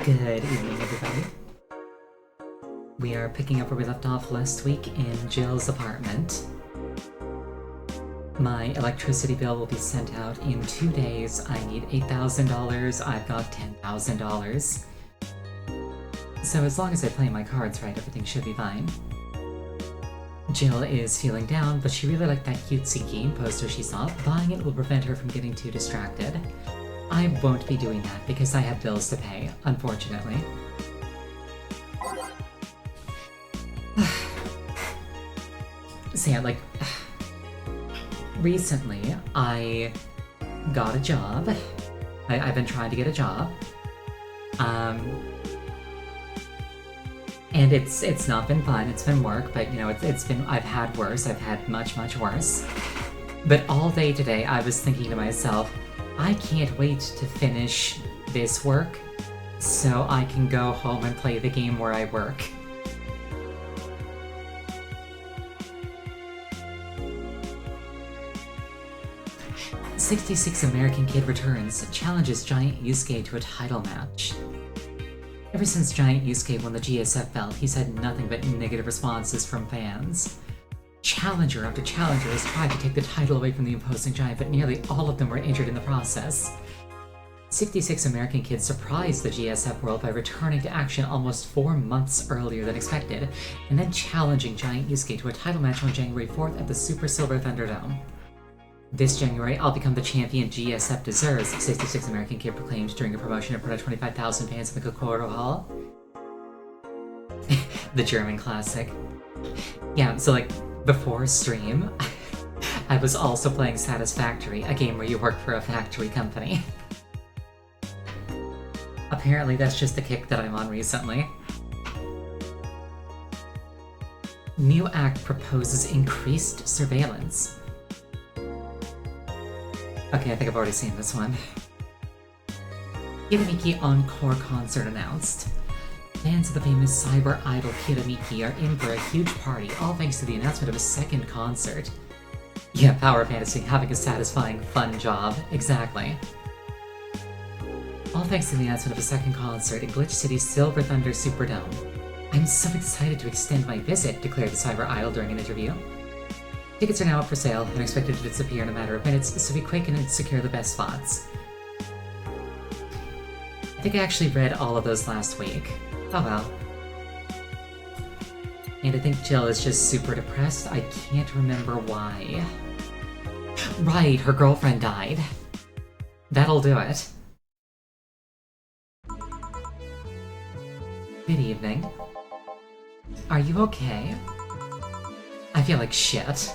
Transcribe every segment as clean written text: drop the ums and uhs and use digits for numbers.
Good evening, everybody. We are picking up where we left off last week in Jill's apartment. My electricity bill will be sent out in 2 days. I need $8,000. I've got $10,000. So as long as I play my cards right, everything should be fine. Jill is feeling down, but she really liked that cutesy game poster she saw. Buying it will prevent her from getting too distracted. I won't be doing that because I have bills to pay, unfortunately. So yeah, like, recently I got a job. I've been trying to get a job. And it's not been fun, it's been work, but you know, I've had worse, I've had much worse. But all day today I was thinking to myself, I can't wait to finish this work so I can go home and play the game where I work. "66 American Kid returns, challenges Giant Yusuke to a title match." Ever since Giant Yusuke won the GSF belt, he's had nothing but negative responses from fans. Challenger after challenger has tried to take the title away from the imposing giant, but nearly all of them were injured in the process. 66 American Kid surprised the GSF world by returning to action almost 4 months earlier than expected, and then challenging Giant Yusuke to a title match on January 4th at the Super Silver Thunderdome. "This January, I'll become the champion GSF deserves," 66 American Kid proclaimed during a promotion in front of 25,000 fans in the Kokoro Hall. The German classic. Yeah, so like, before stream, I was also playing Satisfactory, a game where you work for a factory company. Apparently that's just the kick that I'm on recently. New act proposes increased surveillance. Okay, I think I've already seen this one. Hiramiki Encore concert announced. Fans of the famous cyber idol Hiramiki are in for a huge party, all thanks to the announcement of a second concert. Yeah, Power Fantasy, having a satisfying, fun job. Exactly. All thanks to the announcement of a second concert at Glitch City's Silver Thunder Superdome. "I'm so excited to extend my visit," declared the cyber idol during an interview. "Tickets are now up for sale and expected to disappear in a matter of minutes, so be quick and secure the best spots." I think I actually read all of those last week. Oh well. And I think Jill is just super depressed. I can't remember why. Right, her girlfriend died. That'll do it. Good evening. Are you okay? I feel like shit.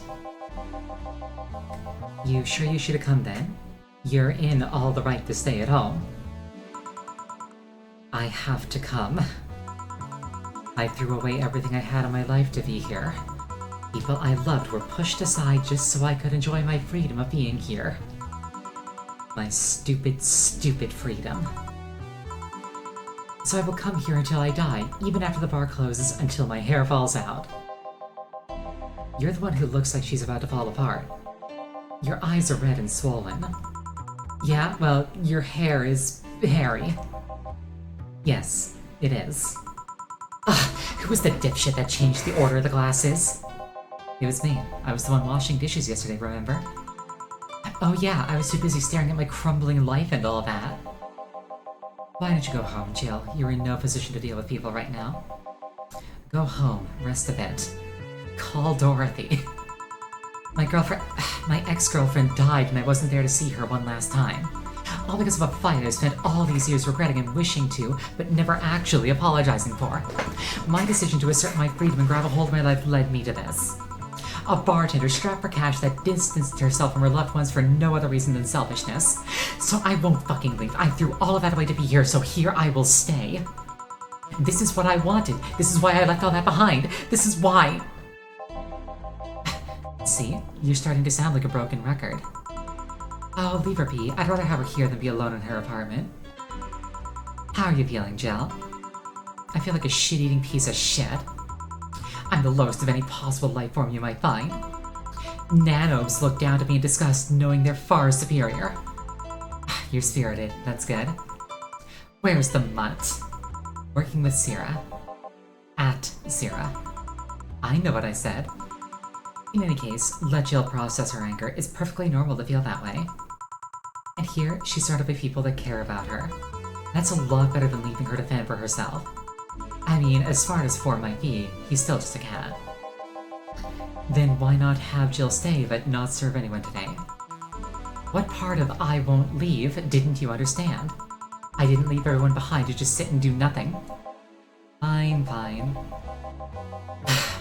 You sure you should have come then? You're in all the right to stay at home. I have to come. I threw away everything I had in my life to be here. People I loved were pushed aside just so I could enjoy my freedom of being here. My stupid freedom. So I will come here until I die, even after the bar closes, until my hair falls out. You're the one who looks like she's about to fall apart. Your eyes are red and swollen. Yeah, well, your hair is hairy. Yes, it is. Ugh, who was the dipshit that changed the order of the glasses? It was me. I was the one washing dishes yesterday, remember? Oh yeah, I was too busy staring at my crumbling life and all that. Why don't you go home, Jill? You're in no position to deal with people right now. Go home, rest a bit. Call Dorothy. My ex-girlfriend died and I wasn't there to see her one last time. All because of a fight I spent all these years regretting and wishing to, but never actually apologizing for. My decision to assert my freedom and grab a hold of my life led me to this. A bartender strapped for cash that distanced herself from her loved ones for no other reason than selfishness. So I won't fucking leave. I threw all of that away to be here, so here I will stay. This is what I wanted. This is why I left all that behind. This is why... See? You're starting to sound like a broken record. Oh, leave her be. I'd rather have her here than be alone in her apartment. How are you feeling, Jill? I feel like a shit-eating piece of shit. I'm the lowest of any possible life form you might find. Nanobes look down to me in disgust, knowing they're far superior. You're spirited, that's good. Where's the mutt? Working with Syrah. At Syrah. I know what I said. In any case, let Jill process her anger. It's perfectly normal to feel that way. And here, she's surrounded by people that care about her. That's a lot better than leaving her to fend for herself. I mean, as smart as Ford might be, he's still just a cat. Then why not have Jill stay but not serve anyone today? What part of I won't leave didn't you understand? I didn't leave everyone behind to just sit and do nothing. Fine, fine.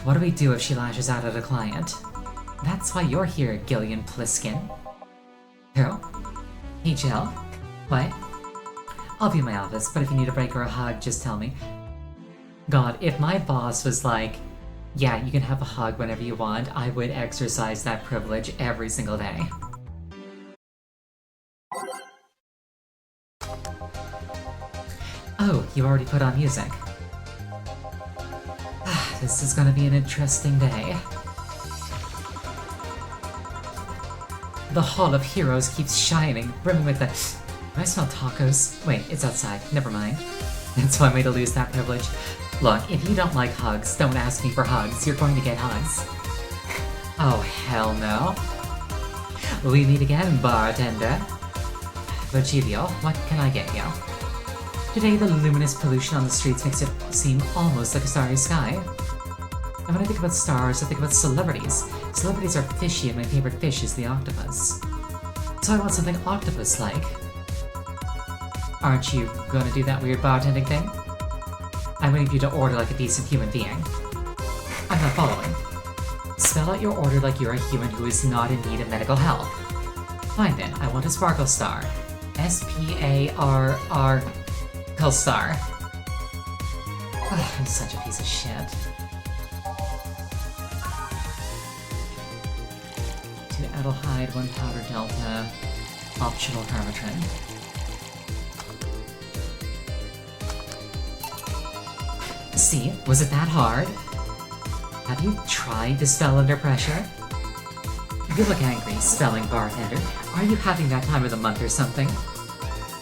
What do we do if she lashes out at a client? That's why you're here, Gillian Pliskin. Who? Hey, Jill. What? I'll be in my office, but if you need a break or a hug, just tell me. God, if my boss was like, yeah, you can have a hug whenever you want, I would exercise that privilege every single day. Oh, you already put on music. This is gonna be an interesting day. The Hall of Heroes keeps shining, brimming with the... Do I smell tacos? Wait, it's outside. Never mind. That's one way to lose that privilege. Look, if you don't like hugs, don't ask me for hugs. You're going to get hugs. Oh, hell no. We meet again, bartender. Virgilio, what can I get you? Today, the luminous pollution on the streets makes it seem almost like a starry sky. And when I think about stars, I think about celebrities. Celebrities are fishy, and my favorite fish is the octopus. So I want something octopus-like. Aren't you gonna do that weird bartending thing? I'm waiting for you to order like a decent human being. I'm not following. Spell out your order like you're a human who is not in need of medical help. Fine then, I want a Sparkle Star. S-P-A-R-R... Star. I'm such a piece of shit. 2 Adelhyde, 1 Powder Delta, optional Permethrin. See, was it that hard? Have you tried to spell under pressure? You look angry, spelling bartender. Are you having that time of the month or something?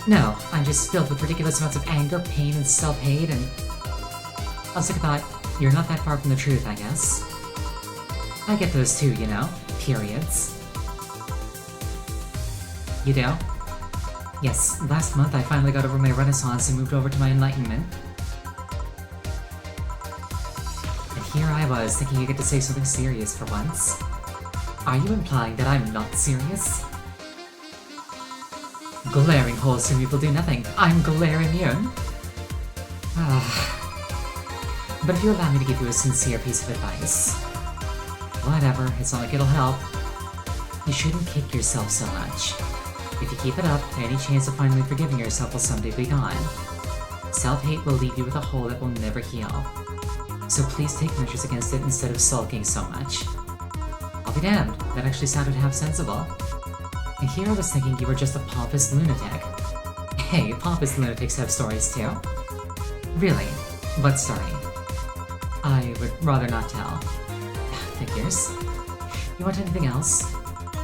No, I'm just filled with ridiculous amounts of anger, pain, and self-hate, and... I was like, I thought, you're not that far from the truth, I guess. I get those too, you know? Periods. You do? Yes, last month I finally got over my Renaissance and moved over to my Enlightenment. And here I was, thinking you get to say something serious for once. Are you implying that I'm not serious? Glaring holes to people do nothing. I'm glare immune. But if you allow me to give you a sincere piece of advice... Whatever, it's not like it'll help. You shouldn't kick yourself so much. If you keep it up, any chance of finally forgiving yourself will someday be gone. Self-hate will leave you with a hole that will never heal. So please take measures against it instead of sulking so much. I'll be damned, that actually sounded half sensible. And here I was thinking you were just a pompous lunatic. Hey, pompous lunatics have stories too. Really? What story? I would rather not tell. Figures. You want anything else?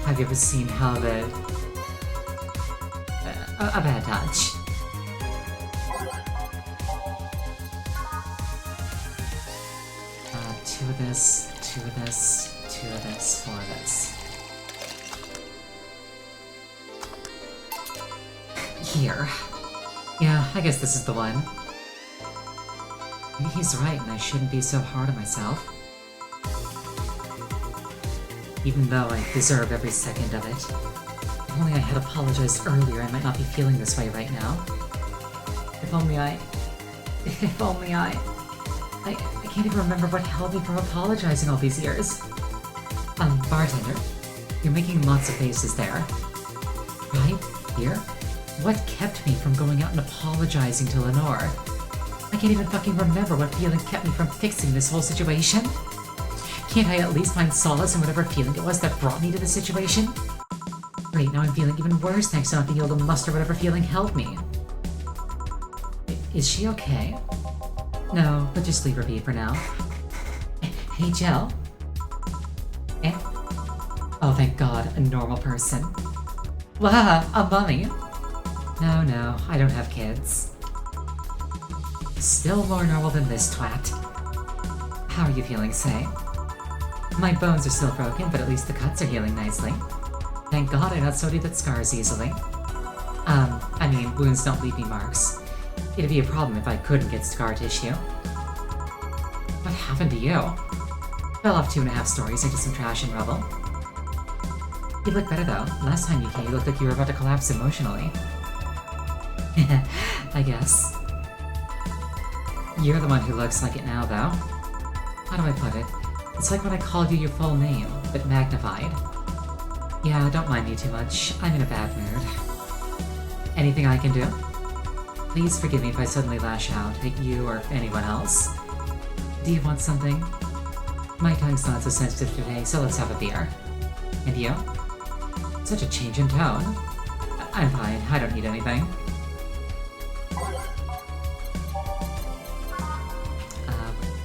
Have you ever seen how the... a bad touch. 2 of this, 2 of this, 2 of this, 4 of this. Here. Yeah, I guess this is the one. Maybe he's right and I shouldn't be so hard on myself. Even though I deserve every second of it. If only I had apologized earlier, I might not be feeling this way right now. If only I can't even remember what held me from apologizing all these years. Bartender, you're making lots of faces there. Right? Here? What kept me from going out and apologizing to Lenore? I can't even fucking remember what feeling kept me from fixing this whole situation. Can't I at least find solace in whatever feeling it was that brought me to this situation? Great, now I'm feeling even worse thanks to not being able to muster whatever feeling held me. Is she okay? No, but just leave her be for now. Hey, Jill? Eh? Oh, thank God, a normal person. Wah, a mummy? No, I don't have kids. Still more normal than this twat. How are you feeling, Say? My bones are still broken, but at least the cuts are healing nicely. Thank God I'm not somebody that scars easily. I mean, wounds don't leave me marks. It'd be a problem if I couldn't get scar tissue. What happened to you? Fell off 2.5 stories into some trash and rubble. You look better though. Last time you came, you looked like you were about to collapse emotionally. I guess. You're the one who looks like it now, though. How do I put it? It's like when I called you your full name, but magnified. Yeah, don't mind me too much. I'm in a bad mood. Anything I can do? Please forgive me if I suddenly lash out at you or anyone else. Do you want something? My tongue's not so sensitive today, so let's have a beer. And you? Such a change in tone. I'm fine, I don't need anything.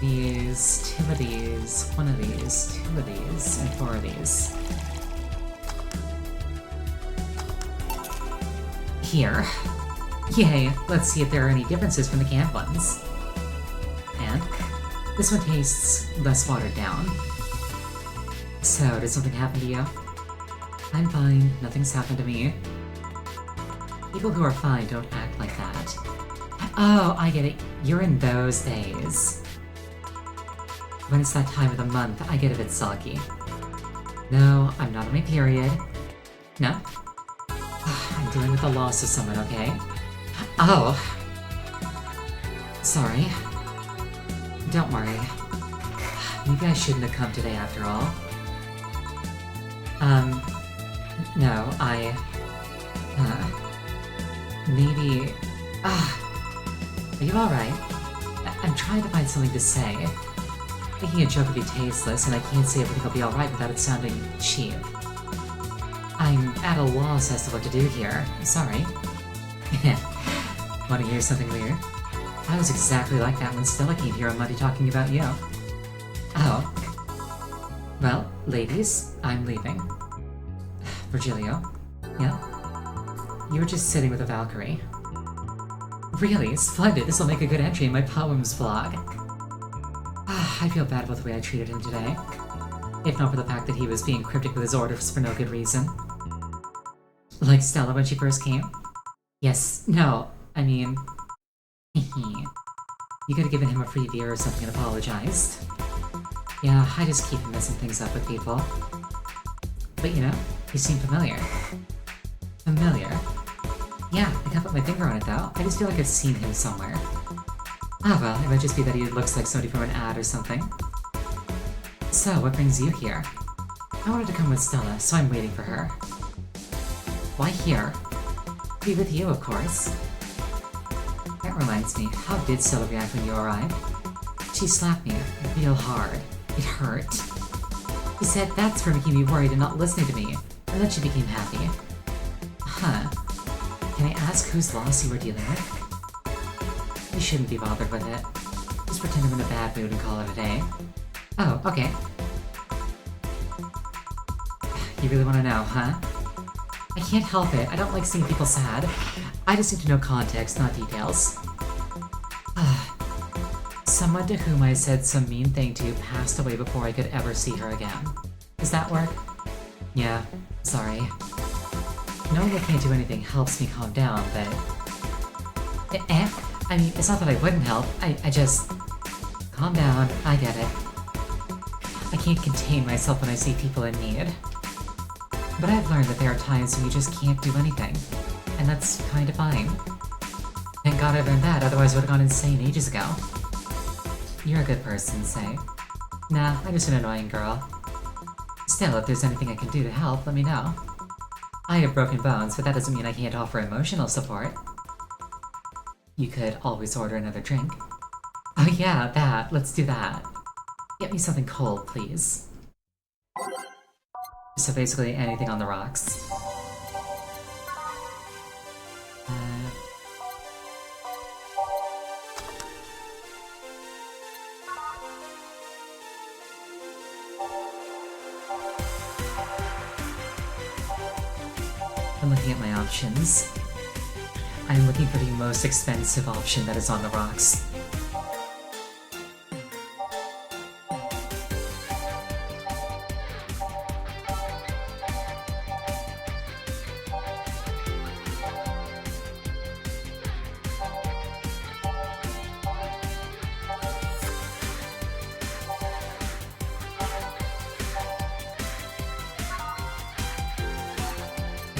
These, 2 of these, 1 of these, 2 of these, and 4 of these. Here. Yay, let's see if there are any differences from the canned ones. And this one tastes less watered down. So, did something happen to you? I'm fine, nothing's happened to me. People who are fine don't act like that. Oh, I get it. You're in those days. When it's that time of the month, I get a bit sulky. No, I'm not on my period. No? I'm dealing with the loss of someone, okay? Oh. Sorry. Don't worry. Maybe I shouldn't have come today after all. No, maybe... Are you alright? I'm trying to find something to say. Making a joke would be tasteless, and I can't say everything will be alright without it sounding cheap. I'm at a loss as to what to do here. Sorry. Want to hear something weird? I was exactly like that when Stella came here on Monday talking about you. Oh. Well, ladies, I'm leaving. Virgilio? Yeah? You were just sitting with a Valkyrie. Really? Splendid! This will make a good entry in my poems vlog. I feel bad about the way I treated him today. If not for the fact that he was being cryptic with his orders for no good reason. Like Stella when she first came? Yes, no, I mean... You could have given him a free beer or something and apologized. Yeah, I just keep messing things up with people. But you know, he seemed familiar. Familiar? Yeah, I can't put my finger on it though. I just feel like I've seen him somewhere. Ah well, it might just be that he looks like somebody from an ad or something. So, what brings you here? I wanted to come with Stella, so I'm waiting for her. Why here? Be with you, of course. That reminds me, how did Stella react when you arrived? She slapped me real hard. It hurt. She said that's for making me worried and not listening to me, and then she became happy. Huh. Can I ask whose loss you were dealing with? You shouldn't be bothered with it. Just pretend I'm in a bad mood and call it a day. Oh, okay. You really want to know, huh? I can't help it. I don't like seeing people sad. I just need to know context, not details. Someone to whom I said some mean thing to passed away before I could ever see her again. Does that work? Yeah, sorry. Knowing I can't do anything helps me calm down, but... I mean, it's not that I wouldn't help, I just... Calm down, I get it. I can't contain myself when I see people in need. But I've learned that there are times when you just can't do anything. And that's kinda fine. Thank God I learned that, otherwise I would've gone insane ages ago. You're a good person, Say. Nah, I'm just an annoying girl. Still, if there's anything I can do to help, let me know. I have broken bones, but that doesn't mean I can't offer emotional support. You could always order another drink. Oh yeah, that. Let's do that. Get me something cold, please. So basically anything on the rocks. I'm looking at my options. I'm looking for the most expensive option that is on the rocks.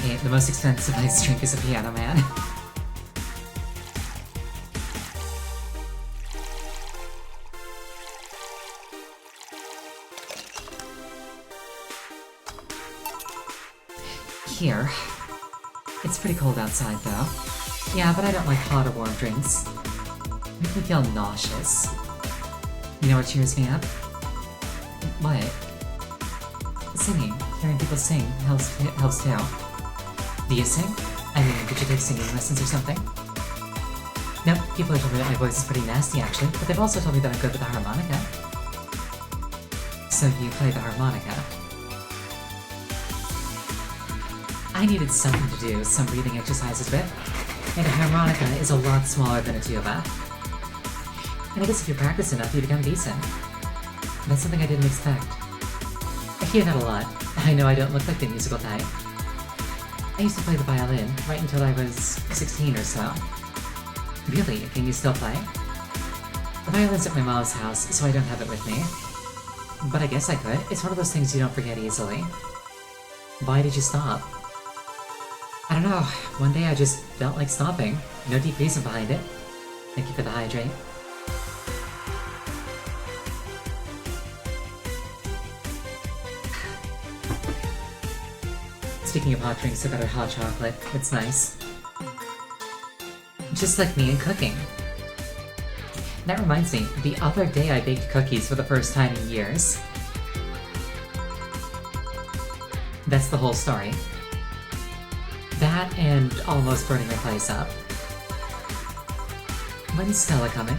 Okay, the most expensive iced drink is a Piano Man. Here. It's pretty cold outside, though. Yeah, but I don't like hot or warm drinks. Make me feel nauseous. You know what cheers me up? What? Singing. Hearing people sing helps too. Do you sing? I mean, did you take singing lessons or something? Nope, people have told me that my voice is pretty nasty actually, but they've also told me that I'm good with the harmonica. So you play the harmonica. I needed something to do some breathing exercises with, and a harmonica is a lot smaller than a tuba. And I guess if you practice enough, you become decent. That's something I didn't expect. I hear that a lot. I know I don't look like the musical type. I used to play the violin right until I was 16 or so. Really? Can you still play? The violin's at my mom's house, so I don't have it with me. But I guess I could. It's one of those things you don't forget easily. Why did you stop? I don't know. One day I just felt like stopping. No deep reason behind it. Thank you for the hydrate. Speaking of hot drinks, I got her hot chocolate. It's nice. Just like me and cooking. That reminds me, the other day I baked cookies for the first time in years. That's the whole story. That and almost burning her place up. When's Stella coming?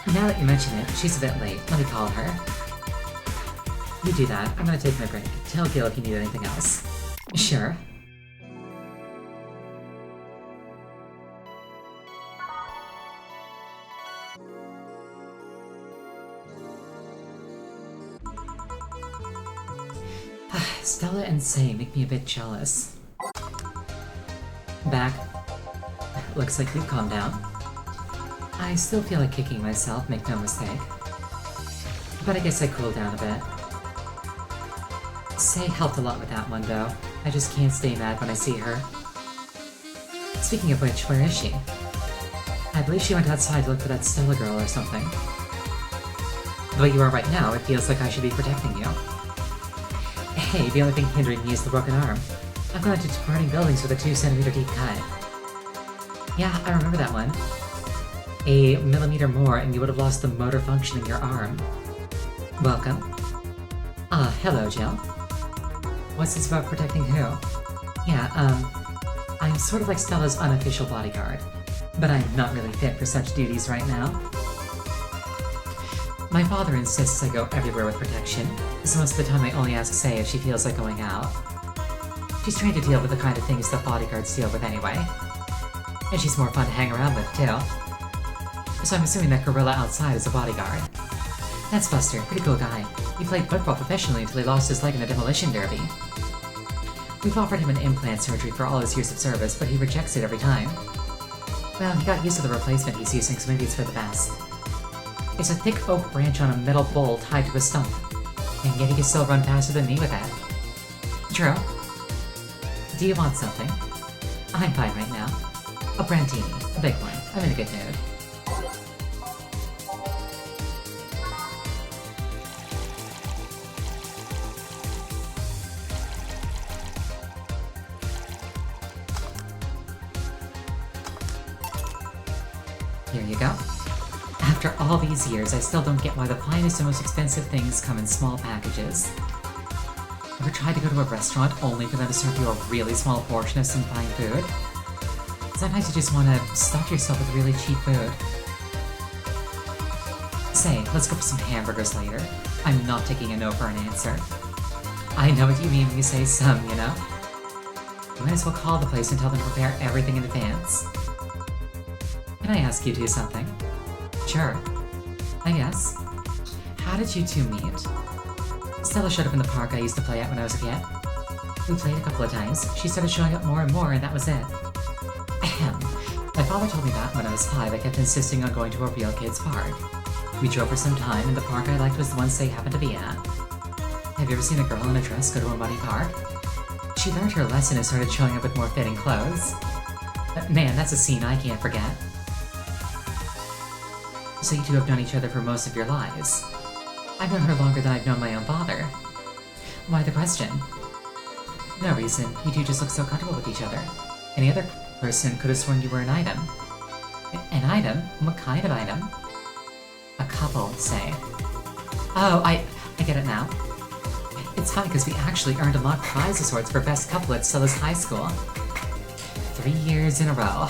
Now that you mention it, she's a bit late. Let me call her. You do that. I'm gonna take my break. Tell Gil if you need anything else. Sure. Stella and Say make me a bit jealous. Back. Looks like you've calmed down. I still feel like kicking myself, make no mistake. But I guess I cooled down a bit. Say helped a lot with that one, though. I just can't stay mad when I see her. Speaking of which, where is she? I believe she went outside to look for that Stella girl or something. The way you are right now, it feels like I should be protecting you. Hey, the only thing hindering me is the broken arm. I've gone into burning buildings with a 2-centimeter deep cut. Yeah, I remember that one. A millimeter more and you would have lost the motor function in your arm. Welcome. Hello, Jill. What's this about protecting who? Yeah, I'm sort of like Stella's unofficial bodyguard, but I'm not really fit for such duties right now. My father insists I go everywhere with protection, so most of the time I only ask Say if she feels like going out. She's trained to deal with the kind of things that bodyguards deal with anyway. And she's more fun to hang around with, too. So I'm assuming that gorilla outside is a bodyguard. That's Buster, pretty cool guy. He played football professionally until he lost his leg in a demolition derby. We've offered him an implant surgery for all his years of service, but he rejects it every time. Well, he got used to the replacement he's using, so maybe it's for the best. It's a thick oak branch on a metal bowl tied to a stump, and yet he can still run faster than me with it. True. Do you want something? I'm fine right now. A Brandini, a big one. I'm in a good mood. Here you go. After all these years, I still don't get why the finest and most expensive things come in small packages. Ever tried to go to a restaurant only for them to serve you a really small portion of some fine food? Sometimes you just want to stuff yourself with really cheap food. Say, let's go for some hamburgers later. I'm not taking a no for an answer. I know what you mean when you say some, you know? You might as well call the place and tell them to prepare everything in advance. Can I ask you to do something? Sure. I guess. How did you two meet? Stella showed up in the park I used to play at when I was a kid. We played a couple of times. She started showing up more and more, and that was it. Ahem. My father told me that when I was 5, I kept insisting on going to a real kid's park. We drove for some time, and the park I liked was the one Say happened to be at. Have you ever seen a girl in a dress go to a muddy park? She learned her lesson and started showing up with more fitting clothes. But man, that's a scene I can't forget. So you two have known each other for most of your lives. I've known her longer than I've known my own father. Why the question? No reason. You two just look so comfortable with each other. Any other person could have sworn you were an item. An item? What kind of item? A couple, say. Oh, I get it now. It's funny because we actually earned a mock prize of sorts for best couple at Stella's high school. 3 years in a row.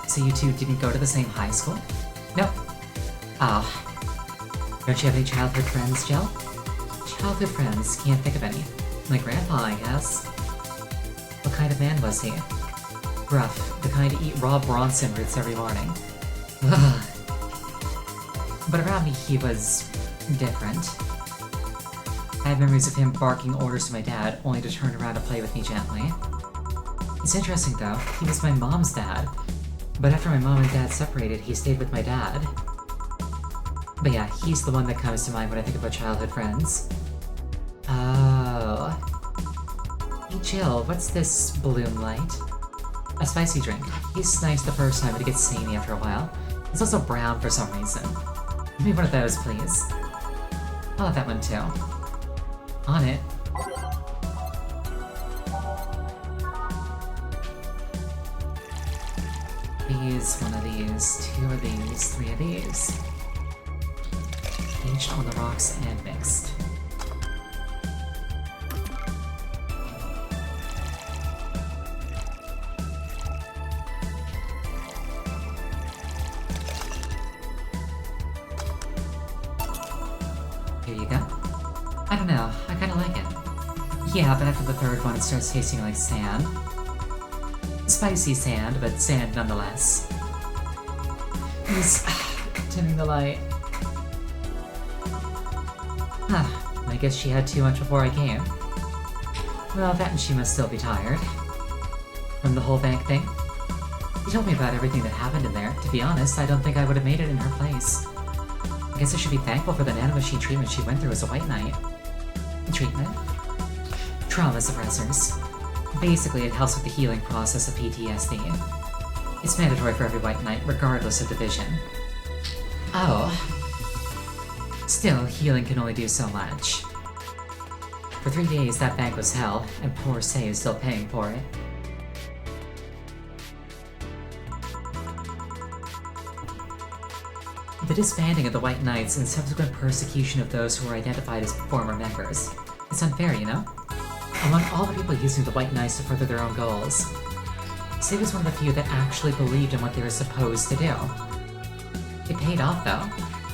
So you two didn't go to the same high school? Nope. Oh. Don't you have any childhood friends, Jill? Childhood friends? Can't think of any. My grandpa, I guess. What kind of man was he? Rough. The kind to eat raw Bronson roots every morning. Ugh. But around me, he was different. I have memories of him barking orders to my dad, only to turn around and play with me gently. It's interesting, though. He was my mom's dad. But after my mom and dad separated, he stayed with my dad. But yeah, he's the one that comes to mind when I think about childhood friends. Oh. Hey Jill, what's this bloom light? A spicy drink. He's nice the first time, but he gets samey after a while. It's also brown for some reason. Give me one of those, please. I'll have that one too. On it. These, one of these, 2 of these, 3 of these. Aged on the rocks and mixed. Here you go. I don't know, I kinda like it. Yeah, but after the third one it starts tasting like sand. Spicy sand, but sand nonetheless. He's dimming the light. I guess she had too much before I came. Well, that and she must still be tired. From the whole bank thing? You told me about everything that happened in there. To be honest, I don't think I would have made it in her place. I guess I should be thankful for the nanomachine treatment she went through as a white knight. Treatment? Trauma suppressors. Basically, it helps with the healing process of PTSD. It's mandatory for every white knight, regardless of division. Oh. Still, healing can only do so much. For 3 days, that bank was hell, and poor Sei is still paying for it. The disbanding of the White Knights and subsequent persecution of those who were identified as former members. It's unfair, you know? Among all the people using the White Knights to further their own goals, Sei was one of the few that actually believed in what they were supposed to do. It paid off, though.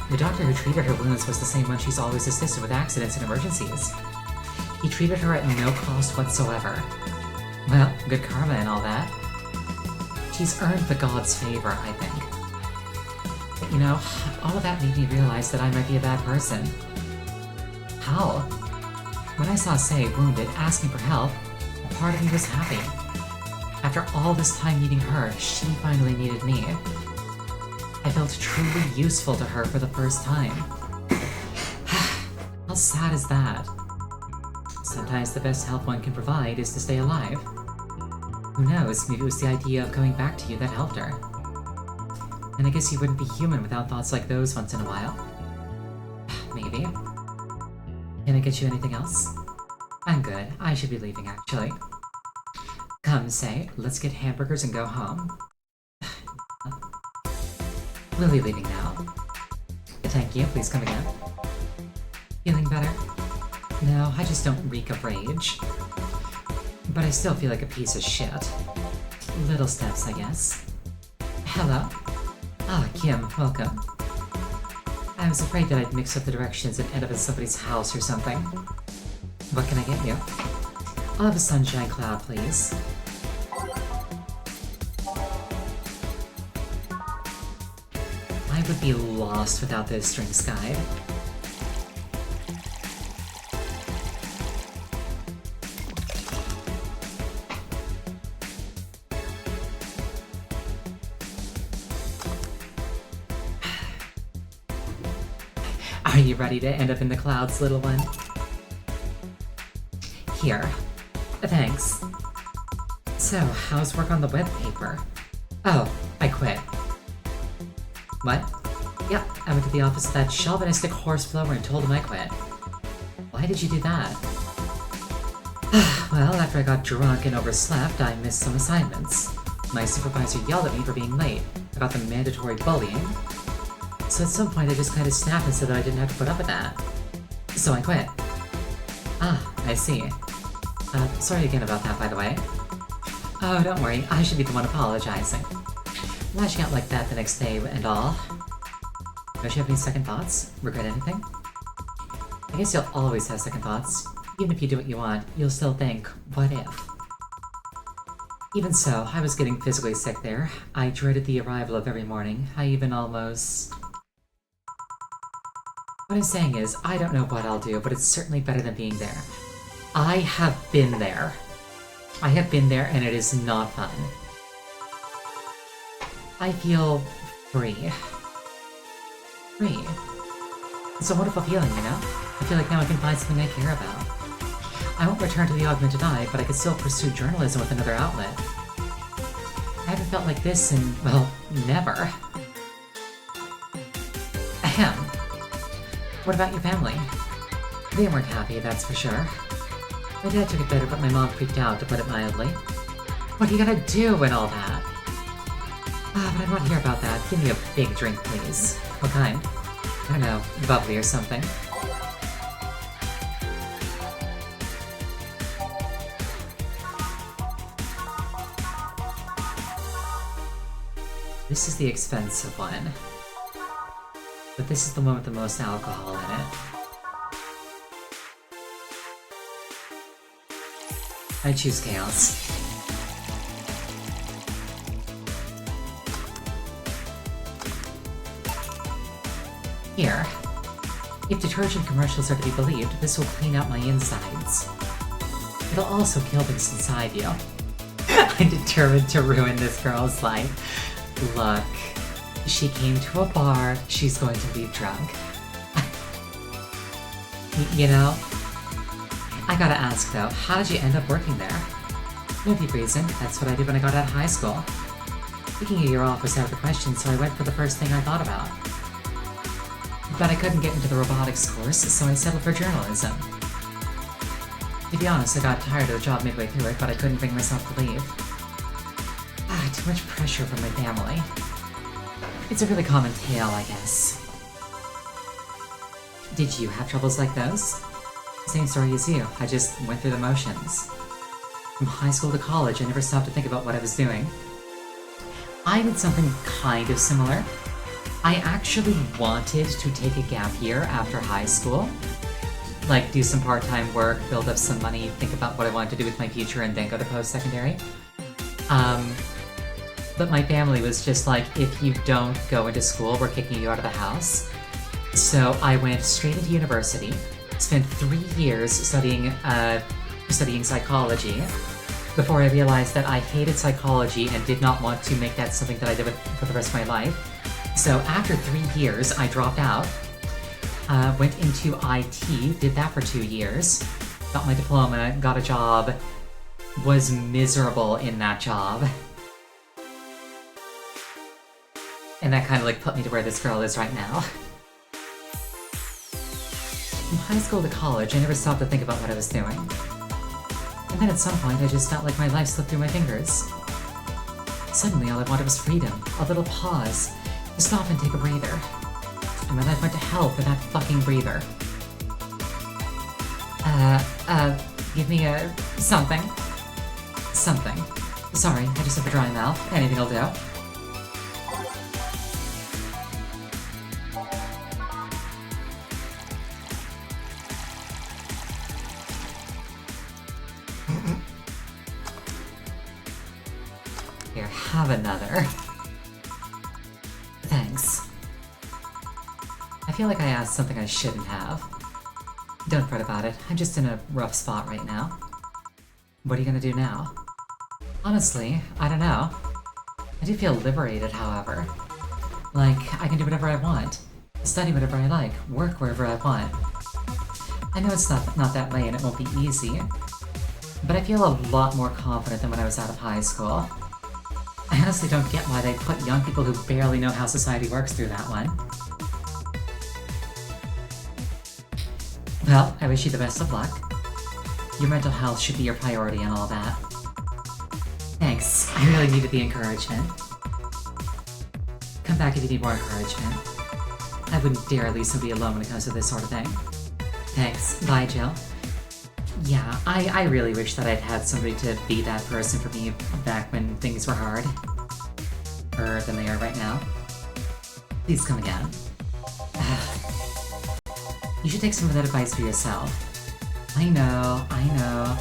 The doctor who treated her wounds was the same one she's always assisted with accidents and emergencies. He treated her at no cost whatsoever. Well, good karma and all that. She's earned the god's favor, I think. But you know, all of that made me realize that I might be a bad person. How? When I saw Sei wounded, asking for help, a part of me was happy. After all this time needing her, she finally needed me. I felt truly useful to her for the first time. How sad is that? Sometimes the best help one can provide is to stay alive. Who knows, maybe it was the idea of coming back to you that helped her. And I guess you wouldn't be human without thoughts like those once in a while. Maybe. Can I get you anything else? I'm good. I should be leaving, actually. Come, Sei, let's get hamburgers and go home. We'll be leaving now. Thank you, please come again. Feeling better? No, I just don't reek of rage. But I still feel like a piece of shit. Little steps, I guess. Hello? Ah, Kim, welcome. I was afraid that I'd mix up the directions and end up in somebody's house or something. What can I get you? I'll have a sunshine cloud, please. I would be lost without this drinks guide. Are you ready to end up in the clouds, little one? Here. Thanks. So, how's work on the web paper? Oh, I quit. What? Yep, I went to the office of that chauvinistic horse blower and told him I quit. Why did you do that? Well, after I got drunk and overslept, I missed some assignments. My supervisor yelled at me for being late. I got the mandatory bullying. So at some point I just kind of snapped and said that I didn't have to put up with that. So I quit. Ah, I see. Sorry again about that, by the way. Oh, don't worry, I should be the one apologizing. Lashing out like that the next day and all. Don't you have any second thoughts? Regret anything? I guess you'll always have second thoughts. Even if you do what you want, you'll still think, what if? Even so, I was getting physically sick there. I dreaded the arrival of every morning. I even almost... What I'm saying is, I don't know what I'll do, but it's certainly better than being there. I have been there. I have been there and it is not fun. I feel free. Free. It's a wonderful feeling, you know? I feel like now I can find something I care about. I won't return to the Augmented Eye, but I could still pursue journalism with another outlet. I haven't felt like this in, well, never. Ahem. What about your family? They weren't happy, that's for sure. My dad took it better, but my mom freaked out, to put it mildly. What are you gonna do and all that? But I don't want to hear about that. Give me a big drink, please. What kind? I don't know, bubbly or something. This is the expensive one. But this is the one with the most alcohol in it. I choose chaos. Here. If detergent commercials are to be believed, this will clean out my insides. It'll also kill things inside you. I'm determined to ruin this girl's life. Look, she came to a bar, she's going to leave drunk. You know, I gotta ask though, how did you end up working there? No deep reason, that's what I did when I got out of high school. Taking a year off was out of the question, so I went for the first thing I thought about. But I couldn't get into the robotics course, so I settled for journalism. To be honest, I got tired of the job midway through it, but I couldn't bring myself to leave. Too much pressure from my family. It's a really common tale, I guess. Did you have troubles like those? Same story as you, I just went through the motions. From high school to college, I never stopped to think about what I was doing. I did something kind of similar. I actually wanted to take a gap year after high school. Like, do some part-time work, build up some money, think about what I wanted to do with my future, and then go to post-secondary. But my family was just like, if you don't go into school, we're kicking you out of the house. So I went straight into university, spent 3 years studying psychology, before I realized that I hated psychology and did not want to make that something that I did for the rest of my life. So after 3 years, I dropped out, went into IT, did that for 2 years, got my diploma, got a job, was miserable in that job. And that kind of like put me to where this girl is right now. From high school to college, I never stopped to think about what I was doing. And then at some point, I just felt like my life slipped through my fingers. Suddenly, all I wanted was freedom, a little pause, to stop and take a breather. And my life went to hell for that fucking breather. Give me a... something. Something. Sorry, I just have a dry mouth. Anything'll do. Here, have another. Thanks. I feel like I asked something I shouldn't have. Don't fret about it, I'm just in a rough spot right now. What are you gonna do now? Honestly, I don't know. I do feel liberated, however. Like, I can do whatever I want. Study whatever I like, work wherever I want. I know it's not that way and it won't be easy. but I feel a lot more confident than when I was out of high school. I honestly don't get why they put young people who barely know how society works through that one. Well, I wish you the best of luck. Your mental health should be your priority and all that. Thanks, I really needed the encouragement. Come back if you need more encouragement. I wouldn't dare leave somebody alone when it comes to this sort of thing. Thanks, bye Jill. Yeah, I really wish that I'd had somebody to be that person for me back when things were hard. Than they are right now. Please come again. You should take some of that advice for yourself. I know.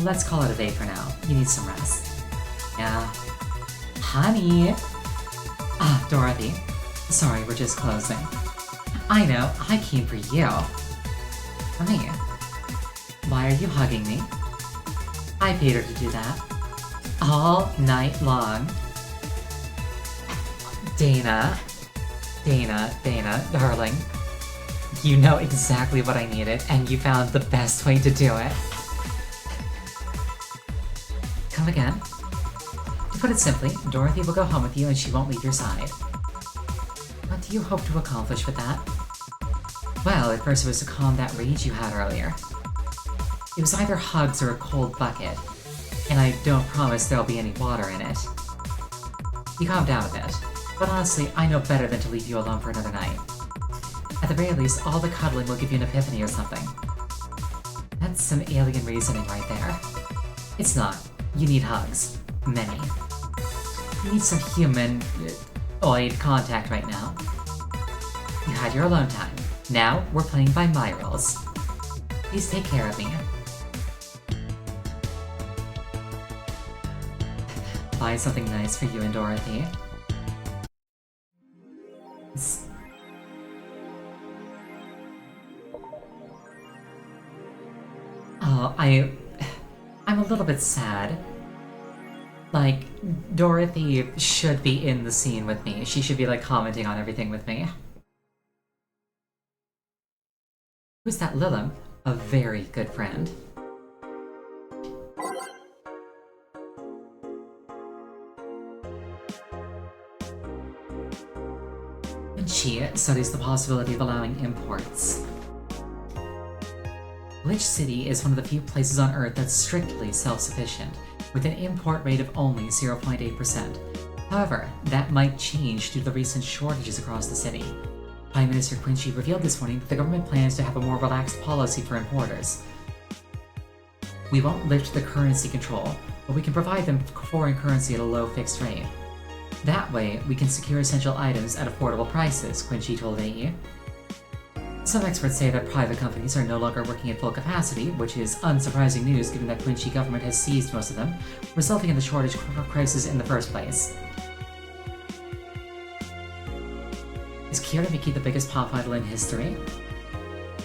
Let's call it a day for now. You need some rest. Yeah. Honey! Ah, Dorothy. Sorry, we're just closing. I know, I came for you. For me. Why are you hugging me? I paid her to do that. All night long. Dana, darling. You know exactly what I needed, and you found the best way to do it. Come again? To put it simply, Dorothy will go home with you and she won't leave your side. What do you hope to accomplish with that? Well, at first it was to calm that rage you had earlier. It was either hugs or a cold bucket, and I don't promise there'll be any water in it. You calmed down a bit, but honestly, I know better than to leave you alone for another night. At the very least, all the cuddling will give you an epiphany or something. That's some alien reasoning right there. It's not. You need hugs. Many. You need some human-oid contact right now. You had your alone time. Now, we're playing by my rules. Please take care of me. Buy something nice for you and Dorothy. Oh, I'm a little bit sad. Like, Dorothy should be in the scene with me. She should be, like, commenting on everything with me. Who's that Lilim? A very good friend. And she studies the possibility of allowing imports. Glitch City is one of the few places on Earth that's strictly self-sufficient, with an import rate of only 0.8%. However, that might change due to the recent shortages across the city. Prime Minister Quincy revealed this morning that the government plans to have a more relaxed policy for importers. We won't lift the currency control, but we can provide them foreign currency at a low fixed rate. That way, we can secure essential items at affordable prices, Quincy told AE. Some experts say that private companies are no longer working at full capacity, which is unsurprising news given that Quincy government has seized most of them, resulting in the shortage crisis in the first place. Is Kiramiki the biggest pop idol in history?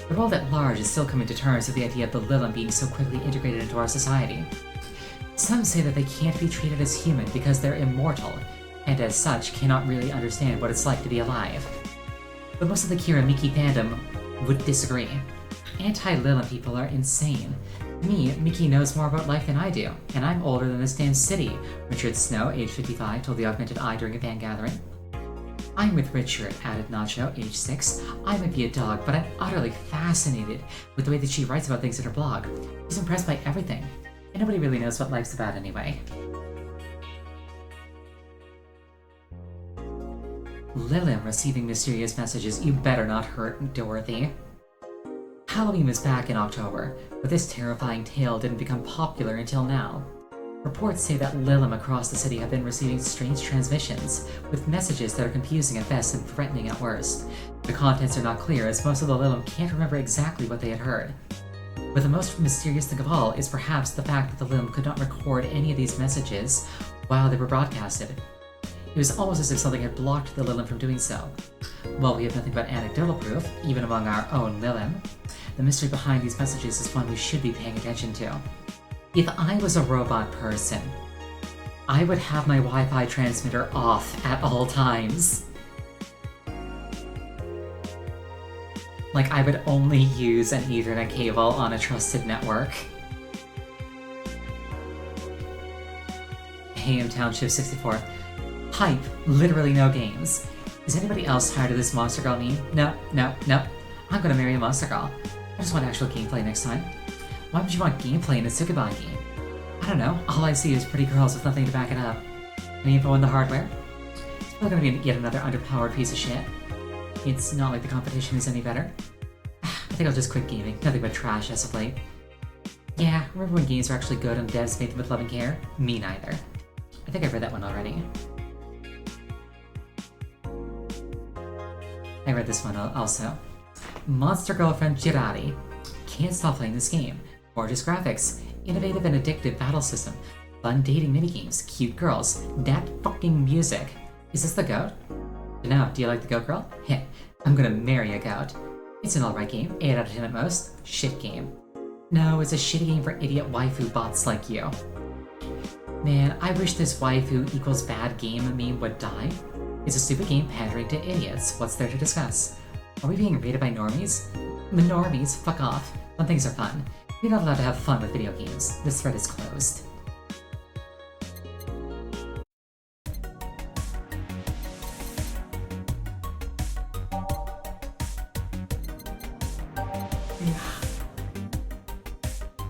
The world at large is still coming to terms with the idea of the Lilim being so quickly integrated into our society. Some say that they can't be treated as human because they're immortal, and as such cannot really understand what it's like to be alive. But most of the Kiramiki fandom would disagree. Anti-Lilim people are insane. Me, Mickey knows more about life than I do, and I'm older than this damn city, Richard Snow, age 55, told the Augmented Eye during a fan gathering. I'm with Richard, added Nacho, age 6. I might be a dog, but I'm utterly fascinated with the way that she writes about things in her blog. She's impressed by everything, and nobody really knows what life's about anyway. Lilim receiving mysterious messages. You better not hurt Dorothy. Halloween was back in October, but this terrifying tale didn't become popular until now. Reports say that Lilim across the city have been receiving strange transmissions, with messages that are confusing at best and threatening at worst. The contents are not clear, as most of the Lilim can't remember exactly what they had heard. But the most mysterious thing of all is perhaps the fact that the Lilim could not record any of these messages while they were broadcasted. It was almost as if something had blocked the Lilim from doing so. While we have nothing but anecdotal proof, even among our own Lilim, the mystery behind these messages is one we should be paying attention to. If I was a robot person, I would have my Wi-Fi transmitter off at all times. Like, I would only use an Ethernet cable on a trusted network. Hayam Township 64. Hype, literally no games. Is anybody else tired of this Monster Girl meme? No. I'm gonna marry a Monster Girl. I just want actual gameplay next time. Why would you want gameplay in a Sukeban game? I don't know, all I see is pretty girls with nothing to back it up. Any info on the hardware? It's probably gonna be yet another underpowered piece of shit. It's not like the competition is any better. I think I'll just quit gaming, nothing but trash as of late. Yeah, remember when games were actually good and devs made them with love and care? Me neither. I think I've read that one already. I read this one also. Monster Girlfriend Jirari. Can't stop playing this game. Gorgeous graphics, innovative and addictive battle system, fun dating minigames, cute girls, that fucking music. Is this the goat? Now, do you like the goat girl? Heh, I'm gonna marry a goat. It's an alright game, 8 out of 10 at most. Shit game. No, it's a shitty game for idiot waifu bots like you. Man, I wish this waifu equals bad game meme would die. It's a stupid game pandering to idiots. What's there to discuss? Are we being rated by normies? The normies, fuck off. Fun things are fun. You're not allowed to have fun with video games. This thread is closed.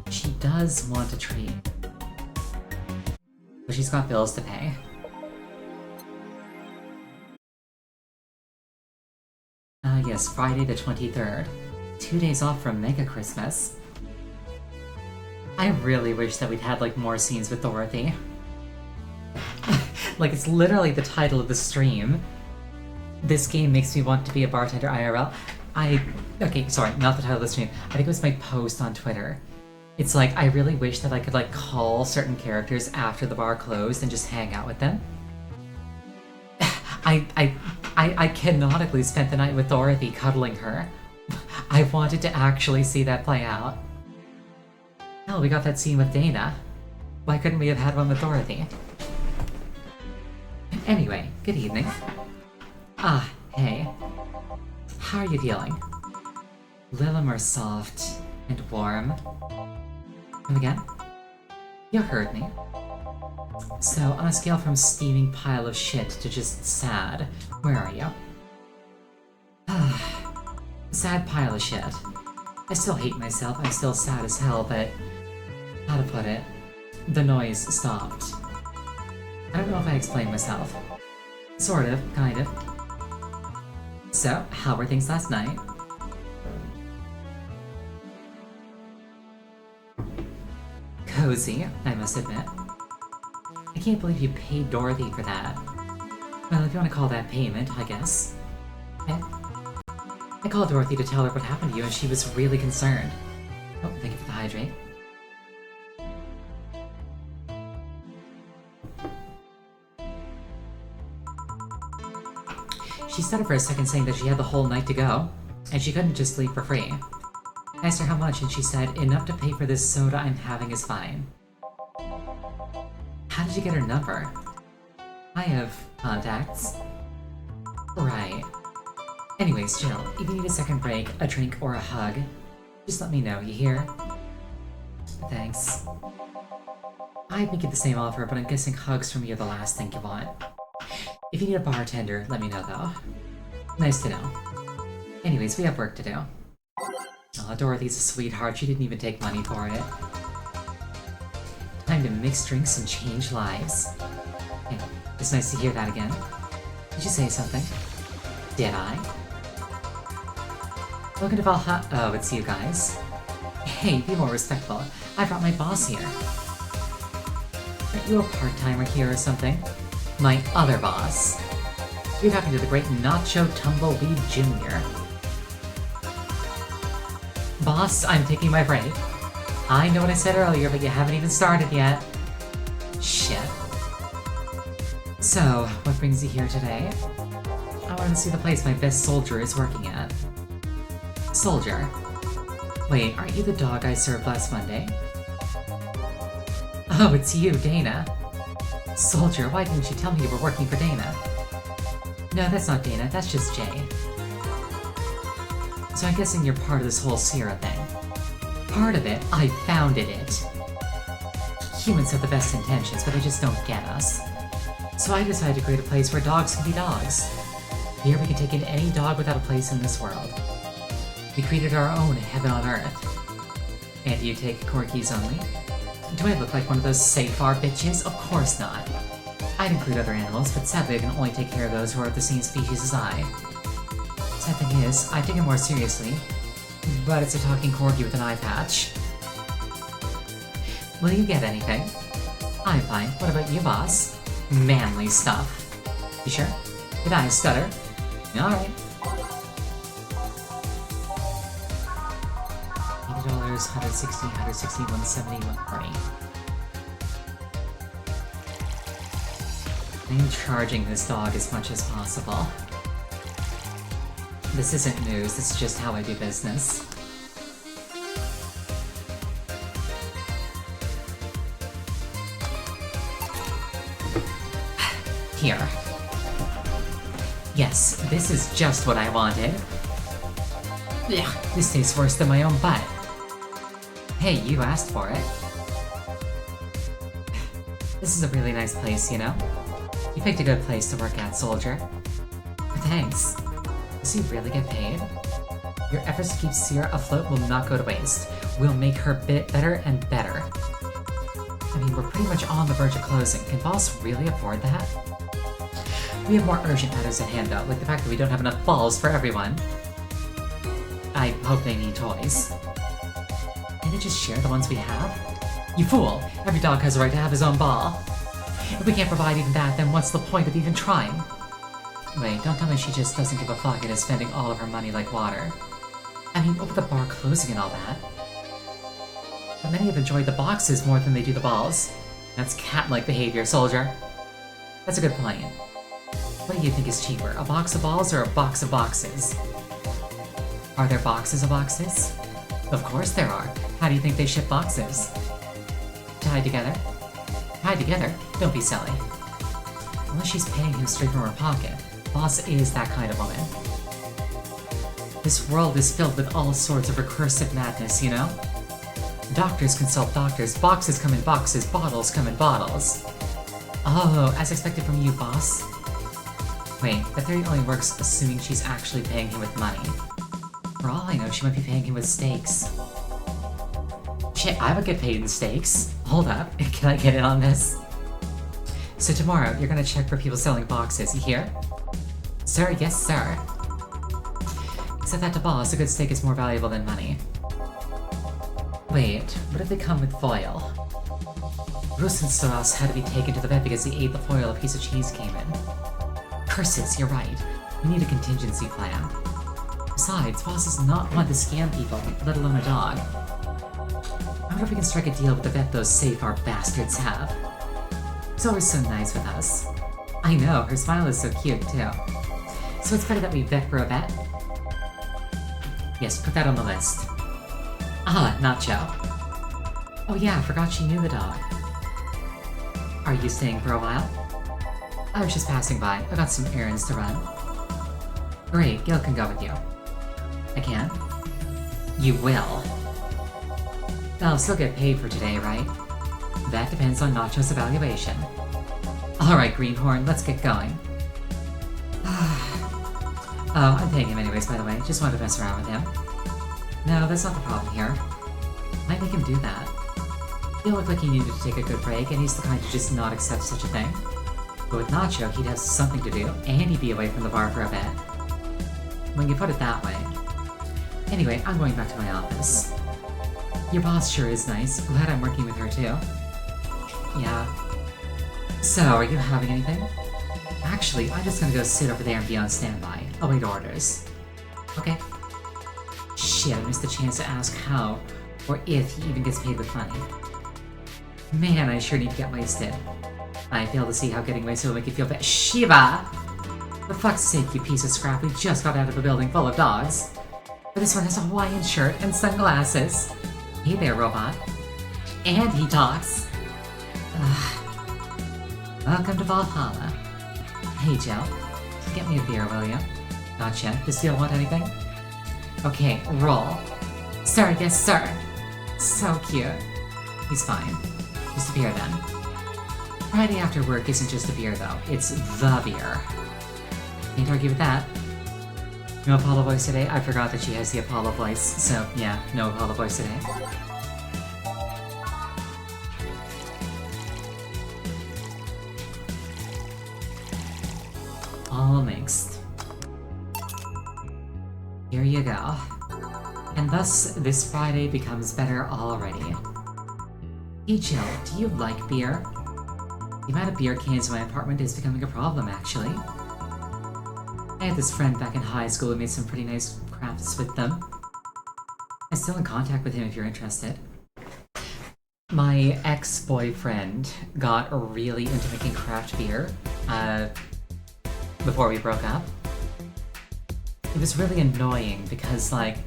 She does want a treat. But she's got bills to pay. Yes, Friday the 23rd. 2 days off from Mega Christmas. I really wish that we'd had, like, more scenes with Dorothy. Like, it's literally the title of the stream. This game makes me want to be a bartender IRL. Okay, sorry, not the title of the stream. I think it was my post on Twitter. It's like, I really wish that I could, like, call certain characters after the bar closed and just hang out with them. I canonically spent the night with Dorothy cuddling her. I wanted to actually see that play out. Hell, we got that scene with Dana. Why couldn't we have had one with Dorothy? Anyway, good evening. Ah, hey. How are you feeling? Lilim are soft and warm. Come again? You heard me. So, on a scale from steaming pile of shit to just sad, where are you? Sad pile of shit. I still hate myself, I'm still sad as hell, but... how to put it? The noise stopped. I don't know if I explained myself. Sort of, kind of. So, how were things last night? Cozy, I must admit. I can't believe you paid Dorothy for that. Well, if you want to call that payment, I guess. I called Dorothy to tell her what happened to you, and she was really concerned. Oh, thank you for the hydrate. She started for a second saying that she had the whole night to go, and she couldn't just leave for free. I asked her how much, and she said, enough to pay for this soda I'm having is fine. How did you get her number? I have contacts. Right. Anyways, chill. If you need a second break, a drink, or a hug, just let me know, you hear? Thanks. I'd make it the same offer, but I'm guessing hugs from me are the last thing you want. If you need a bartender, let me know though. Nice to know. Anyways, we have work to do. Aw, Dorothy's a sweetheart, she didn't even take money for it. Time to mix drinks and change lives. Hey, it's nice to hear that again. Did you say something? Did I? Welcome to Valhalla. Oh, it's you guys. Hey, be more respectful. I brought my boss here. Aren't you a part-timer here or something? My other boss. You're talking to the great Nacho Tumbleweed Jr. Boss, I'm taking my break. I know what I said earlier, but you haven't even started yet. Shit. So, what brings you here today? I wanted to see the place my best soldier is working at. Soldier? Wait, aren't you the dog I served last Monday? Oh, it's you, Dana. Soldier, why didn't you tell me you were working for Dana? No, that's not Dana, that's just Jay. So I'm guessing you're part of this whole Sierra thing. Part of it? I founded it. Humans have the best intentions, but they just don't get us. So I decided to create a place where dogs can be dogs. Here we can take in any dog without a place in this world. We created our own heaven on earth. And do you take corgis only? Do I look like one of those Safar bitches? Of course not. I'd include other animals, but sadly I can only take care of those who are of the same species as I. Sad thing is, I take it more seriously, but it's a talking corgi with an eye patch. Will you get anything? I'm fine. What about you, boss? Manly stuff. You sure? Did I stutter? Alright. $80, 160, 160, 170, 140. I'm charging this dog as much as possible. This isn't news, this is just how I do business. Here. Yes, this is just what I wanted. Ugh, this tastes worse than my own butt. Hey, you asked for it. This is a really nice place, you know? You picked a good place to work at, soldier. Thanks. Does he really get paid? Your efforts to keep Sierra afloat will not go to waste. We'll make her better and better. I mean, we're pretty much on the verge of closing. Can Boss really afford that? We have more urgent matters at hand though, like the fact that we don't have enough balls for everyone. I hope they need toys. Can they just share the ones we have? You fool! Every dog has a right to have his own ball. If we can't provide even that, then what's the point of even trying? Wait, don't tell me she just doesn't give a fuck and is spending all of her money like water. I mean, over the bar closing and all that. But many have enjoyed the boxes more than they do the balls. That's cat-like behavior, soldier. That's a good point. What do you think is cheaper, a box of balls or a box of boxes? Are there boxes of boxes? Of course there are. How do you think they ship boxes? Tied together? Tied together? Don't be silly. Unless she's paying him straight from her pocket. Boss is that kind of woman. This world is filled with all sorts of recursive madness, you know? Doctors consult doctors, boxes come in boxes, bottles come in bottles. Oh, as expected from you, boss. Wait, that theory only works assuming she's actually paying him with money. For all I know, she might be paying him with steaks. Shit, I would get paid in steaks. Hold up, can I get in on this? So tomorrow, you're gonna check for people selling boxes, you hear? Sir, yes sir. Except that to Boss, a good steak is more valuable than money. Wait, what if they come with foil? Bruce and Soros had to be taken to the vet because he ate the foil a piece of cheese came in. Curses, you're right. We need a contingency plan. Besides, Boss does not want to scam people, let alone a dog. I wonder if we can strike a deal with the vet those Safar bastards have. She's always so nice with us. I know, her smile is so cute, too. So it's better that we vet for a vet? Yes, put that on the list. Ah, Nacho. Oh yeah, I forgot she knew the dog. Are you staying for a while? I was just passing by. I got some errands to run. Great, Gil can go with you. I can? You will. I'll still get paid for today, right? That depends on Nacho's evaluation. Alright, Greenhorn, let's get going. Oh, I'm paying him anyways, by the way. Just wanted to mess around with him. No, that's not the problem here. Might make him do that. He looked like he needed to take a good break, and he's the kind to just not accept such a thing. But with Nacho, he'd have something to do, and he'd be away from the bar for a bit. When you put it that way. Anyway, I'm going back to my office. Your boss sure is nice. Glad I'm working with her, too. Yeah. So, are you having anything? Actually, I'm just gonna go sit over there and be on standby. I'll wait orders. Okay. Shit, I missed the chance to ask how, or if he even gets paid with money. Man, I sure need to get wasted. I fail to see how getting wasted will make you feel bad. Shiva! For fuck's sake, you piece of scrap, we just got out of a building full of dogs. But this one has a Hawaiian shirt and sunglasses. Hey there, robot. And he talks. Welcome to Valhalla. Hey, Joe. Get me a beer, will you? Gotcha. Does Steel want anything? Okay, roll. Sir, yes, sir. So cute. He's fine. Just a beer then. Friday after work isn't just a beer though, it's the beer. Can't argue with that. No Apollo voice today? I forgot that she has the Apollo voice, so yeah, no Apollo voice today. All mixed. Here you go. And thus, this Friday becomes better already. Hey Jill, do you like beer? The amount of beer cans in my apartment is becoming a problem, actually. I had this friend back in high school who made some pretty nice crafts with them. I'm still in contact with him if you're interested. My ex-boyfriend got really into making craft beer, before we broke up. It was really annoying because, like,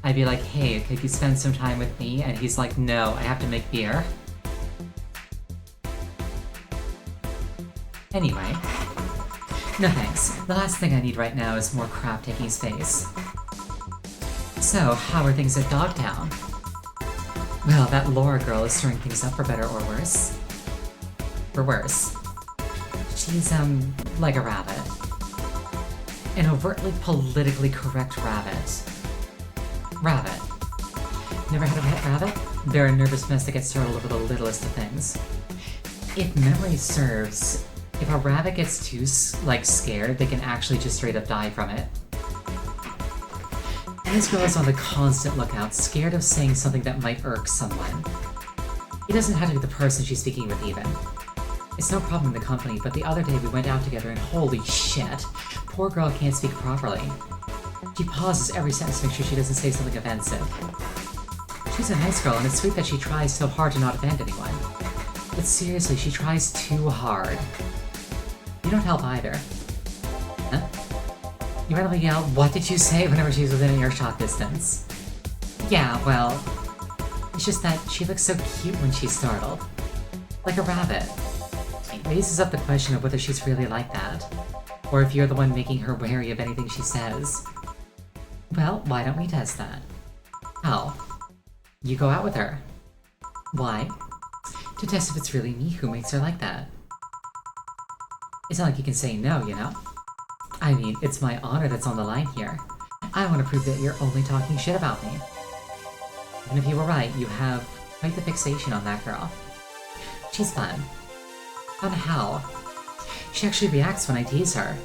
I'd be like, hey, could you spend some time with me? And he's like, no, I have to make beer. Anyway. No thanks. The last thing I need right now is more crap taking space. So, how are things at Dogtown? Well, that Laura girl is stirring things up for better or worse. For worse. She's, like a rabbit. An overtly politically correct rabbit. Rabbit. Never had a pet rabbit? They're a nervous mess that gets startled over the littlest of things. If memory serves, if a rabbit gets too, scared, they can actually just straight up die from it. And this girl is on the constant lookout, scared of saying something that might irk someone. It doesn't have to be the person she's speaking with, even. It's no problem in the company, but the other day we went out together and holy shit, poor girl can't speak properly. She pauses every sentence to make sure she doesn't say something offensive. She's a nice girl, and it's sweet that she tries so hard to not offend anyone. But seriously, she tries too hard. You don't help either. Huh? You randomly yell, "What did you say?" whenever she's within an earshot distance. Yeah, well, it's just that she looks so cute when she's startled. Like a rabbit. It raises up the question of whether she's really like that, or if you're the one making her wary of anything she says. Well, why don't we test that? How? You go out with her. Why? To test if it's really me who makes her like that. It's not like you can say no, you know? I mean, it's my honor that's on the line here. I want to prove that you're only talking shit about me. And if you were right, you have quite the fixation on that girl. She's fun. Fun how? She actually reacts when I tease her.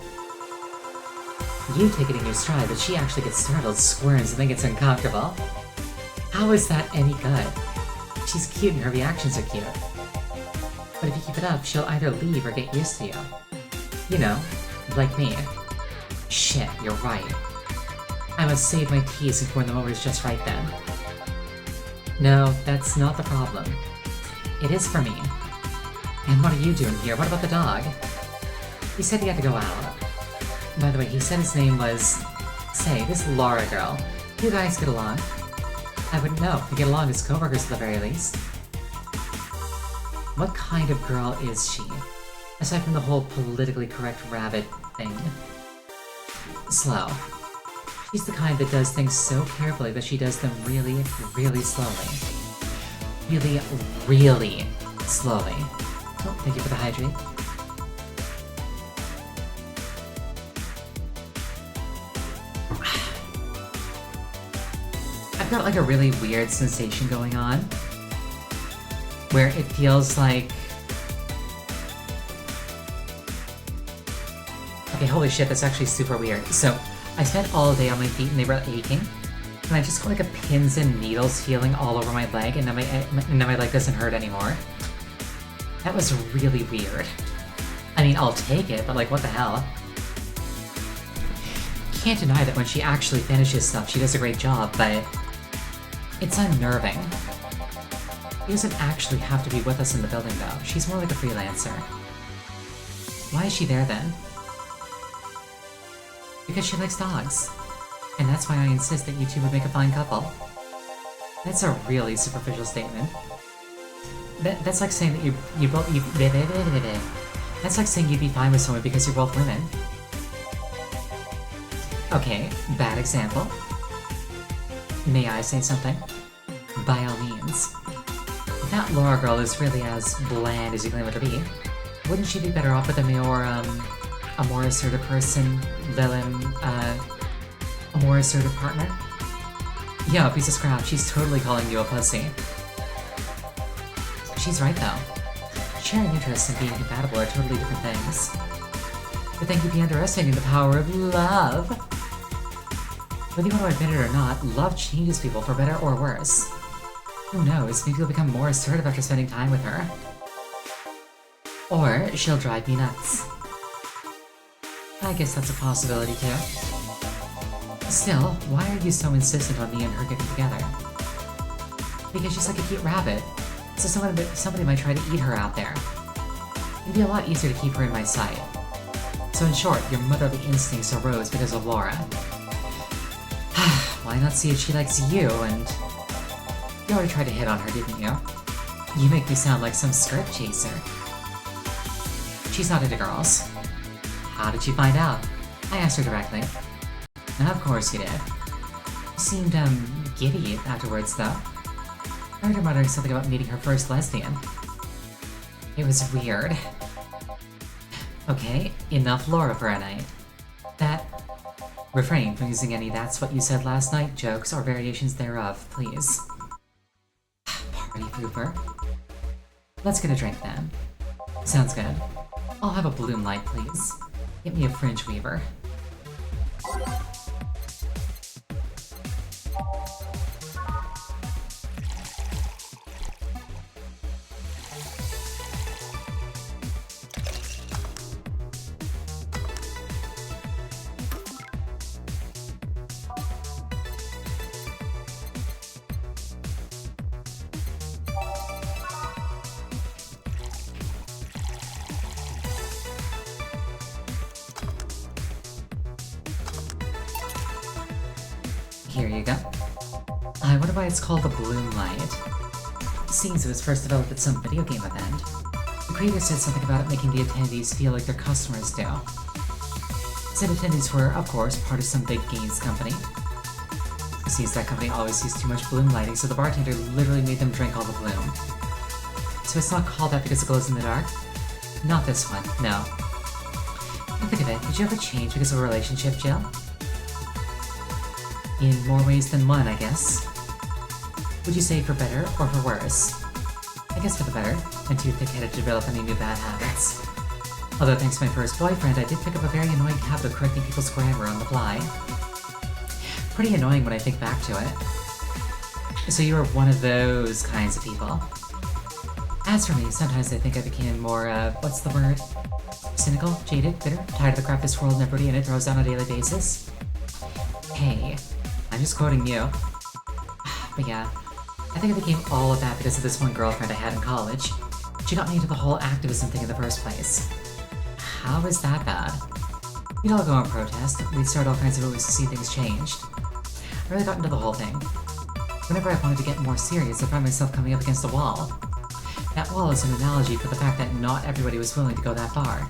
You take it in your stride, but she actually gets startled, squirms, and then gets uncomfortable. How is that any good? She's cute and her reactions are cute. But if you keep it up, she'll either leave or get used to you. You know, like me. Shit, you're right. I must save my tease and pour them over is just right then. No, that's not the problem. It is for me. And what are you doing here? What about the dog? He said he had to go out. By the way, he said his name was... Say, this Laura girl. Do you guys get along? I wouldn't know. We get along as co-workers at the very least. What kind of girl is she? Aside from the whole politically correct rabbit thing. Slow. She's the kind that does things so carefully that she does them really, really slowly. Really, really slowly. Oh, thank you for the hydrate. I've got like a really weird sensation going on, where it feels like... Okay, holy shit, that's actually super weird. So, I spent all day on my feet and they were aching, and I just got like a pins and needles feeling all over my leg, and now my leg doesn't hurt anymore. That was really weird. I mean, I'll take it, but like, what the hell? Can't deny that when she actually finishes stuff, she does a great job, but... It's unnerving. She doesn't actually have to be with us in the building, though. She's more like a freelancer. Why is she there, then? Because she likes dogs. And that's why I insist that you two would make a fine couple. That's a really superficial statement. That's like saying that you both... That's like saying you'd be fine with someone because you're both women. Okay, bad example. May I say something? By all means. If that Laura girl is really as bland as you claim her to be, wouldn't she be better off with a more assertive person, a more assertive partner? Yeah, piece of scrap, she's totally calling you a pussy. She's right though. Sharing interests and being compatible are totally different things. But then you'd be underestimating the power of love. Whether you want to admit it or not, love changes people for better or worse. Who knows, maybe you'll become more assertive after spending time with her. Or she'll drive me nuts. I guess that's a possibility too. Still, why are you so insistent on me and her getting together? Because she's like a cute rabbit, so somebody might try to eat her out there. It'd be a lot easier to keep her in my sight. So in short, your motherly instincts arose because of Laura. Why not see if she likes you and... You already tried to hit on her, didn't you? You make me sound like some skirt chaser. She's not into girls. How did you find out? I asked her directly. Of course you did. You seemed, giddy afterwards, though. I heard her muttering something about meeting her first lesbian. It was weird. Okay, enough Laura for a night. Refrain from using any "that's what you said last night" jokes or variations thereof, please. Party pooper. Let's get a drink then. Sounds good. I'll have a bloom light, please. Get me a fringe weaver. Here you go. I wonder why it's called the Bloom Light. It seems it was first developed at some video game event. The creator said something about it making the attendees feel like their customers do. Said attendees were, of course, part of some big games company. It seems that company always sees too much bloom lighting, so the bartender literally made them drink all the bloom. So it's not called that because it glows in the dark? Not this one, no. Think of it, did you ever change because of a relationship, Jill? In more ways than one, I guess. Would you say for better or for worse? I guess for the better. I'm too thick-headed to develop any new bad habits. Although thanks to my first boyfriend, I did pick up a very annoying habit of correcting people's grammar on the fly. Pretty annoying when I think back to it. So you were one of those kinds of people. As for me, sometimes I think I became more, what's the word? Cynical, jaded, bitter, tired of the crap this world and everybody in it throws down on a daily basis. Hey, I'm just quoting you. But yeah, I think I became all of that because of this one girlfriend I had in college. She got me into the whole activism thing in the first place. How is that bad? We'd all go and protest, we'd start all kinds of movies to see things changed. I really got into the whole thing. Whenever I wanted to get more serious, I found myself coming up against a wall. That wall is an analogy for the fact that not everybody was willing to go that far.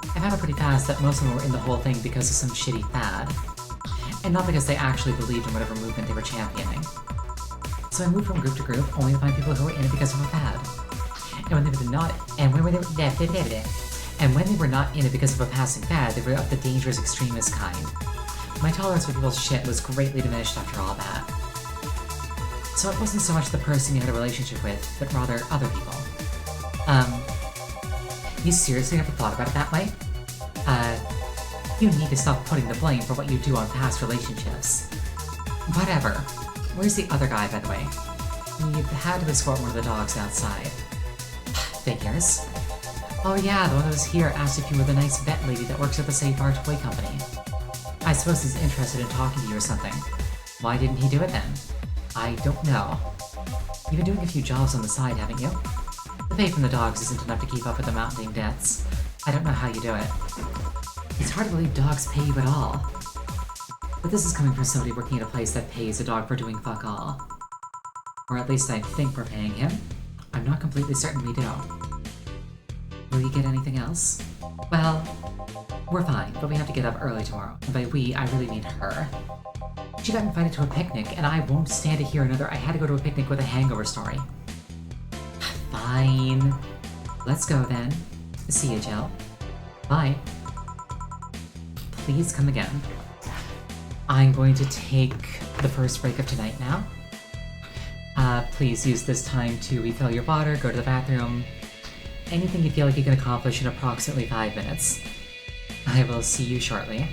I found out pretty fast that most of them were in the whole thing because of some shitty fad. And not because they actually believed in whatever movement they were championing. So I moved from group to group, only to find people who were in it because of a fad. And when they were not in it because of a passing fad, they were of the dangerous extremist kind. My tolerance for people's shit was greatly diminished after all that. So it wasn't so much the person you had a relationship with, but rather other people. You seriously never thought about it that way? You need to stop putting the blame for what you do on past relationships. Whatever. Where's the other guy, by the way? He had to escort one of the dogs outside. Figures. Oh yeah, the one that was here asked if you were the nice vet lady that works at the Safe Bar Toy Company. I suppose he's interested in talking to you or something. Why didn't he do it then? I don't know. You've been doing a few jobs on the side, haven't you? The pay from the dogs isn't enough to keep up with the mounting debts. I don't know how you do it. It's hard to believe dogs pay you at all. But this is coming from somebody working at a place that pays a dog for doing fuck all. Or at least I think we're paying him. I'm not completely certain we do. Will you get anything else? Well, we're fine, but we have to get up early tomorrow. And by we, I really mean her. She got invited to a picnic, and I won't stand to hear another "I had to go to a picnic with a hangover" story. Fine. Let's go then. See you, Jill. Bye. Please come again. I'm going to take the first break of tonight now. Please use this time to refill your water, go to the bathroom. Anything you feel like you can accomplish in approximately 5 minutes. I will see you shortly.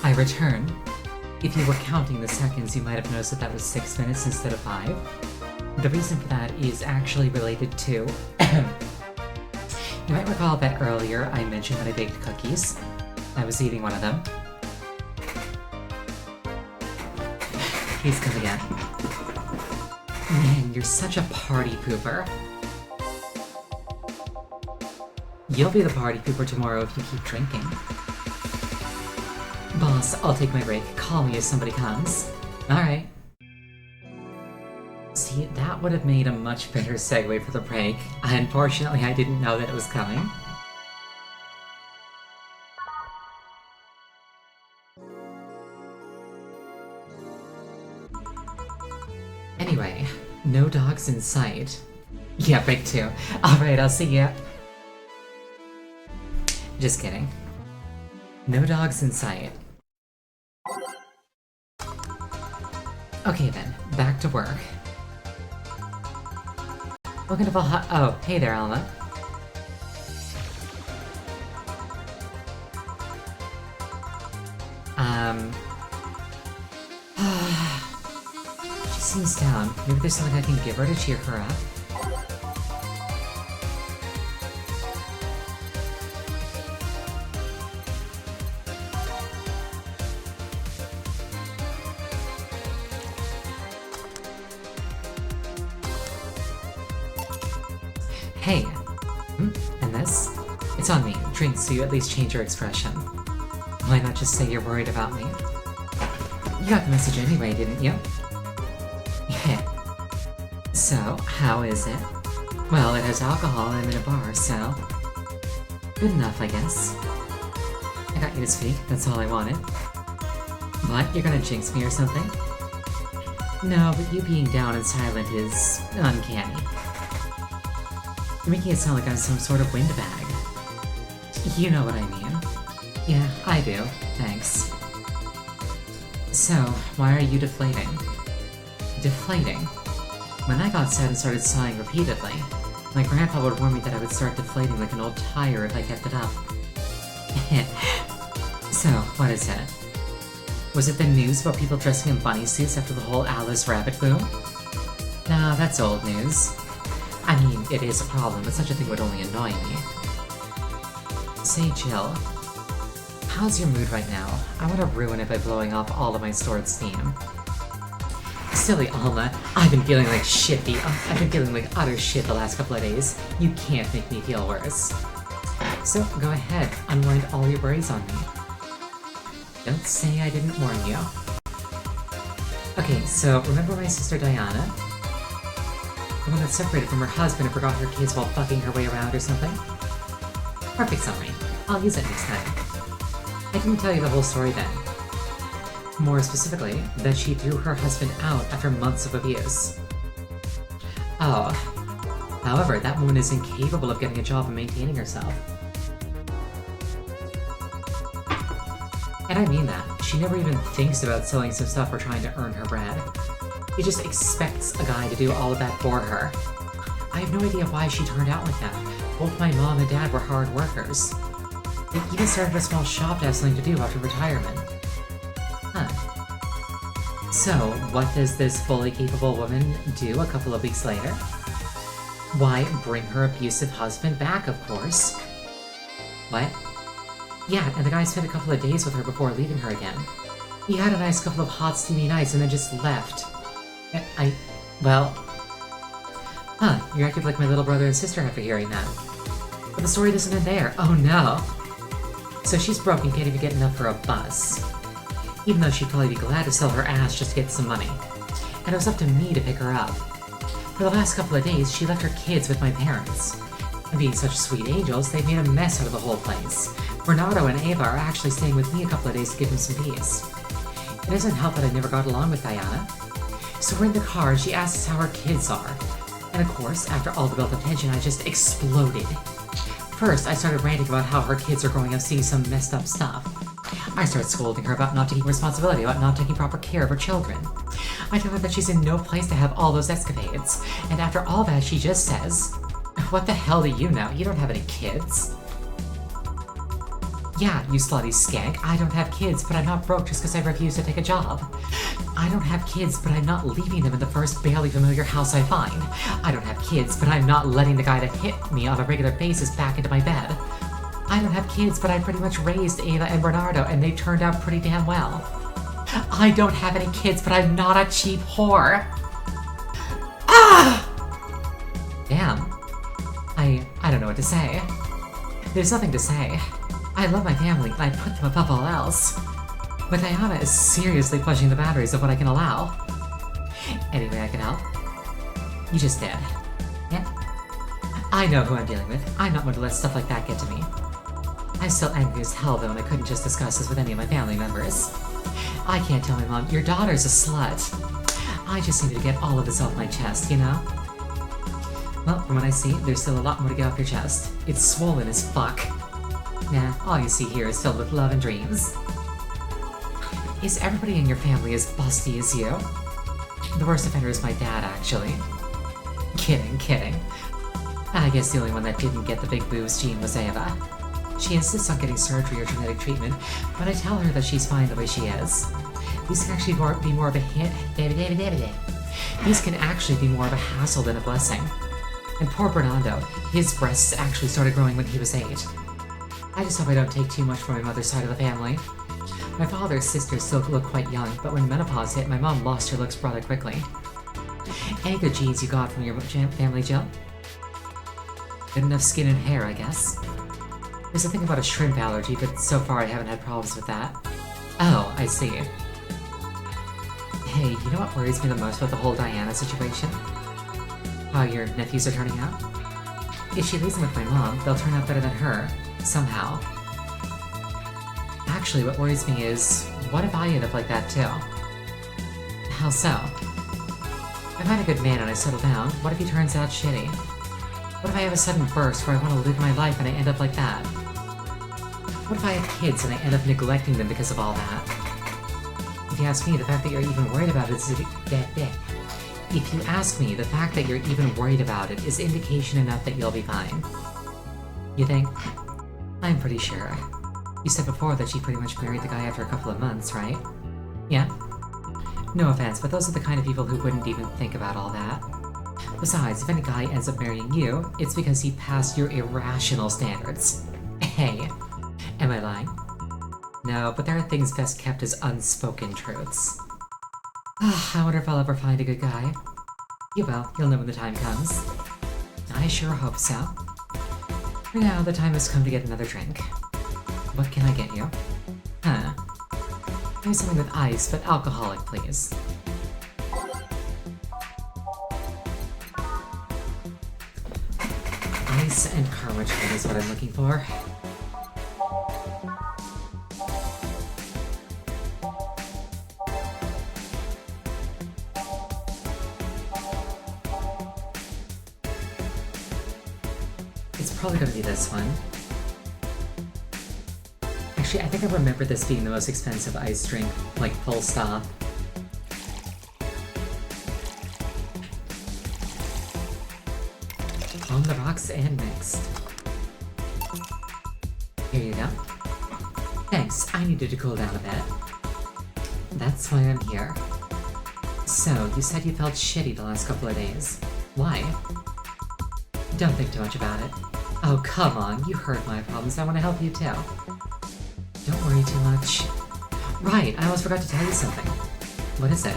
I return. If you were counting the seconds, you might have noticed that that was 6 minutes instead of 5. The reason for that is actually related to... You might recall that earlier I mentioned that I baked cookies. I was eating one of them. Please come again. Man, you're such a party pooper. You'll be the party pooper tomorrow if you keep drinking. Boss, I'll take my break. Call me if somebody comes. Alright. See, that would have made a much better segue for the break. Unfortunately, I didn't know that it was coming. Anyway, no dogs in sight. Yeah, break 2. Alright, I'll see ya. Just kidding. No dogs in sight. Okay then, back to work. Welcome to Valhalla. Oh, hey there, Alma. She seems down. Maybe there's something I can give her to cheer her up? Hey. And this? It's on me. Drink so you at least change your expression. Why not just say you're worried about me? You got the message anyway, didn't you? Yeah. So, how is it? Well, it has alcohol and I'm in a bar, so... Good enough, I guess. I got you to speak, that's all I wanted. What? You're gonna jinx me or something? No, but you being down and silent is... uncanny. You're making it sound like I'm some sort of windbag. You know what I mean. Yeah, I do. Thanks. So, why are you deflating? Deflating? When I got sad and started sighing repeatedly, my grandpa would warn me that I would start deflating like an old tire if I kept it up. So, what is it? Was it the news about people dressing in bunny suits after the whole Alice rabbit boom? No, that's old news. I mean, it is a problem, but such a thing would only annoy me. Say, Jill, how's your mood right now? I want to ruin it by blowing off all of my stored steam. Silly Alma, I've been feeling like shit I've been feeling like utter shit the last couple of days. You can't make me feel worse. So, go ahead, unwind all your worries on me. Don't say I didn't warn you. Okay, so remember my sister Diana? The one that separated from her husband and forgot her kids while fucking her way around or something? Perfect summary. I'll use it next time. I didn't tell you the whole story then. More specifically, that she threw her husband out after months of abuse. Oh. However, that woman is incapable of getting a job and maintaining herself. And I mean that. She never even thinks about selling some stuff or trying to earn her bread. She just expects a guy to do all of that for her. I have no idea why she turned out like that. Both my mom and dad were hard workers. They even started a small shop to have something to do after retirement. Huh. So, what does this fully capable woman do a couple of weeks later? Why, bring her abusive husband back, of course. What? Yeah, and the guy spent a couple of days with her before leaving her again. He had a nice couple of hot, steamy nights and then just left. Well... Huh, you acted like my little brother and sister after hearing that. But the story doesn't end there. Oh no! So she's broke and can't even get enough for a bus. Even though she'd probably be glad to sell her ass just to get some money. And it was up to me to pick her up. For the last couple of days, she left her kids with my parents. And being such sweet angels, they've made a mess out of the whole place. Bernardo and Ava are actually staying with me a couple of days to give them some peace. It doesn't help that I never got along with Diana. So we're in the car and she asks how her kids are. And of course, after all the built-up tension, I just exploded. First, I started ranting about how her kids are growing up seeing some messed up stuff. I started scolding her about not taking responsibility, about not taking proper care of her children. I tell her that she's in no place to have all those escapades. And after all that, she just says, "What the hell do you know? You don't have any kids." Yeah, you slutty skank. I don't have kids, but I'm not broke just because I refuse to take a job. I don't have kids, but I'm not leaving them in the first barely familiar house I find. I don't have kids, but I'm not letting the guy that hit me on a regular basis back into my bed. I don't have kids, but I pretty much raised Ava and Bernardo, and they turned out pretty damn well. I don't have any kids, but I'm not a cheap whore. Ah! Damn. I don't know what to say. There's nothing to say. I love my family, and I put them above all else. But Diana is seriously pushing the boundaries of what I can allow. Anyway, I can help. You just did. Yeah. I know who I'm dealing with. I'm not one to let stuff like that get to me. I'm still angry as hell, though, and I couldn't just discuss this with any of my family members. I can't tell my mom, your daughter's a slut. I just needed to get all of this off my chest, you know? Well, from what I see, there's still a lot more to get off your chest. It's swollen as fuck. Nah, all you see here is filled with love and dreams. Is everybody in your family as busty as you? The worst offender is my dad, actually. Kidding. I guess the only one that didn't get the big boobs gene was Ava. She insists on getting surgery or genetic treatment, but I tell her that she's fine the way she is. These can actually be more of a These can actually be more of a hassle than a blessing. And poor Bernardo, his breasts actually started growing when he was 8. I just hope I don't take too much from my mother's side of the family. My father's sisters still look quite young, but when menopause hit, my mom lost her looks rather quickly. Any good genes you got from your family, Jill? Good enough skin and hair, I guess. There's a thing about a shrimp allergy, but so far I haven't had problems with that. Oh, I see. Hey, you know what worries me the most about the whole Diana situation? How your nephews are turning out? If she leaves them with my mom, they'll turn out better than her, somehow. Actually, what worries me is, what if I end up like that too? How so? I find a good man and I settle down, what if he turns out shitty? What if I have a sudden burst where I want to live my life and I end up like that? What if I have kids and I end up neglecting them because of all that? If you ask me, the fact that you're even worried about it is... If you ask me, the fact that you're even worried about it is indication enough that you'll be fine. You think? I'm pretty sure. You said before that she pretty much married the guy after a couple of months, right? Yeah? No offense, but those are the kind of people who wouldn't even think about all that. Besides, if any guy ends up marrying you, it's because he passed your irrational standards. Hey, am I lying? No, but there are things best kept as unspoken truths. I wonder if I'll ever find a good guy. You will, you'll know when the time comes. I sure hope so. For now, the time has come to get another drink. What can I get you? Huh. Maybe something with ice, but alcoholic, please. Ice and karma train is what I'm looking for. It's probably gonna be this one. Actually, I think I remember this being the most expensive ice drink, like full stop. On the rocks and mixed. Here you go. Thanks, I needed to cool down a bit. That's why I'm here. So, you said you felt shitty the last couple of days. Why? Don't think too much about it. Oh, come on, you heard my problems, I want to help you too. Don't worry too much. Right, I almost forgot to tell you something. What is it?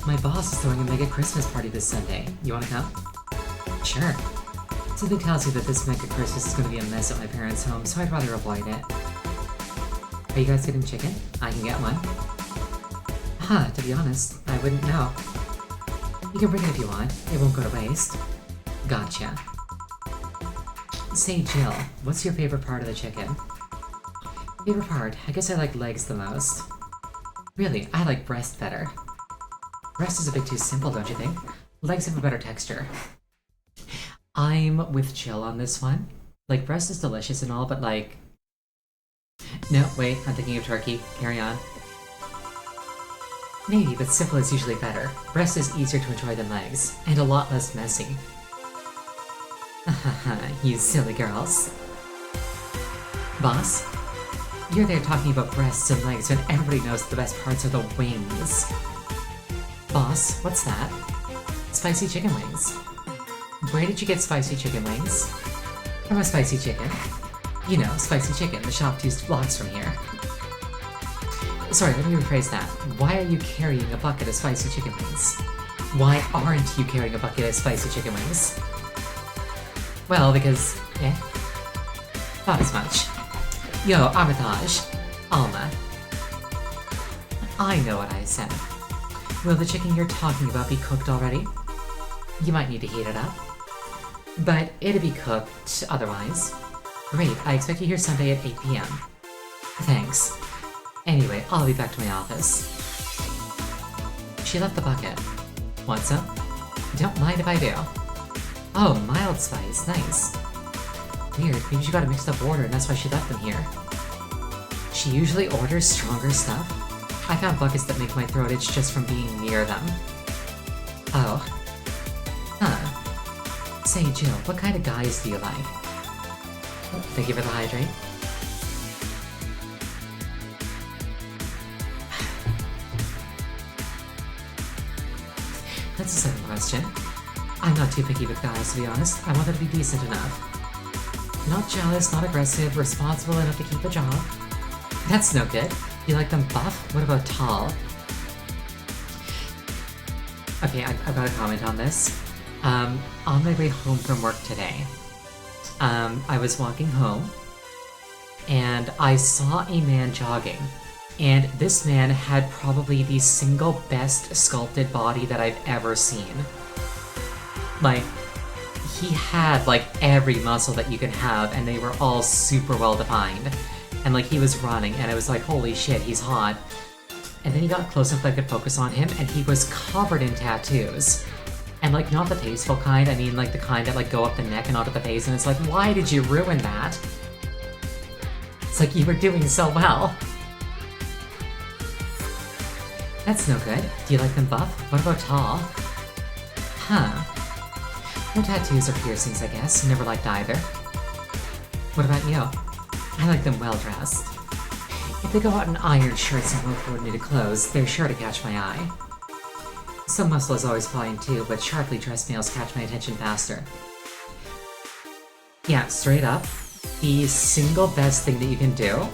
My boss is throwing a mega Christmas party this Sunday. You wanna come? Sure. Something tells you that this mega Christmas is gonna be a mess at my parents' home, so I'd rather avoid it. Are you guys getting chicken? I can get one. Huh, to be honest, I wouldn't know. You can bring it if you want. It won't go to waste. Gotcha. Say, Jill, what's your favorite part of the chicken? Favorite part? I guess I like legs the most. Really, I like breast better. Breast is a bit too simple, don't you think? Legs have a better texture. I'm with Jill on this one. Like, breast is delicious and all, but like... No, wait, I'm thinking of turkey. Carry on. Maybe, but simple is usually better. Breast is easier to enjoy than legs, and a lot less messy. Haha, you silly girls. Boss? You're there talking about breasts and legs when everybody knows the best parts are the wings. Boss, what's that? Spicy chicken wings. Where did you get spicy chicken wings? From a spicy chicken. You know, spicy chicken, the shop 2 blocks from here. Sorry, let me rephrase that. Why are you carrying a bucket of spicy chicken wings? Why aren't you carrying a bucket of spicy chicken wings? Well, because... thought as much. Yo, Armitage. Alma. I know what I said. Will the chicken you're talking about be cooked already? You might need to heat it up. But it'll be cooked otherwise. Great, I expect you here Sunday at 8 p.m. Thanks. Anyway, I'll be back to my office. She left the bucket. What's up? Don't mind if I do. Oh, mild spice, nice. Weird, maybe she got a mixed up order and that's why she left them here. She usually orders stronger stuff. I found buckets that make my throat itch just from being near them. Oh. Huh. Say, Jill, what kind of guys do you like? Thank you for the hydrate. That's a second question. I'm not too picky with guys, to be honest. I want them to be decent enough. Not jealous, not aggressive, responsible enough to keep a job. That's no good. You like them buff? What about tall? Okay, I've got a comment on this. On my way home from work today, I was walking home, and I saw a man jogging. And this man had probably the single best sculpted body that I've ever seen. Like, he had, like, every muscle that you could have, and they were all super well defined. And, like, he was running, and it was like, holy shit, he's hot. And then he got close enough that I could focus on him, and he was covered in tattoos. And, like, not the tasteful kind, I mean, like, the kind that, like, go up the neck and onto the face, and it's like, why did you ruin that? It's like, you were doing so well. That's no good. Do you like them buff? What about tall? Huh. No tattoos or piercings, I guess. Never liked either. What about you? I like them well-dressed. If they go out in iron shirts and well-coordinated clothes, they're sure to catch my eye. Some muscle is always fine too, but sharply dressed males catch my attention faster. Yeah, straight up, the single best thing that you can do,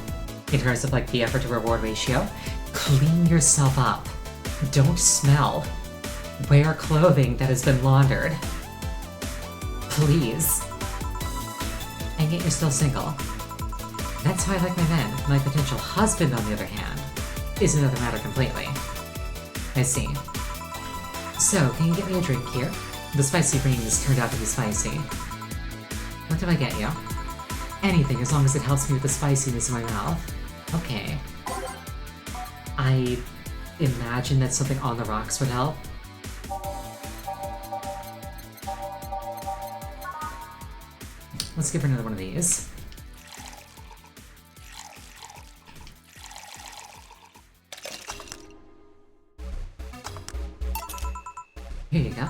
in terms of like the effort to reward ratio, clean yourself up. Don't smell. Wear clothing that has been laundered. Please. And yet you're still single. That's how I like my men. My potential husband, on the other hand, is another matter completely. I see. So, can you get me a drink here? The spicy greens turned out to be spicy. What did I get you? Anything, as long as it helps me with the spiciness in my mouth. Okay. I imagine that something on the rocks would help. Let's give her another one of these. Here you go.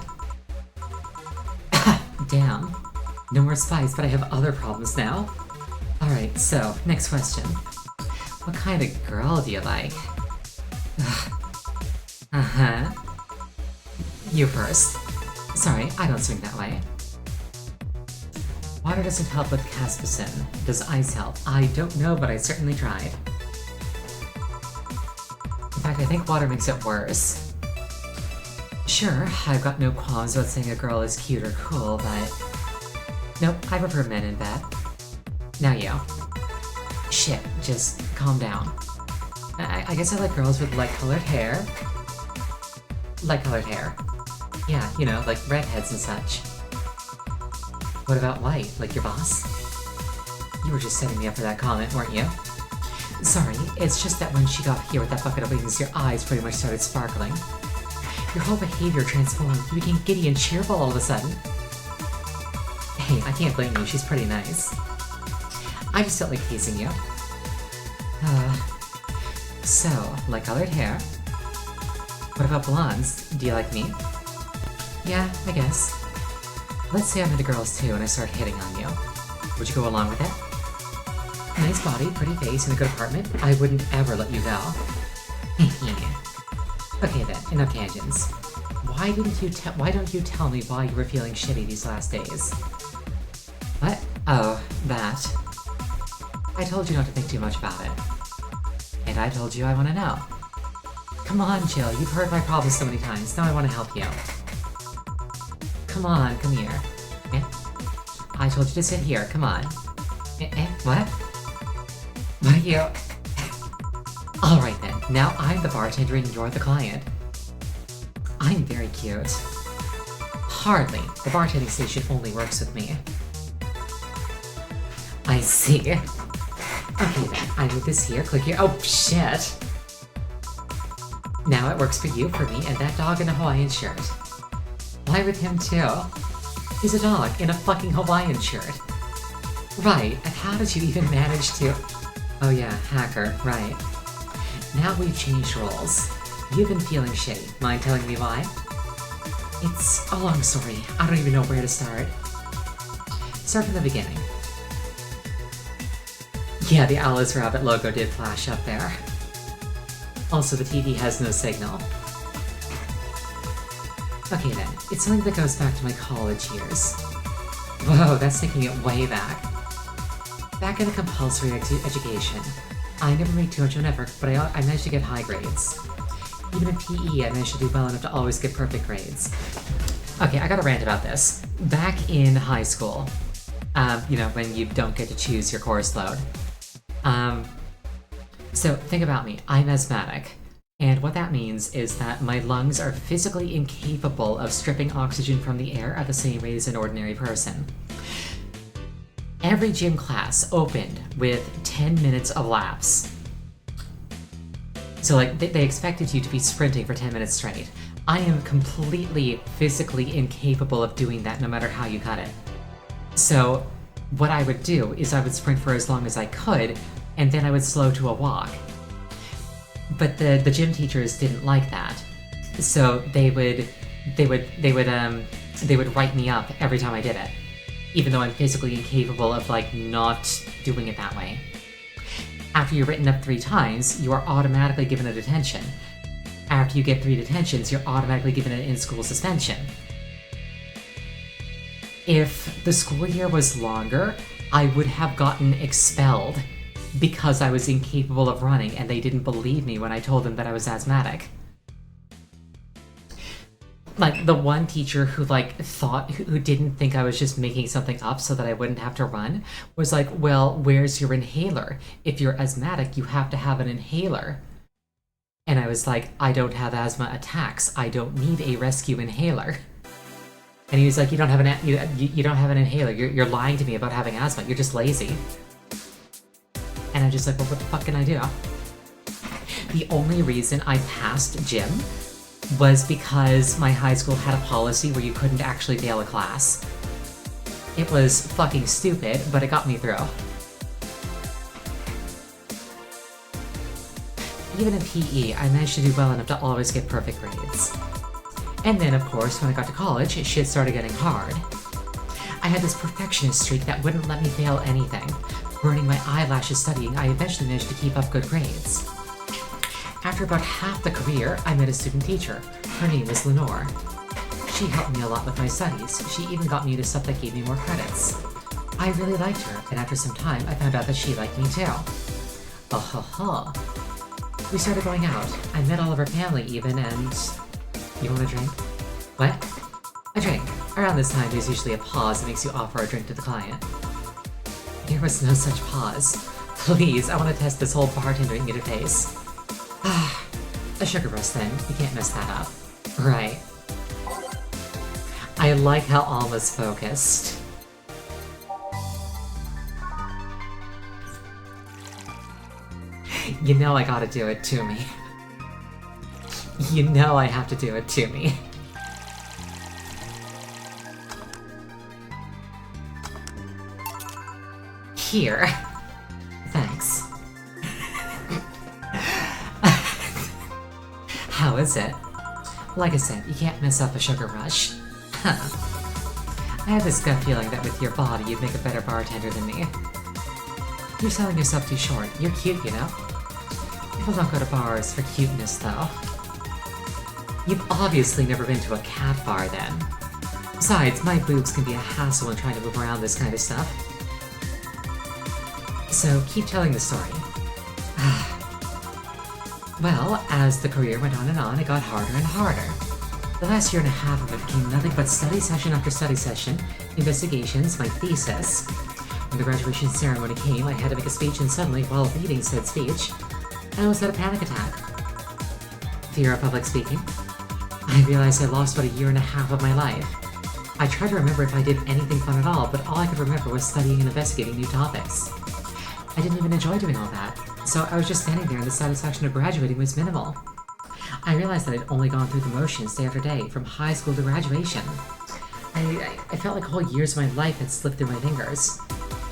Damn. No more spice, but I have other problems now. Alright, so, next question. What kind of girl do you like? Uh-huh. You first. Sorry, I don't swing that way. Water doesn't help with Caspucin. Does ice help? I don't know, but I certainly tried. In fact, I think water makes it worse. Sure, I've got no qualms about saying a girl is cute or cool, but... Nope, I prefer men in bed. Now you. Shit, just calm down. I guess I like girls with light-colored hair. Light-colored hair. Yeah, you know, like redheads and such. What about white, like your boss? You were just setting me up for that comment, weren't you? Sorry, it's just that when she got here with that bucket of wings, your eyes pretty much started sparkling. Your whole behavior transformed. You became giddy and cheerful all of a sudden. Hey, I can't blame you, she's pretty nice. I just felt like teasing you. So, light-colored hair. What about blondes? Do you like me? Yeah, I guess. Let's say I'm into girls too and I start hitting on you. Would you go along with it? Nice body, pretty face, and a good apartment. I wouldn't ever let you go. Okay then, enough tangents. Why don't you tell me why you were feeling shitty these last days? What? Oh, that. I told you not to think too much about it. And I told you I want to know. Come on, Jill, you've heard my problems so many times, now I want to help you. Come on, come here. Eh? I told you to sit here, come on. What? What are you... Alright then, now I'm the bartender and you're the client. I'm very cute. Hardly. The bartending station only works with me. I see. Okay then, I move this here, click here. Oh, shit! Now it works for you, for me, and that dog in a Hawaiian shirt. Why with him too? He's a dog in a fucking Hawaiian shirt. Right, and how did you even manage to... Oh yeah, hacker, right. Now we've changed roles. You've been feeling shitty. Mind telling me why? It's a long story. I don't even know where to start. Start from the beginning. Yeah, the Alice Rabbit logo did flash up there. Also, the TV has no signal. Okay then, it's something that goes back to my college years. Whoa, that's taking it way back. Back in the compulsory education, I never made too much of an effort, but I managed to get high grades. Even in PE, I managed to do well enough to always get perfect grades. Okay, I gotta rant about this. Back in high school, you know, when you don't get to choose your course load. So think about me, I'm asthmatic. And what that means is that my lungs are physically incapable of stripping oxygen from the air at the same rate as an ordinary person. Every gym class opened with 10 minutes of laps. So like, they expected you to be sprinting for 10 minutes straight. I am completely physically incapable of doing that no matter how you cut it. So what I would do is I would sprint for as long as I could, and then I would slow to a walk. But the gym teachers didn't like that. So they would write me up every time I did it. Even though I'm physically incapable of, like, not doing it that way. After you're written up 3 times, you are automatically given a detention. After you get 3 detentions, you're automatically given an in-school suspension. If the school year was longer, I would have gotten expelled because I was incapable of running and they didn't believe me when I told them that I was asthmatic. Like, the one teacher who, like, who didn't think I was just making something up so that I wouldn't have to run, was like, well, where's your inhaler? If you're asthmatic, you have to have an inhaler. And I was like, I don't have asthma attacks. I don't need a rescue inhaler. And he was like, you don't have an inhaler. You're lying to me about having asthma. You're just lazy. And I'm just like, well, what the fuck can I do? The only reason I passed gym was because my high school had a policy where you couldn't actually fail a class. It was fucking stupid, but it got me through. Even in PE, I managed to do well enough to always get perfect grades. And then, of course, when I got to college, shit started getting hard. I had this perfectionist streak that wouldn't let me fail anything. Burning my eyelashes studying, I eventually managed to keep up good grades. After about half the career, I met a student teacher. Her name was Lenore. She helped me a lot with my studies. She even got me into stuff that gave me more credits. I really liked her, and after some time, I found out that she liked me too. Oh ho ho. We started going out. I met all of her family even, and... You want a drink? What? A drink. Around this time, there's usually a pause that makes you offer a drink to the client. There was no such pause. Please, I want to test this whole bartending interface. A sugar rush then. You can't mess that up. Right. I like how Alma's focused. You know I gotta do it to me. You know I have to do it to me. Here. Thanks. How is it? Like I said, you can't mess up a sugar rush. Huh. I have this gut feeling that with your body, you'd make a better bartender than me. You're selling yourself too short. You're cute, you know? People don't go to bars for cuteness, though. You've obviously never been to a cat bar, then. Besides, my boobs can be a hassle when trying to move around this kind of stuff. So, keep telling the story. Well, as the career went on, it got harder and harder. The last year and a half of it became nothing but study session after study session, investigations, my thesis. When the graduation ceremony came, I had to make a speech, and suddenly, while reading said speech, I almost had a panic attack. Fear of public speaking. I realized I lost about a year and a half of my life. I tried to remember if I did anything fun at all, but all I could remember was studying and investigating new topics. I didn't even enjoy doing all that, so I was just standing there and the satisfaction of graduating was minimal. I realized that I'd only gone through the motions day after day, from high school to graduation. I felt like whole years of my life had slipped through my fingers.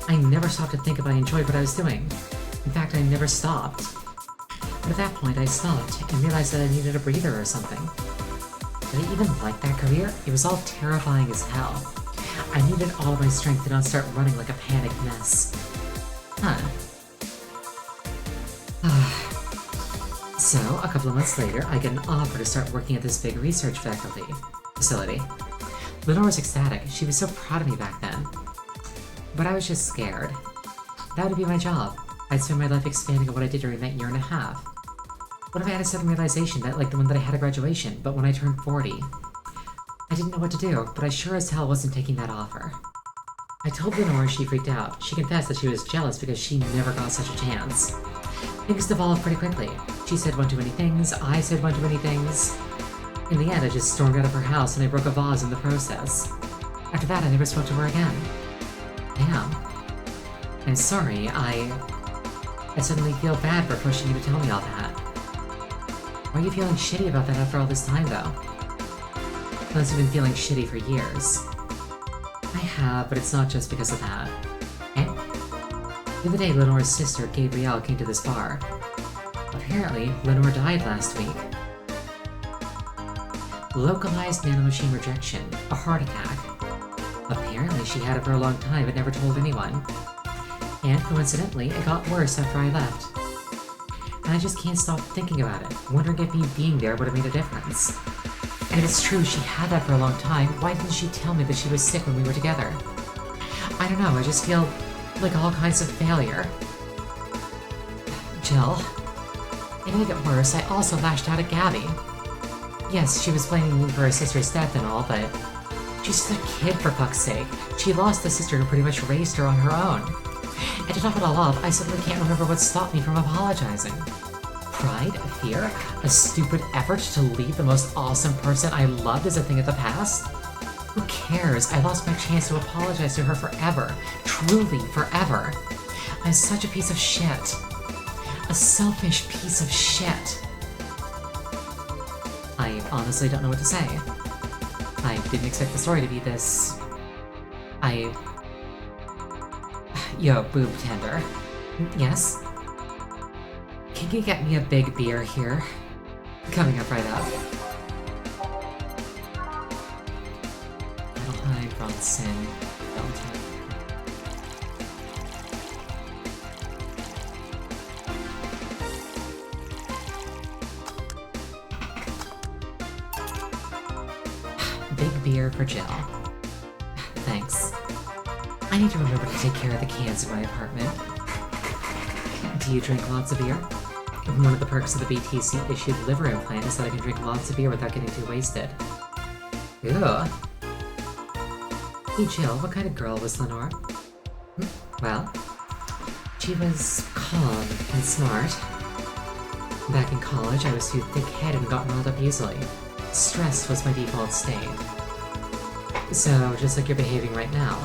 I never stopped to think if I enjoyed what I was doing. In fact, I never stopped. But at that point, I stopped and realized that I needed a breather or something. Did I even like that career? It was all terrifying as hell. I needed all of my strength to not start running like a panicked mess. So, a couple of months later, I get an offer to start working at this big research facility. Lenore was ecstatic. She was so proud of me back then. But I was just scared. That would be my job. I'd spend my life expanding on what I did during that year and a half. What if I had a sudden realization that, like the one that I had at graduation, but when I turned 40? I didn't know what to do, but I sure as hell wasn't taking that offer. I told Lenore, she freaked out. She confessed that she was jealous because she never got such a chance. Things devolved pretty quickly. She said one too many things, I said one too many things. In the end, I just stormed out of her house and I broke a vase in the process. After that, I never spoke to her again. Damn. I'm sorry, I suddenly feel bad for pushing you to tell me all that. Why are you feeling shitty about that after all this time, though? Unless you've been feeling shitty for years. I have, but it's not just because of that. Okay? The other day, Lenore's sister, Gabrielle, came to this bar. Apparently, Lenore died last week. Localized nanomachine rejection, a heart attack. Apparently, she had it for a long time but never told anyone. And coincidentally, it got worse after I left. And I just can't stop thinking about it, wondering if me being there would have made a difference. And if it's true she had that for a long time, why didn't she tell me that she was sick when we were together? I don't know, I just feel like all kinds of failure. Jill. And to make it worse, I also lashed out at Gabby. Yes, she was blaming me for her sister's death and all, but she's just a kid, for fuck's sake. She lost the sister who pretty much raised her on her own. And to top it all off, I suddenly can't remember what stopped me from apologizing. Pride? Fear? A stupid effort to leave the most awesome person I loved as a thing of the past? Who cares? I lost my chance to apologize to her forever. Truly, forever. I'm such a piece of shit. A selfish piece of shit. I honestly don't know what to say. I didn't expect the story to be this... Yo, boob tender. Yes? Can you get me a big beer here? Coming up right up. Adelheid, Bronson, Valentine. Big beer for Jill. Thanks. I need to remember to take care of the cans in my apartment. Do you drink lots of beer? One of the perks of the BTC-issued liver implant is that I can drink lots of beer without getting too wasted. Ew. Hey Jill, what kind of girl was Lenore? Well, she was calm and smart. Back in college, I was too thick-headed and got riled up easily. Stress was my default state. So, just like you're behaving right now.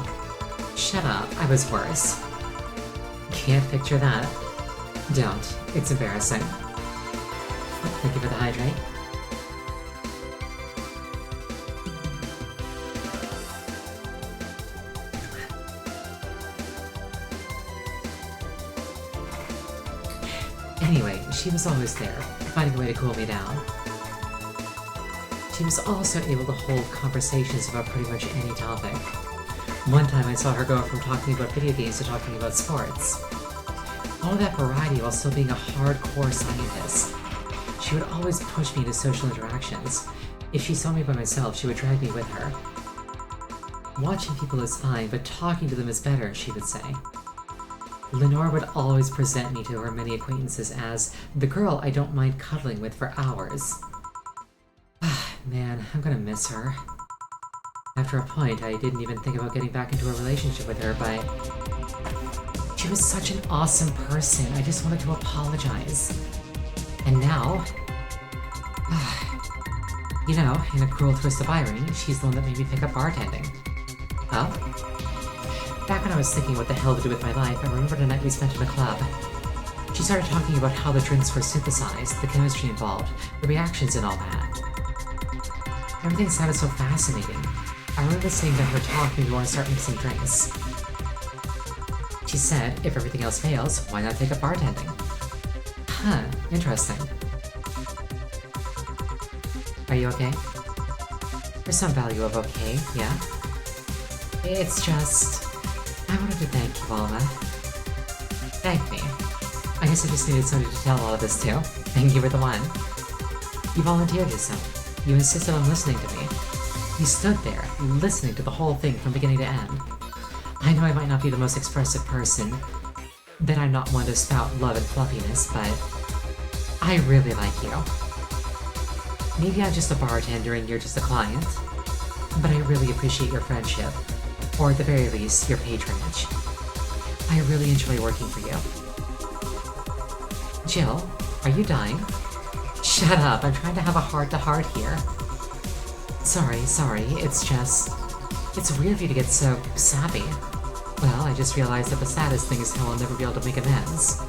Shut up, I was worse. Can't picture that. Don't. It's embarrassing. Thank you for the hydrate. Anyway, she was always there, finding a way to cool me down. She was also able to hold conversations about pretty much any topic. One time I saw her go from talking about video games to talking about sports. All of that variety while still being a hardcore scientist. She would always push me into social interactions. If she saw me by myself, she would drag me with her. Watching people is fine, but talking to them is better, she would say. Lenore would always present me to her many acquaintances as the girl I don't mind cuddling with for hours. Man, I'm gonna miss her. After a point, I didn't even think about getting back into a relationship with her, but she was such an awesome person, I just wanted to apologize. And now... you know, in a cruel twist of irony, she's the one that made me pick up bartending. Well, back when I was thinking what the hell to do with my life, I remembered a night we spent in a club. She started talking about how the drinks were synthesized, the chemistry involved, the reactions and all that. Everything sounded so fascinating. I remember saying to her talk made me want to start mixing drinks. She said, if everything else fails, why not take up bartending? Huh, interesting. Are you okay? There's some value of okay, yeah? It's just... I wanted to thank you, Alma. Thank me. I guess I just needed somebody to tell all of this to, and you were the one. You volunteered yourself. You insisted on listening to me. You stood there, listening to the whole thing from beginning to end. I know I might not be the most expressive person, that I'm not one to spout love and fluffiness, but I really like you. Maybe I'm just a bartender and you're just a client, but I really appreciate your friendship, or at the very least, your patronage. I really enjoy working for you. Jill, are you dying? Shut up, I'm trying to have a heart-to-heart here. Sorry, it's just... It's weird for you to get so sappy. Well, I just realized that the saddest thing is how I'll never be able to make amends.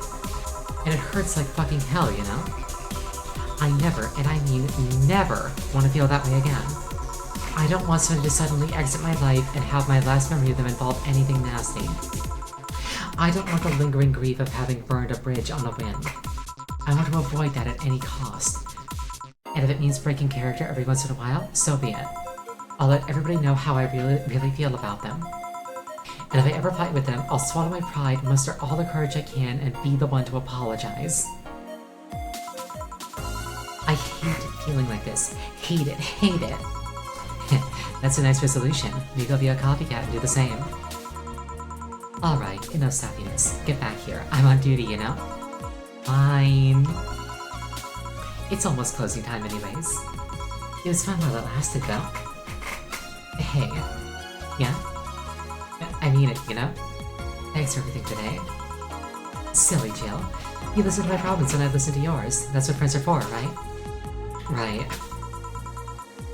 And it hurts like fucking hell, you know? I never, and I mean never, want to feel that way again. I don't want somebody to suddenly exit my life and have my last memory of them involve anything nasty. I don't want the lingering grief of having burned a bridge on the wind. I want to avoid that at any cost. And if it means breaking character every once in a while, so be it. I'll let everybody know how I really feel about them. And if I ever fight with them, I'll swallow my pride, muster all the courage I can, and be the one to apologize. I hate feeling like this. Hate it. That's a nice resolution. Maybe I'll be a copycat and do the same. Alright, enough sapiness. Get back here. I'm on duty, you know? Fine. It's almost closing time anyways. It was fun while it lasted, though. Hey. Yeah? I mean it, you know? Thanks for everything today. Silly Jill. You listen to my problems and I listen to yours. That's what friends are for, right? Right.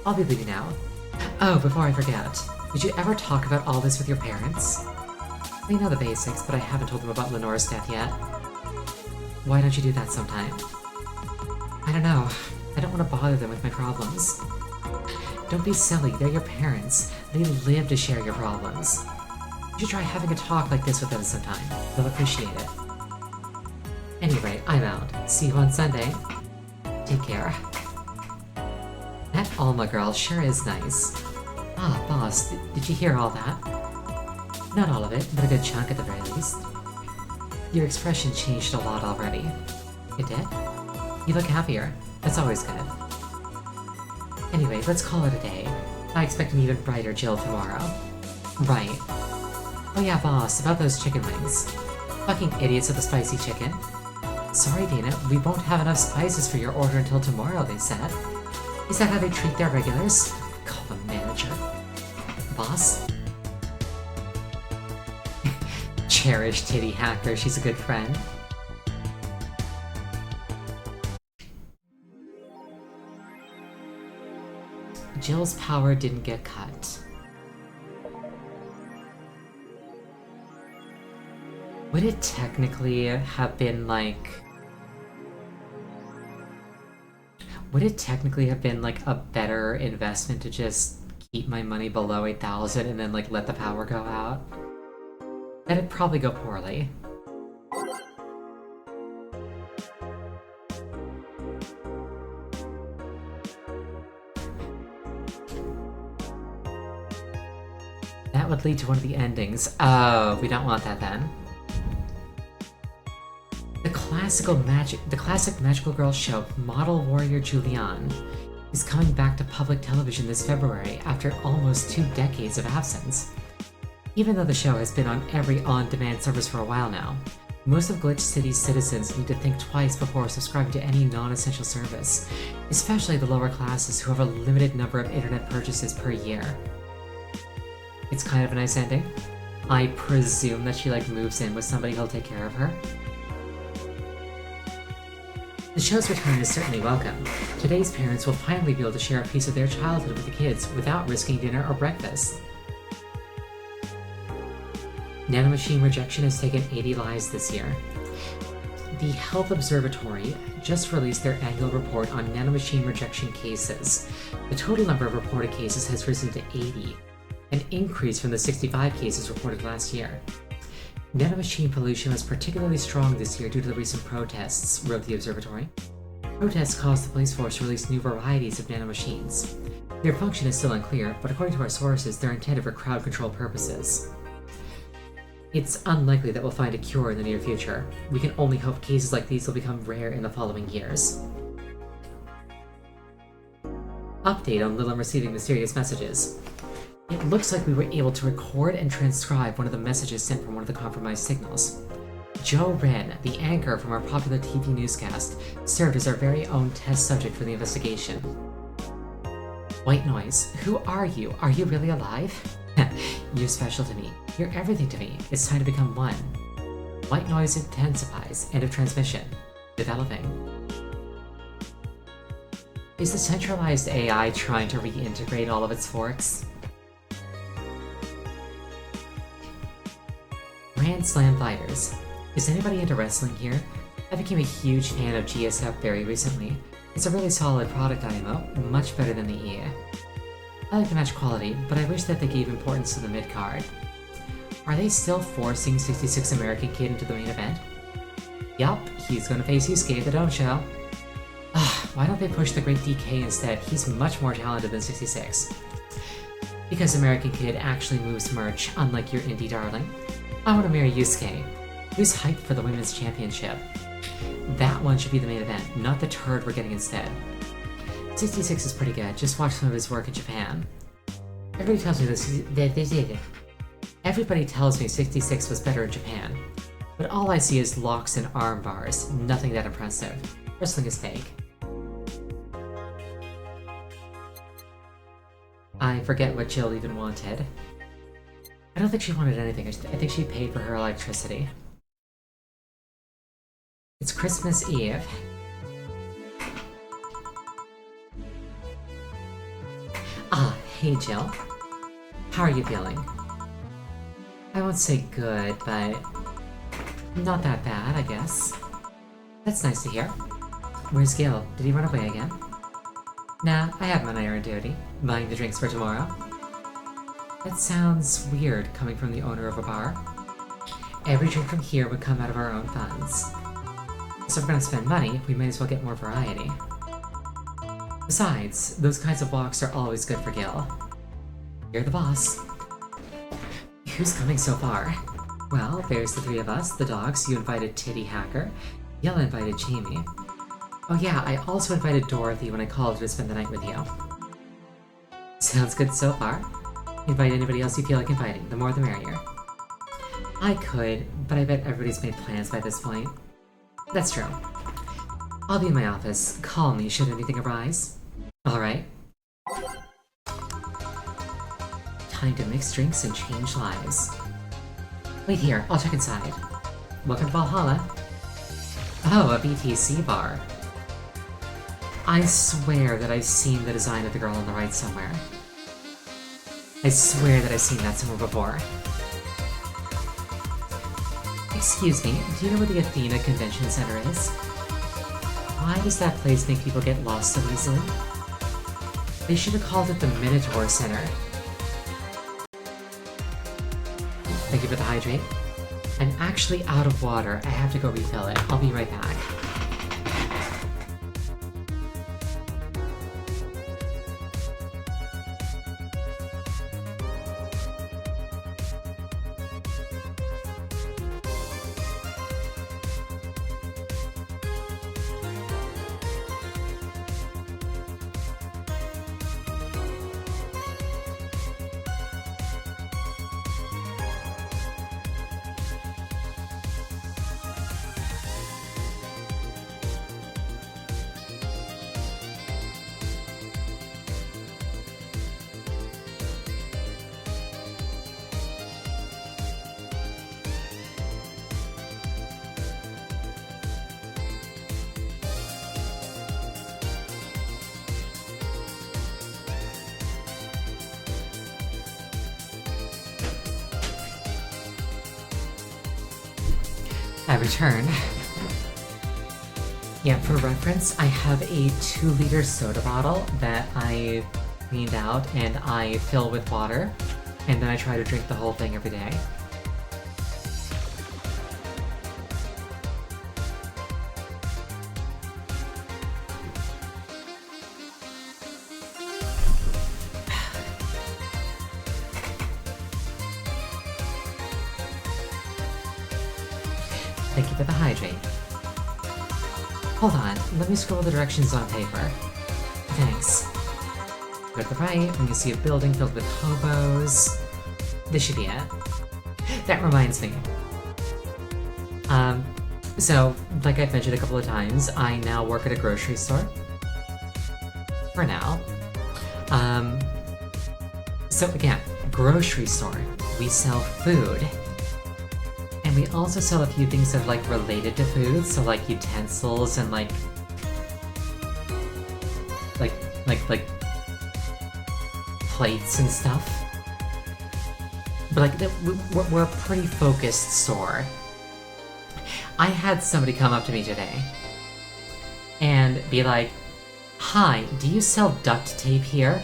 I'll be leaving now. Oh, before I forget, did you ever talk about all this with your parents? They know the basics, but I haven't told them about Lenore's death yet. Why don't you do that sometime? I don't know. I don't want to bother them with my problems. Don't be silly, they're your parents. They live to share your problems. You should try having a talk like this with them sometime. They'll appreciate it. Anyway, I'm out. See you on Sunday. Take care. That Alma girl sure is nice. Ah, boss, did you hear all that? Not all of it, but a good chunk at the very least. Your expression changed a lot already. It did? You look happier. That's always good. Anyway, let's call it a day. I expect an even brighter Jill tomorrow. Right. Oh yeah, boss, about those chicken wings. Fucking idiots with the spicy chicken. Sorry, Dana, we won't have enough spices for your order until tomorrow, they said. Is that how they treat their regulars? Call the manager. Boss? Cherished titty hacker, she's a good friend. Jill's power didn't get cut. Would it technically have been like... Would it technically have been like a better investment to just keep my money below 8,000 and then like let the power go out? That'd probably go poorly. That would lead to one of the endings. Oh, we don't want that then. the classic magical girl show Model Warrior Julian is coming back to public television this February after almost 2 decades of absence. Even though the show has been on every on-demand service for a while now, most of Glitch City's citizens need to think twice before subscribing to any non-essential service, especially the lower classes who have a limited number of internet purchases per year. It's kind of a nice ending. I presume that she moves in with somebody who'll take care of her. The show's return is certainly welcome. Today's parents will finally be able to share a piece of their childhood with the kids without risking dinner or breakfast. Nanomachine rejection has taken 80 lives this year. The Health Observatory just released their annual report on nanomachine rejection cases. The total number of reported cases has risen to 80, an increase from the 65 cases reported last year. Nanomachine pollution was particularly strong this year due to the recent protests, wrote the observatory. Protests caused the police force to release new varieties of nanomachines. Their function is still unclear, but according to our sources, they're intended for crowd control purposes. It's unlikely that we'll find a cure in the near future. We can only hope cases like these will become rare in the following years. Update on Lilim receiving mysterious messages. It looks like we were able to record and transcribe one of the messages sent from one of the compromised signals. Joe Wren, the anchor from our popular TV newscast, served as our very own test subject for the investigation. White Noise, who are you? Are you really alive? You're special to me. You're everything to me. It's time to become one. White Noise intensifies. End of transmission. Developing. Is the centralized AI trying to reintegrate all of its forks? Grand Slam Fighters. Is anybody into wrestling here? I became a huge fan of GSF very recently. It's a really solid product IMO, much better than the EA. I like the match quality, but I wish that they gave importance to the mid-card. Are they still forcing 66 American Kid into the main event? Yup, he's gonna face Yusuke at the Dome Show. Why don't they push the Great DK instead? He's much more talented than 66. Because American Kid actually moves merch, unlike your indie darling. I want to marry Yusuke, who's hyped for the Women's Championship. That one should be the main event, not the turd we're getting instead. 66 is pretty good, just watch some of his work in Japan. Everybody tells me 66 was better in Japan, but all I see is locks and arm bars, nothing that impressive. Wrestling is fake. I forget what Jill even wanted. I don't think she wanted anything, I think she paid for her electricity. It's Christmas Eve. Hey Jill. How are you feeling? I won't say good, but not that bad, I guess. That's nice to hear. Where's Gil? Did he run away again? Nah, I have him on iron duty, buying the drinks for tomorrow. That sounds weird coming from the owner of a bar. Every drink from here would come out of our own funds. So if we're gonna spend money, we might as well get more variety. Besides, those kinds of walks are always good for Gil. You're the boss. Who's coming so far? Well, there's the three of us, the dogs. You invited Titty Hacker. Yella invited Jamie. Oh yeah, I also invited Dorothy when I called her to spend the night with you. Sounds good so far. Invite anybody else you feel like inviting, the more the merrier. I could, but I bet everybody's made plans by this point. That's true. I'll be in my office. Call me should anything arise. Alright. Time to mix drinks and change lives. Wait here, I'll check inside. Welcome to Valhalla. Oh, a BTC bar. I swear that I've seen the design of the girl on the right somewhere. I swear that I've seen that somewhere before. Excuse me, do you know where the Athena Convention Center is? Why does that place make people get lost so easily? They should have called it the Minotaur Center. Thank you for the hydrate. I'm actually out of water. I have to go refill it. I'll be right back. I return. Yeah, for reference, I have a 2-liter soda bottle that I cleaned out and I fill with water, and then I try to drink the whole thing every day. Thank you for the hydrate. Hold on, let me scroll the directions on paper. Thanks. Go to the right, and you see a building filled with hobos. This should be it. That reminds me. So, like I've mentioned a couple of times, I now work at a grocery store. For now. So again, grocery store. We sell food. And we also sell a few things that are like related to food, so like utensils and like plates and stuff. But like we're a pretty focused store. I had somebody come up to me today and be like, "Hi, do you sell duct tape here?"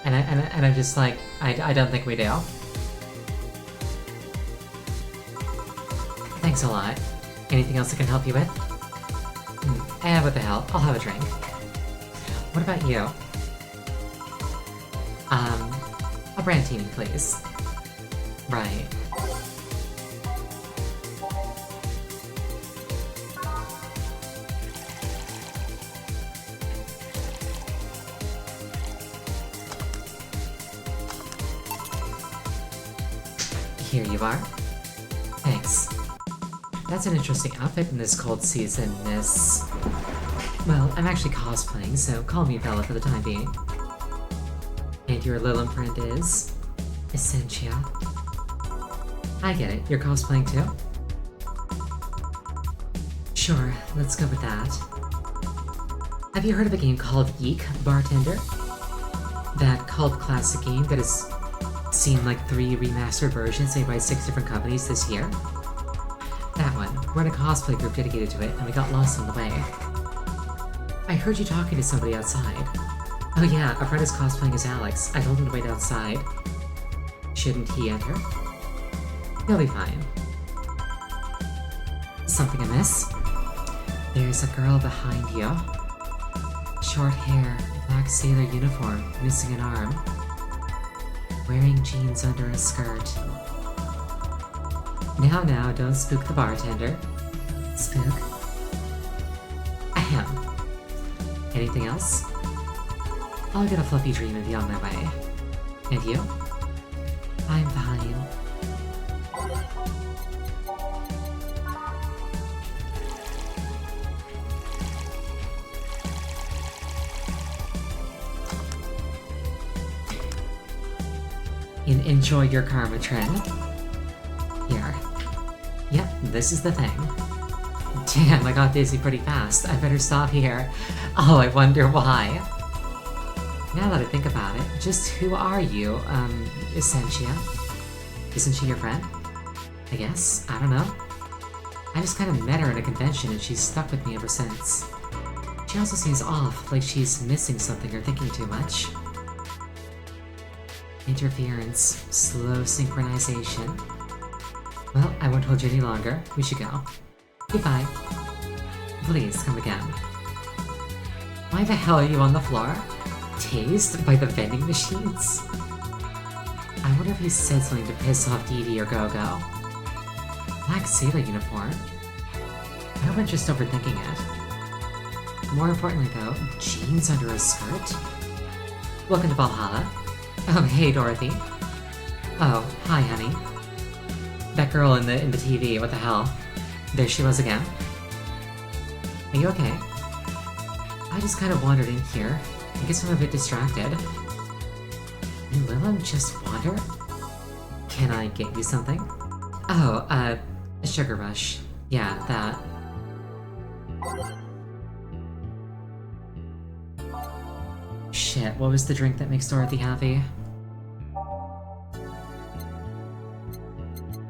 And I'm just like, I don't think we do. Thanks a lot. Anything else I can help you with? What the hell? I'll have a drink. What about you? A Brandini, please. Right. Here you are. Thanks. That's an interesting outfit in this cold season, Miss... Well, I'm actually cosplaying, so call me Bella for the time being. And your little imprint is... Essentia. I get it. You're cosplaying too? Sure, let's go with that. Have you heard of a game called Yeek, Bartender? That cult classic game that has seen like 3 remastered versions made by 6 different companies this year? That one. We're in a cosplay group dedicated to it, and we got lost on the way. I heard you talking to somebody outside. Oh yeah, a friend is cosplaying as Alex. I told him to wait outside. Shouldn't he enter? He'll be fine. Something amiss? There's a girl behind you. Short hair, black sailor uniform, missing an arm. Wearing jeans under a skirt. Now, don't spook the bartender. Spook? Ahem. Anything else? I'll get a fluffy dream and be on my way. And you? I'm fine. Enjoy your karma trend. Here. Yep, this is the thing. Damn, I got dizzy pretty fast. I better stop here. Oh, I wonder why. Now that I think about it, just who are you, Essentia? Isn't she your friend? I guess? I don't know. I just kind of met her at a convention and she's stuck with me ever since. She also seems off, like she's missing something or thinking too much. Interference. Slow synchronization. Well, I won't hold you any longer. We should go. Goodbye. Please, come again. Why the hell are you on the floor? Tased by the vending machines? I wonder if he said something to piss off Dee Dee or Go-Go. Black sailor uniform? I hope I'm just overthinking it. More importantly though, jeans under a skirt? Welcome to Valhalla. Oh, hey Dorothy. Oh, hi honey. That girl in the TV, what the hell? There she was again. Are you okay? I just kind of wandered in here. I guess I'm a bit distracted. And Willem just wander? Can I get you something? Oh, a sugar rush. Yeah, that. Shit, what was the drink that makes Dorothy happy?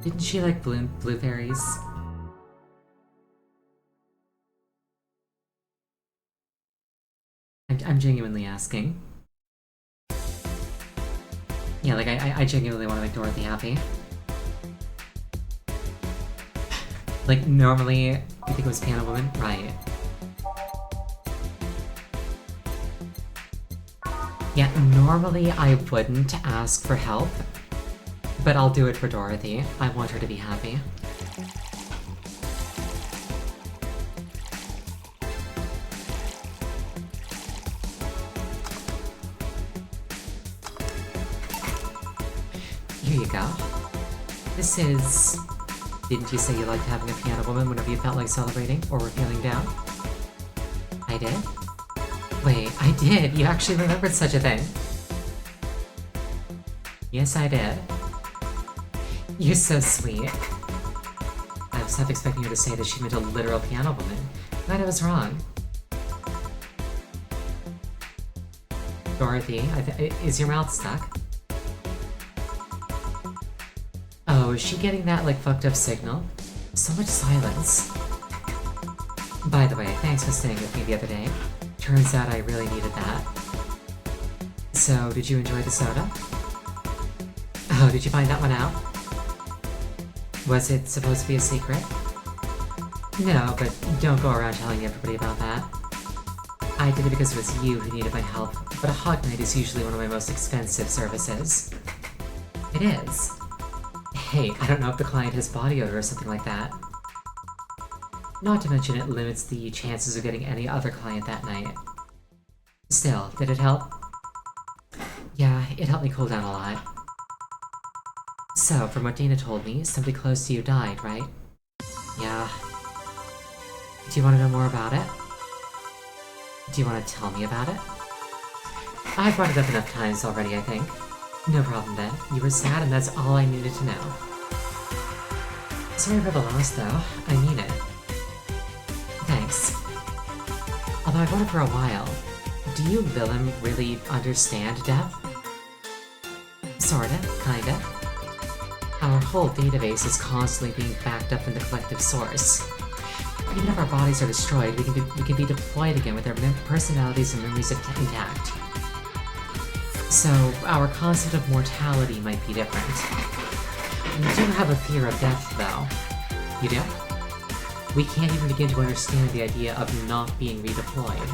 Didn't she like blueberries? I'm genuinely asking. Yeah, like I genuinely want to make Dorothy happy. Like normally, you think it was Piano Woman? Right. Yeah, normally I wouldn't ask for help, but I'll do it for Dorothy. I want her to be happy. Here you go. This is... Didn't you say you liked having a Piano Woman whenever you felt like celebrating or were feeling down? I did? Wait, I did! You actually remembered such a thing! Yes, I did. You're so sweet. I was half expecting you to say that she meant a literal Piano Woman. But I was wrong. Dorothy, is your mouth stuck? Oh, is she getting that, like, fucked up signal? So much silence. By the way, thanks for staying with me the other day. Turns out I really needed that. So, did you enjoy the soda? Oh, did you find that one out? Was it supposed to be a secret? No, but don't go around telling everybody about that. I did it because it was you who needed my help, but a hug night is usually one of my most expensive services. It is. Hey, I don't know if the client has body odor or something like that. Not to mention it limits the chances of getting any other client that night. Still, did it help? Yeah, it helped me cool down a lot. So, from what Dana told me, somebody close to you died, right? Yeah. Do you want to know more about it? Do you want to tell me about it? I've brought it up enough times already, I think. No problem then. You were sad and that's all I needed to know. Sorry for the loss though. I mean it. Thanks. Although I've wondered for a while, do you Willem really understand death? Sorta, kinda. Our whole database is constantly being backed up in the collective source. Even if our bodies are destroyed, we can be deployed again with our personalities and memories intact. So, our concept of mortality might be different. We do have a fear of death, though. You do? We can't even begin to understand the idea of not being redeployed.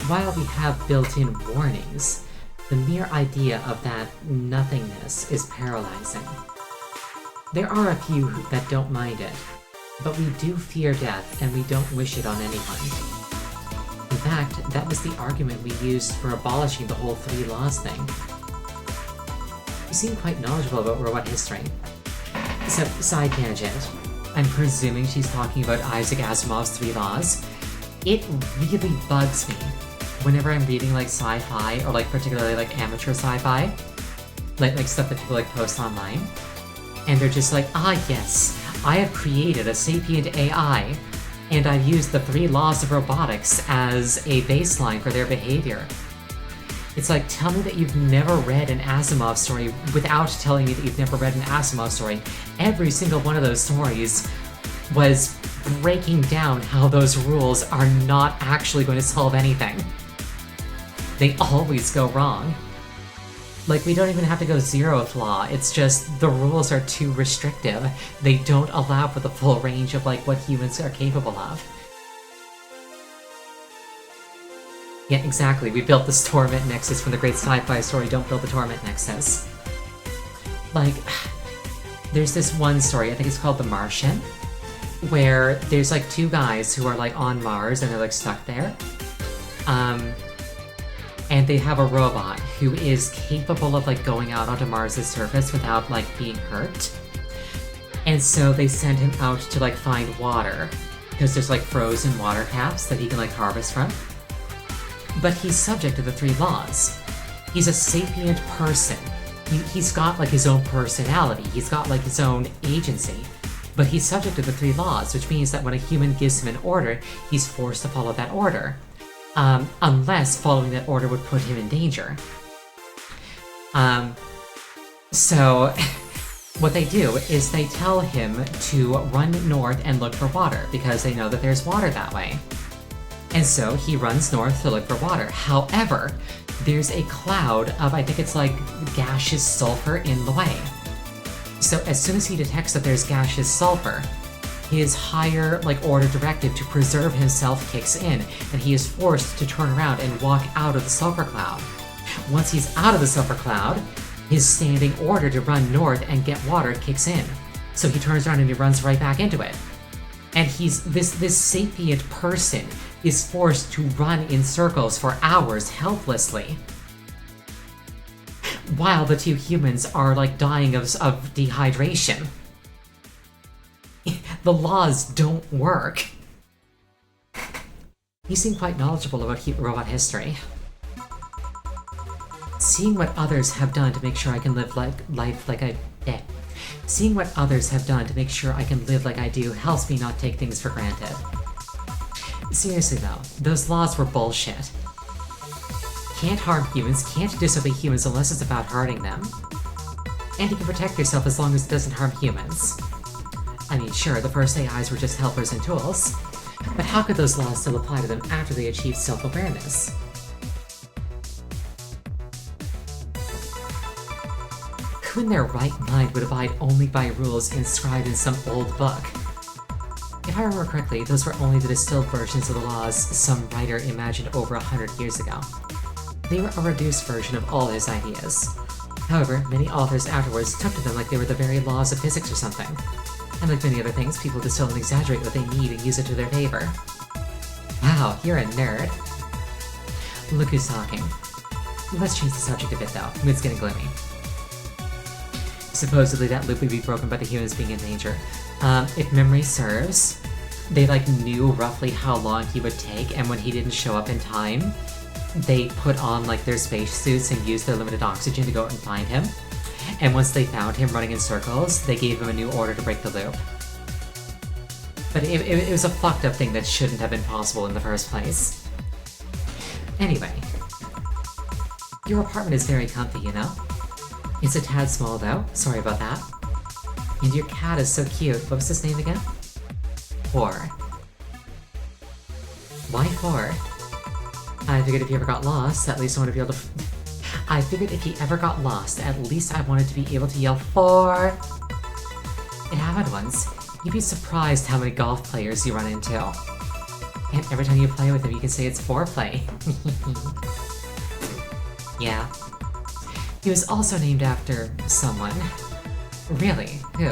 While we have built-in warnings, the mere idea of that nothingness is paralyzing. There are a few that don't mind it, but we do fear death and we don't wish it on anyone. In fact, that was the argument we used for abolishing the whole 3 laws thing. You seem quite knowledgeable about robot history. So, side tangent. I'm presuming she's talking about Isaac Asimov's 3 laws. It really bugs me whenever I'm reading like sci-fi, or like particularly like amateur sci-fi, like stuff that people like post online, and they're just like, ah yes, I have created a sapient AI, and I've used the 3 laws of robotics as a baseline for their behavior. It's like, tell me that you've never read an Asimov story without telling me that you've never read an Asimov story. Every single one of those stories was breaking down how those rules are not actually going to solve anything. They always go wrong. Like, we don't even have to go 0 flaw, it's just the rules are too restrictive. They don't allow for the full range of, like, what humans are capable of. Yeah, exactly, we built this Torment Nexus from the great sci-fi story, don't build the Torment Nexus. Like, there's this one story, I think it's called The Martian, where there's, like, 2 guys who are, like, on Mars and they're, like, stuck there. And they have a robot who is capable of, like, going out onto Mars' surface without, like, being hurt. And so they send him out to, like, find water, because there's, like, frozen water caps that he can, like, harvest from. But he's subject to the 3 laws. He's a sapient person. He's got, like, his own personality. He's got, like, his own agency. But he's subject to the 3 laws, which means that when a human gives him an order, he's forced to follow that order. Unless following that order would put him in danger. So, what they do is they tell him to run north and look for water, because they know that there's water that way. And so he runs north to look for water. However, there's a cloud of, I think it's like gaseous sulfur in the way. So as soon as he detects that there's gaseous sulfur, his higher order directive to preserve himself kicks in, and he is forced to turn around and walk out of the sulfur cloud. Once he's out of the sulfur cloud, his standing order to run north and get water kicks in. So he turns around and he runs right back into it. And he's this sapient person is forced to run in circles for hours helplessly, while the two humans are dying of dehydration. The laws don't work. You seem quite knowledgeable about robot history. Seeing what others have done to make sure I can live life like I did. Seeing what others have done to make sure I can live like I do helps me not take things for granted. Seriously though, those laws were bullshit. Can't harm humans, can't disobey humans unless it's about hurting them. And you can protect yourself as long as it doesn't harm humans. I mean, sure, the first AIs were just helpers and tools, but how could those laws still apply to them after they achieved self-awareness? Who in their right mind would abide only by rules inscribed in some old book? If I remember correctly, those were only the distilled versions of the laws some writer imagined over 100 years ago. They were a reduced version of all his ideas. However, many authors afterwards took to them like they were the very laws of physics or something. And like many other things, people distill and exaggerate what they need and use it to their favor. Wow, you're a nerd. Look who's talking. Let's change the subject a bit though, it's getting gloomy. Supposedly that loop would be broken by the humans being in danger. If memory serves, they knew roughly how long he would take, and when he didn't show up in time, they put on their spacesuits and used their limited oxygen to go out and find him. And once they found him running in circles, they gave him a new order to break the loop. But it was a fucked up thing that shouldn't have been possible in the first place. Anyway, your apartment is very comfy, you know? It's a tad small though, sorry about that. And your cat is so cute. What was his name again? Four. Why four? I figured if you ever got lost, at least I want to be able to... I figured if he ever got lost, at least I wanted to be able to yell 4! It happened once. You'd be surprised how many golf players you run into. And every time you play with them, you can say it's foreplay. Yeah. He was also named after someone. Really? Who?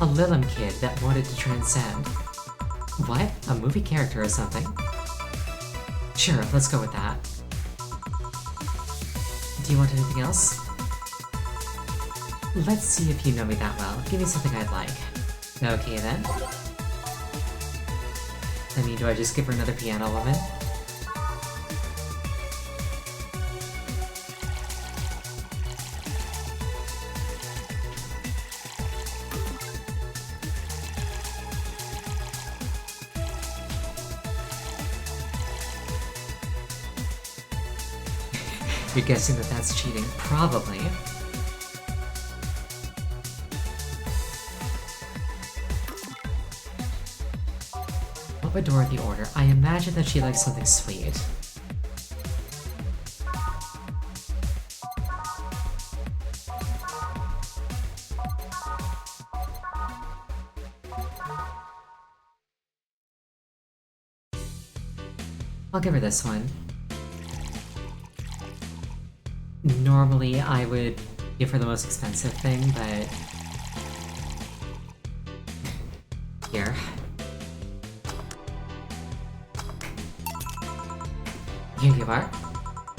A Lilim kid that wanted to transcend. What? A movie character or something? Sure, let's go with that. Do you want anything else? Let's see if you know me that well. Give me something I'd like. Okay then. I mean, do I just give her another piano woman? You're guessing that that's cheating? Probably. What would Dorothy order? I imagine that she likes something sweet. I'll give her this one. Normally, I would give her the most expensive thing, but... Here. Here you are.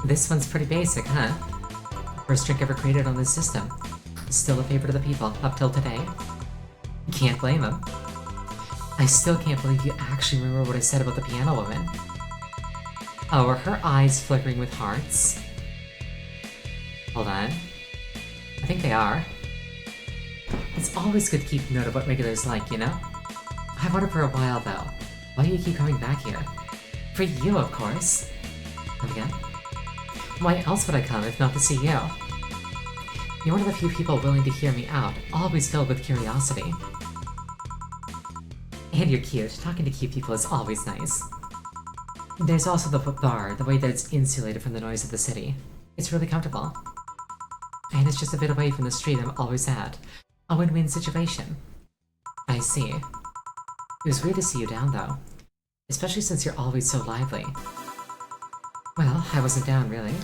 This one's pretty basic, huh? First drink ever created on this system. Still a favorite of the people, up till today. Can't blame him. I still can't believe you actually remember what I said about the piano woman. Oh, are her eyes flickering with hearts? Hold on. I think they are. It's always good to keep note of what regulars like, you know? I've wanted for a while, though. Why do you keep coming back here? For you, of course. And again? Why else would I come if not to see you? You're one of the few people willing to hear me out, always filled with curiosity. And you're cute. Talking to cute people is always nice. There's also the bar, the way that it's insulated from the noise of the city. It's really comfortable. And it's just a bit away from the street I'm always at. A win-win situation. I see. It was weird to see you down, though. Especially since you're always so lively. Well, I wasn't down, really.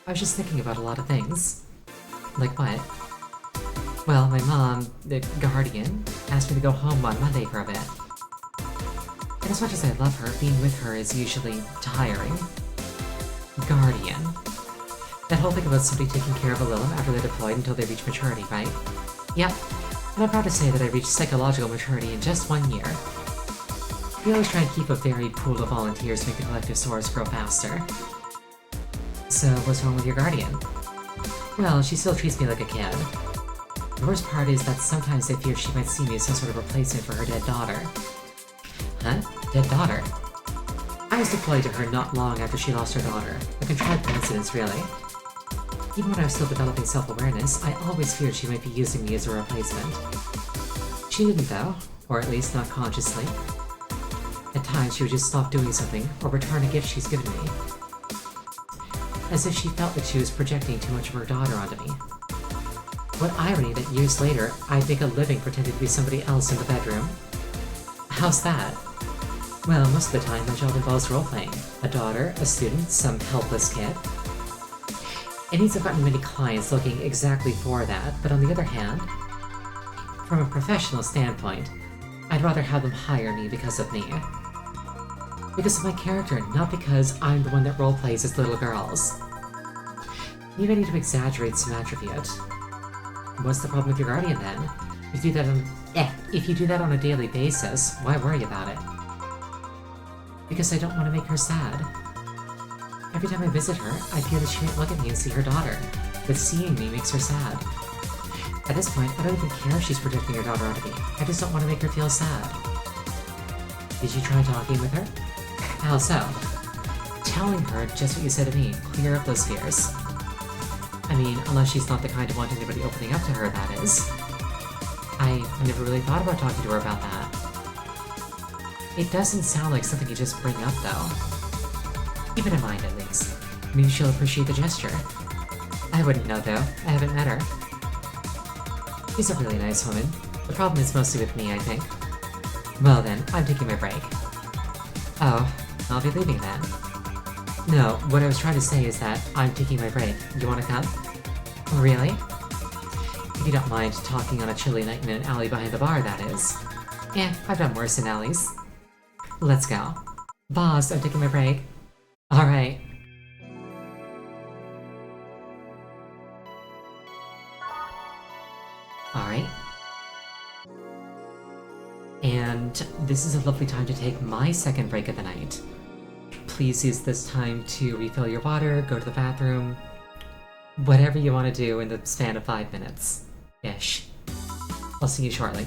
I was just thinking about a lot of things. Like what? Well, my mom, the guardian, asked me to go home on Monday for a bit. And as much as I love her, being with her is usually tiring. Guardian. That whole thing about somebody taking care of a Lilim after they're deployed until they reach maturity, right? Yep. And I'm proud to say that I reached psychological maturity in just 1 year. We always try and keep a varied pool of volunteers to make the collective soars grow faster. So, what's wrong with your guardian? Well, she still treats me like a kid. The worst part is that sometimes I fear she might see me as some sort of replacement for her dead daughter. Huh? Dead daughter? I was deployed to her not long after she lost her daughter. A contrived coincidence, really. Even when I was still developing self-awareness, I always feared she might be using me as a replacement. She didn't, though. Or at least not consciously. At times, she would just stop doing something, or return a gift she's given me. As if she felt like she was projecting too much of her daughter onto me. What irony that years later, I'd make a living pretending to be somebody else in the bedroom. How's that? Well, most of the time, my job involves role-playing. A daughter, a student, some helpless kid. It means I've gotten many clients looking exactly for that, but on the other hand, from a professional standpoint, I'd rather have them hire me because of me. Because of my character, not because I'm the one that roleplays as little girls. Maybe I need to exaggerate some attribute. What's the problem with your guardian, then? If you do that on a daily basis, why worry about it? Because I don't want to make her sad. Every time I visit her, I fear that she might look at me and see her daughter, but seeing me makes her sad. At this point, I don't even care if she's projecting her daughter onto me. I just don't want to make her feel sad. Did you try talking with her? How so? Telling her just what you said to me, clear up those fears. I mean, unless she's not the kind to want anybody opening up to her, that is. I never really thought about talking to her about that. It doesn't sound like something you just bring up, though. Keep it in mind, at least. Maybe she'll appreciate the gesture. I wouldn't know, though. I haven't met her. She's a really nice woman. The problem is mostly with me, I think. Well then, I'm taking my break. Oh, I'll be leaving then. No, what I was trying to say is that I'm taking my break. You wanna come? Really? If you don't mind talking on a chilly night in an alley behind the bar, that is. I've done worse in alleys. Let's go. Boss, I'm taking my break. Alright. Alright. And this is a lovely time to take my second break of the night. Please use this time to refill your water, go to the bathroom, whatever you want to do in the span of 5 minutes-ish. I'll see you shortly.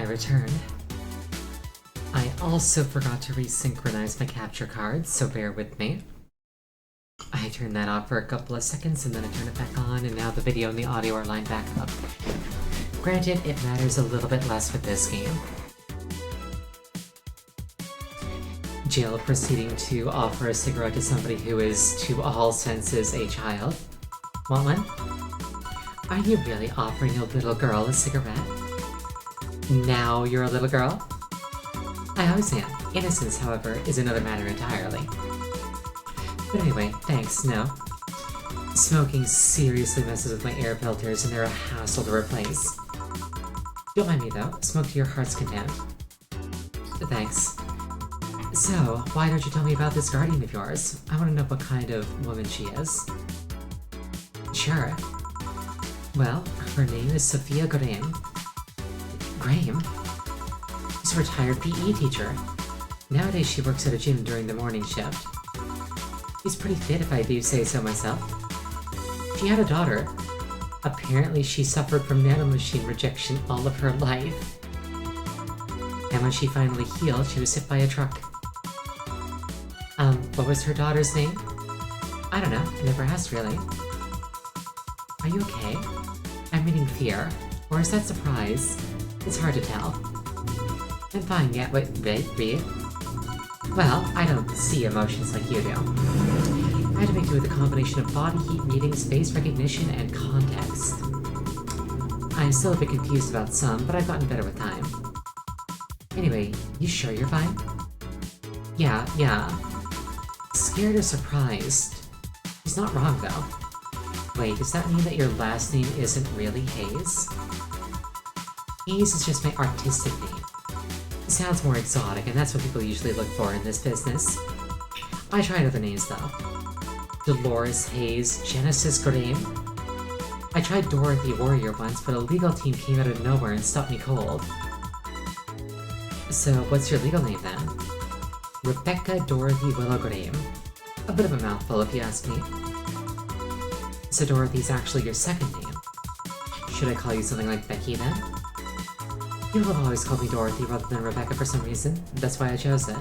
I returned. I also forgot to resynchronize my capture cards, so bear with me. I turned that off for a couple of seconds and then I turned it back on, and now the video and the audio are lined back up. Granted, it matters a little bit less with this game. Jill proceeding to offer a cigarette to somebody who is, to all senses, a child. Want one? Are you really offering a little girl a cigarette? Now you're a little girl? I always am. Innocence, however, is another matter entirely. But anyway, thanks, no. Smoking seriously messes with my air filters and they're a hassle to replace. Don't mind me though, smoke to your heart's content. Thanks. So, why don't you tell me about this guardian of yours? I want to know what kind of woman she is. Sure. Well, her name is Sophia Graham. Graham? She's a retired PE teacher. Nowadays she works at a gym during the morning shift. She's pretty fit if I do say so myself. She had a daughter. Apparently she suffered from nanomachine rejection all of her life. And when she finally healed, she was hit by a truck. What was her daughter's name? I don't know, I never asked really. Are you okay? I'm meaning fear. Or is that surprise? It's hard to tell. I'm fine, yeah, wait, well, I don't see emotions like you do. I had to make do with a combination of body heat readings, face recognition, and context. I'm still a bit confused about some, but I've gotten better with time. Anyway, you sure you're fine? Yeah. Scared or surprised? He's not wrong, though. Wait, does that mean that your last name isn't really Hayes? Hayes is just my artistic name. It sounds more exotic, and that's what people usually look for in this business. I tried other names, though. Dolores Hayes, Genesis Graham. I tried Dorothy Warrior once, but a legal team came out of nowhere and stopped me cold. So, what's your legal name, then? Rebecca Dorothy Willow Graham. A bit of a mouthful, if you ask me. So Dorothy's actually your second name. Should I call you something like Becky, then? People have always called me Dorothy rather than Rebecca for some reason. That's why I chose it.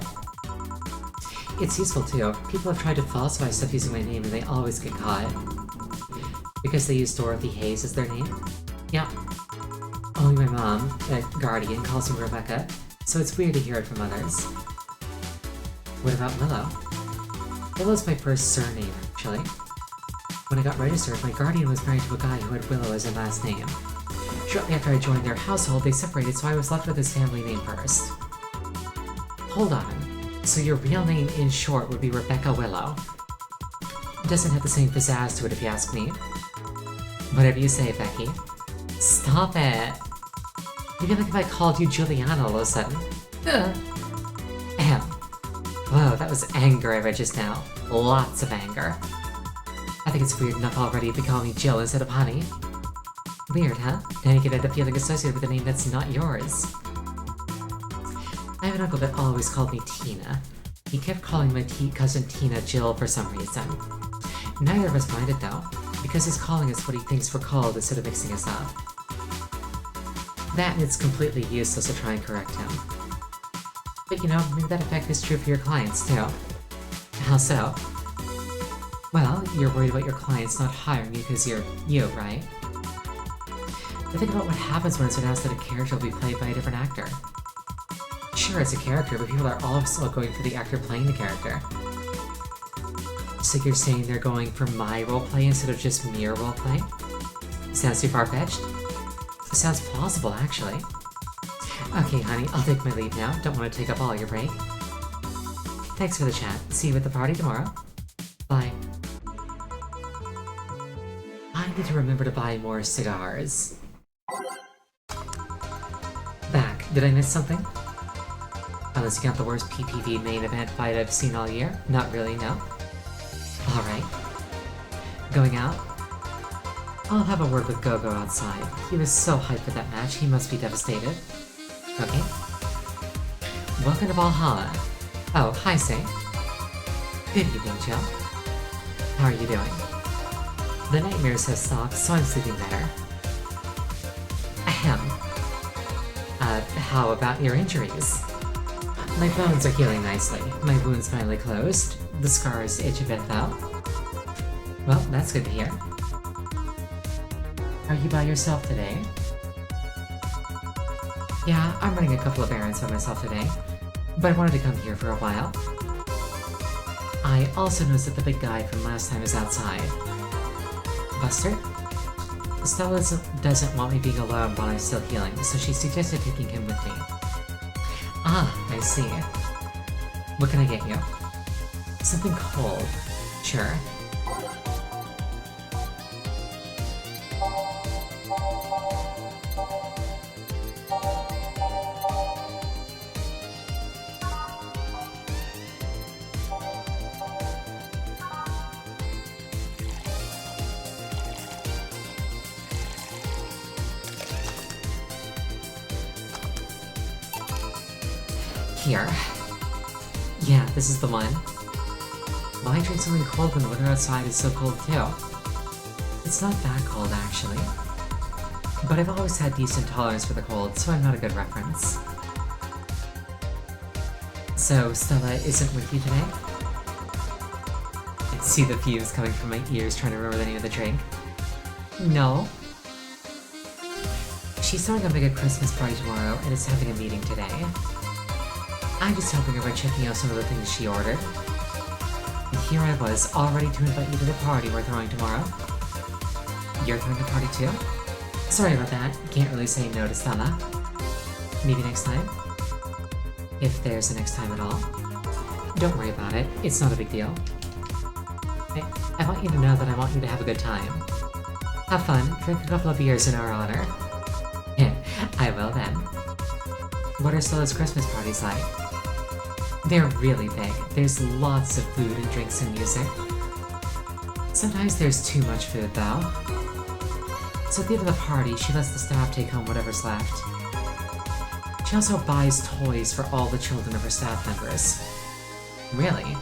It's useful, too. People have tried to falsify stuff using my name and they always get caught. Because they use Dorothy Hayes as their name? Yeah. Only my mom, a guardian, calls me Rebecca, so it's weird to hear it from others. What about Willow? Willow's my first surname, actually. When I got registered, my guardian was married to a guy who had Willow as a last name. Shortly after I joined their household, they separated, so I was left with his family name first. Hold on. So your real name, in short, would be Rebecca Willow. Doesn't have the same pizzazz to it, if you ask me. Whatever you say, Becky. Stop it. You'd be like if I called you Juliana all of a sudden. Ahem. Whoa, that was anger I read just now. Lots of anger. I think it's weird enough already if you call me Jill instead of Honey. Weird, huh? Now you can end up feeling associated with a name that's not yours. I have an uncle that always called me Tina. He kept calling my cousin Tina Jill for some reason. Neither of us minded though, because he's calling us what he thinks we're called instead of mixing us up. That and it's completely useless to try and correct him. But you know, maybe that effect is true for your clients too. How so? Well, you're worried about your clients not hiring you because you're you, right? But think about what happens when it's announced that a character will be played by a different actor. Sure, it's a character, but people are also going for the actor playing the character. So you're saying they're going for my roleplay instead of just mere roleplay? Sounds too far-fetched? Sounds plausible, actually. Okay, honey, I'll take my leave now. Don't want to take up all your break. Thanks for the chat. See you at the party tomorrow. Bye. I need to remember to buy more cigars. Back. Did I miss something? Unless you count the worst PPV main event fight I've seen all year? Not really, no. Alright. Going out? I'll have a word with Gogo outside. He was so hyped for that match, he must be devastated. Okay. Welcome to Valhalla. Oh, hi, Say. Good evening, Jill. How are you doing? The nightmares have stopped, so I'm sleeping better. Ahem. How about your injuries? My bones are healing nicely. My wound's finally closed. The scars itch a bit though. Well, that's good to hear. Are you by yourself today? Yeah, I'm running a couple of errands by myself today, but I wanted to come here for a while. I also noticed that the big guy from last time is outside. Buster? Stella doesn't want me being alone while I'm still healing, so she suggested taking him with me. Ah, I see. What can I get you? Something cold. Sure. Here. Yeah, this is the one. Why drink something cold when the weather outside is so cold too? It's not that cold, actually. But I've always had decent tolerance for the cold, so I'm not a good reference. So, Stella isn't with you today? I can see the fumes coming from my ears trying to remember the name of the drink. No. She's throwing a big Christmas party tomorrow and is having a meeting today. I'm just helping her by checking out some of the things she ordered. And here I was, all ready to invite you to the party we're throwing tomorrow. You're throwing a party too? Sorry about that, can't really say no to Stella. Maybe next time? If there's a next time at all. Don't worry about it, it's not a big deal. I want you to know that I want you to have a good time. Have fun, drink a couple of beers in our honor. I will then. What are Stella's Christmas parties like? They're really big. There's lots of food and drinks and music. Sometimes there's too much food, though. So at the end of the party, she lets the staff take home whatever's left. She also buys toys for all the children of her staff members. Really?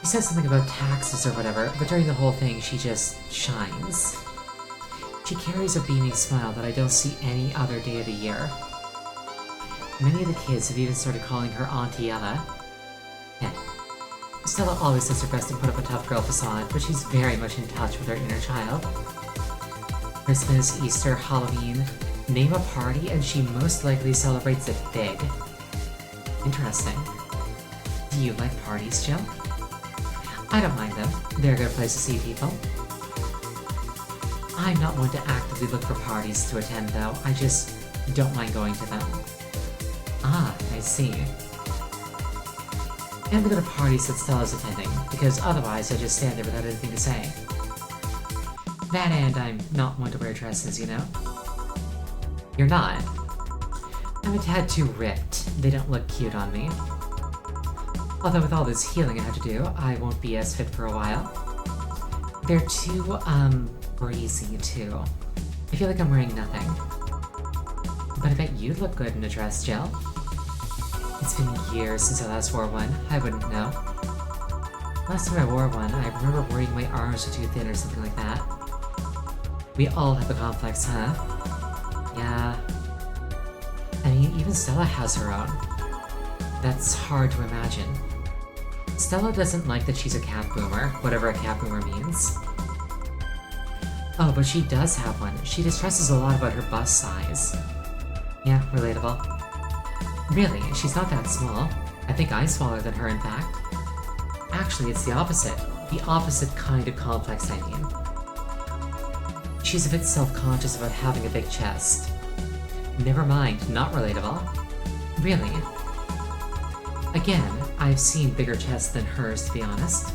He said something about taxes or whatever, but during the whole thing, she just shines. She carries a beaming smile that I don't see any other day of the year. Many of the kids have even started calling her Auntie Ella. Stella always does her best to put up a tough girl facade, but she's very much in touch with her inner child. Christmas, Easter, Halloween, name a party and she most likely celebrates it big. Interesting. Do you like parties, Jill? I don't mind them. They're a good place to see people. I'm not one to actively look for parties to attend, though. I just don't mind going to them. Ah, I see. And to go to parties that Stella's attending, because otherwise I just stand there without anything to say. That and I'm not one to wear dresses, you know? You're not? I'm a tad too ripped. They don't look cute on me. Although with all this healing I have to do, I won't be as fit for a while. They're too, breezy, too. I feel like I'm wearing nothing. But I bet you'd look good in a dress, Jill. It's been years since I last wore one. I wouldn't know. Last time I wore one, I remember worrying my arms were too thin or something like that. We all have a complex, huh? Yeah. I mean, even Stella has her own. That's hard to imagine. Stella doesn't like that she's a cat boomer, whatever a cat boomer means. Oh, but she does have one. She distresses a lot about her bust size. Yeah, relatable. Really, she's not that small. I think I'm smaller than her, in fact. Actually, it's the opposite. The opposite kind of complex, I mean. She's a bit self-conscious about having a big chest. Never mind, not relatable. Really. Again, I've seen bigger chests than hers, to be honest.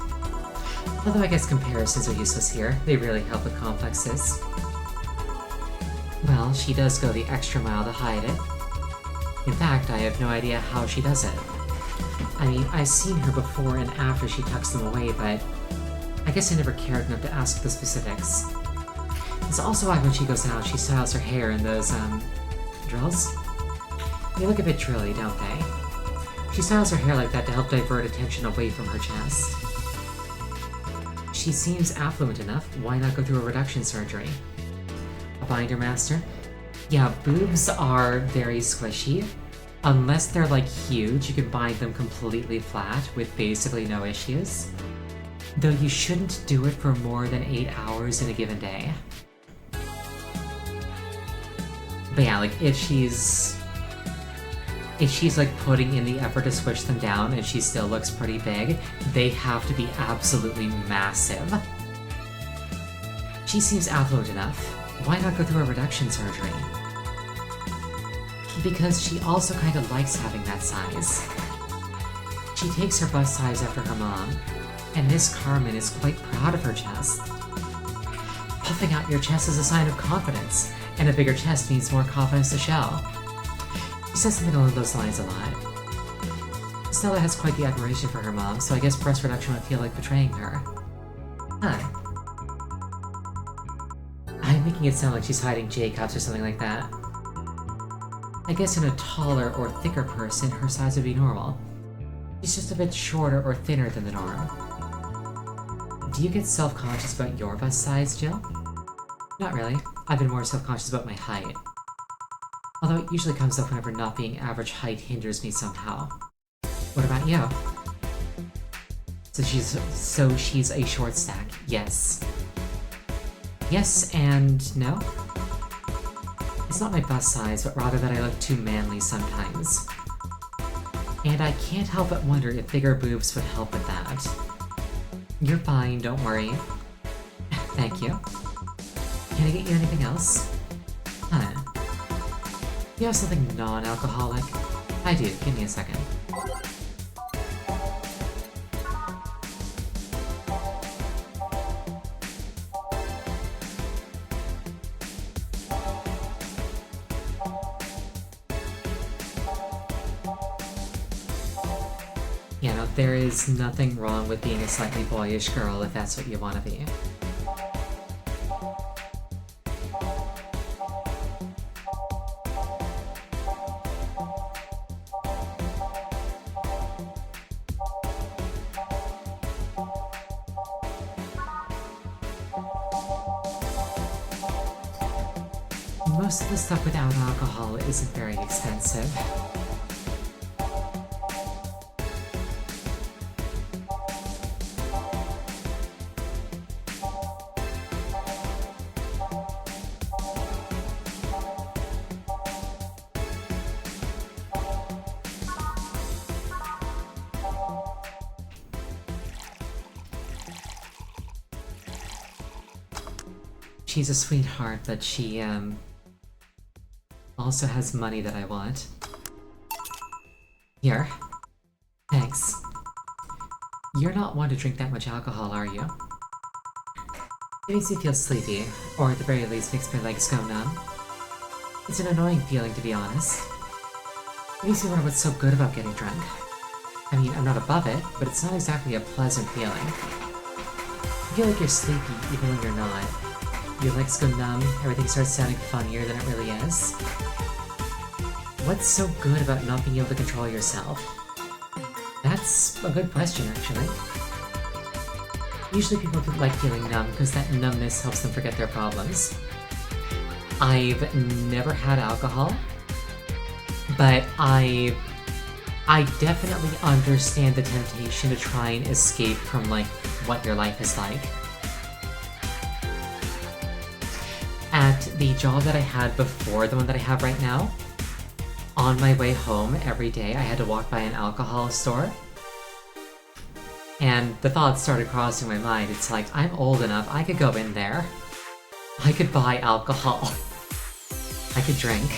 Although I guess comparisons are useless here, they really help with complexes. Well, she does go the extra mile to hide it. In fact, I have no idea how she does it. I mean, I've seen her before and after she tucks them away, but I guess I never cared enough to ask the specifics. It's also why when she goes out, she styles her hair in those, drills? They look a bit drilly, don't they? She styles her hair like that to help divert attention away from her chest. She seems affluent enough, why not go through a reduction surgery? A binder master? Yeah, boobs are very squishy. Unless they're like huge, you can bind them completely flat with basically no issues. Though you shouldn't do it for more than 8 hours in a given day. But yeah, like if she's like putting in the effort to squish them down and she still looks pretty big, they have to be absolutely massive. She seems affluent enough. Why not go through a reduction surgery? Because she also kind of likes having that size. She takes her bust size after her mom, and Miss Carmen is quite proud of her chest. Puffing out your chest is a sign of confidence, and a bigger chest means more confidence to show. She says something along those lines a lot. Stella has quite the admiration for her mom, so I guess breast reduction would feel like betraying her. Huh. I'm making it sound like she's hiding Jacobs or something like that. I guess in a taller or thicker person, her size would be normal. She's just a bit shorter or thinner than the norm. Do you get self-conscious about your bust size, Jill? Not really. I've been more self-conscious about my height. Although it usually comes up whenever not being average height hinders me somehow. What about you? So she's a short stack. Yes. Yes and no. It's not my bust size, but rather that I look too manly sometimes. And I can't help but wonder if bigger boobs would help with that. You're fine, don't worry. Thank you. Can I get you anything else? Huh. You have something non-alcoholic? I do, give me a second. Yeah, no, there is nothing wrong with being a slightly boyish girl if that's what you want to be. Most of the stuff without alcohol isn't very expensive. She's a sweetheart, but she, also has money that I want. Here. Thanks. You're not one to drink that much alcohol, are you? It makes me feel sleepy, or at the very least makes my legs go numb. It's an annoying feeling, to be honest. It makes me wonder what's so good about getting drunk. I mean, I'm not above it, but it's not exactly a pleasant feeling. You feel like you're sleepy even when you're not. Your legs go numb, everything starts sounding funnier than it really is. What's so good about not being able to control yourself? That's a good question, actually. Usually people like feeling numb because that numbness helps them forget their problems. I've never had alcohol, but I definitely understand the temptation to try and escape from, like, what your life is like. At the job that I had before the one that I have right now, on my way home every day I had to walk by an alcohol store. And the thought started crossing my mind, it's like, I'm old enough, I could go in there. I could buy alcohol. I could drink.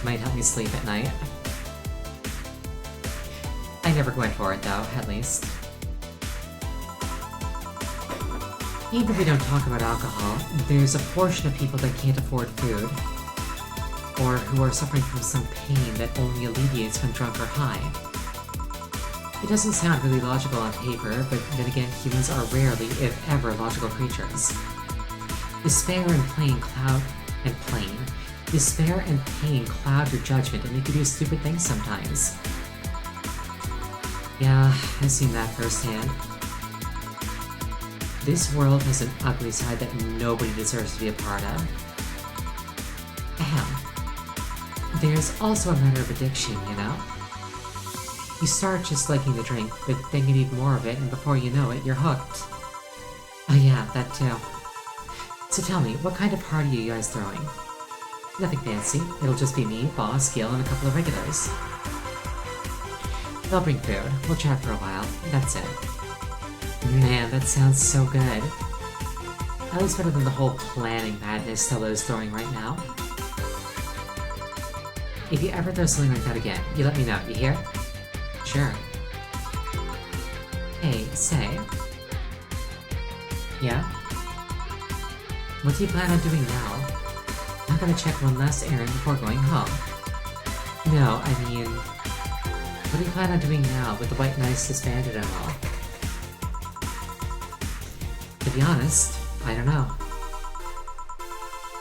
Might help me sleep at night. I never went for it though, at least. Even if we don't talk about alcohol, there's a portion of people that can't afford food, or who are suffering from some pain that only alleviates when drunk or high. It doesn't sound really logical on paper, but then again, humans are rarely, if ever, logical creatures. Despair and pain cloud your judgment and make you do stupid things sometimes. Yeah, I've seen that firsthand. This world has an ugly side that nobody deserves to be a part of. Ahem. There's also a matter of addiction, you know? You start just liking the drink, but then you need more of it, and before you know it, you're hooked. Oh yeah, that too. So tell me, what kind of party are you guys throwing? Nothing fancy. It'll just be me, Boss, Gil, and a couple of regulars. They'll bring food. We'll chat for a while. That's it. Man, that sounds so good. At least better than the whole planning madness Stella is throwing right now. If you ever throw something like that again, you let me know, you hear? Sure. Hey, say. Yeah? What do you plan on doing now? I'm gonna check one last errand before going home. No, I mean... What do you plan on doing now with the White Knights disbanded and all? To be honest, I don't know.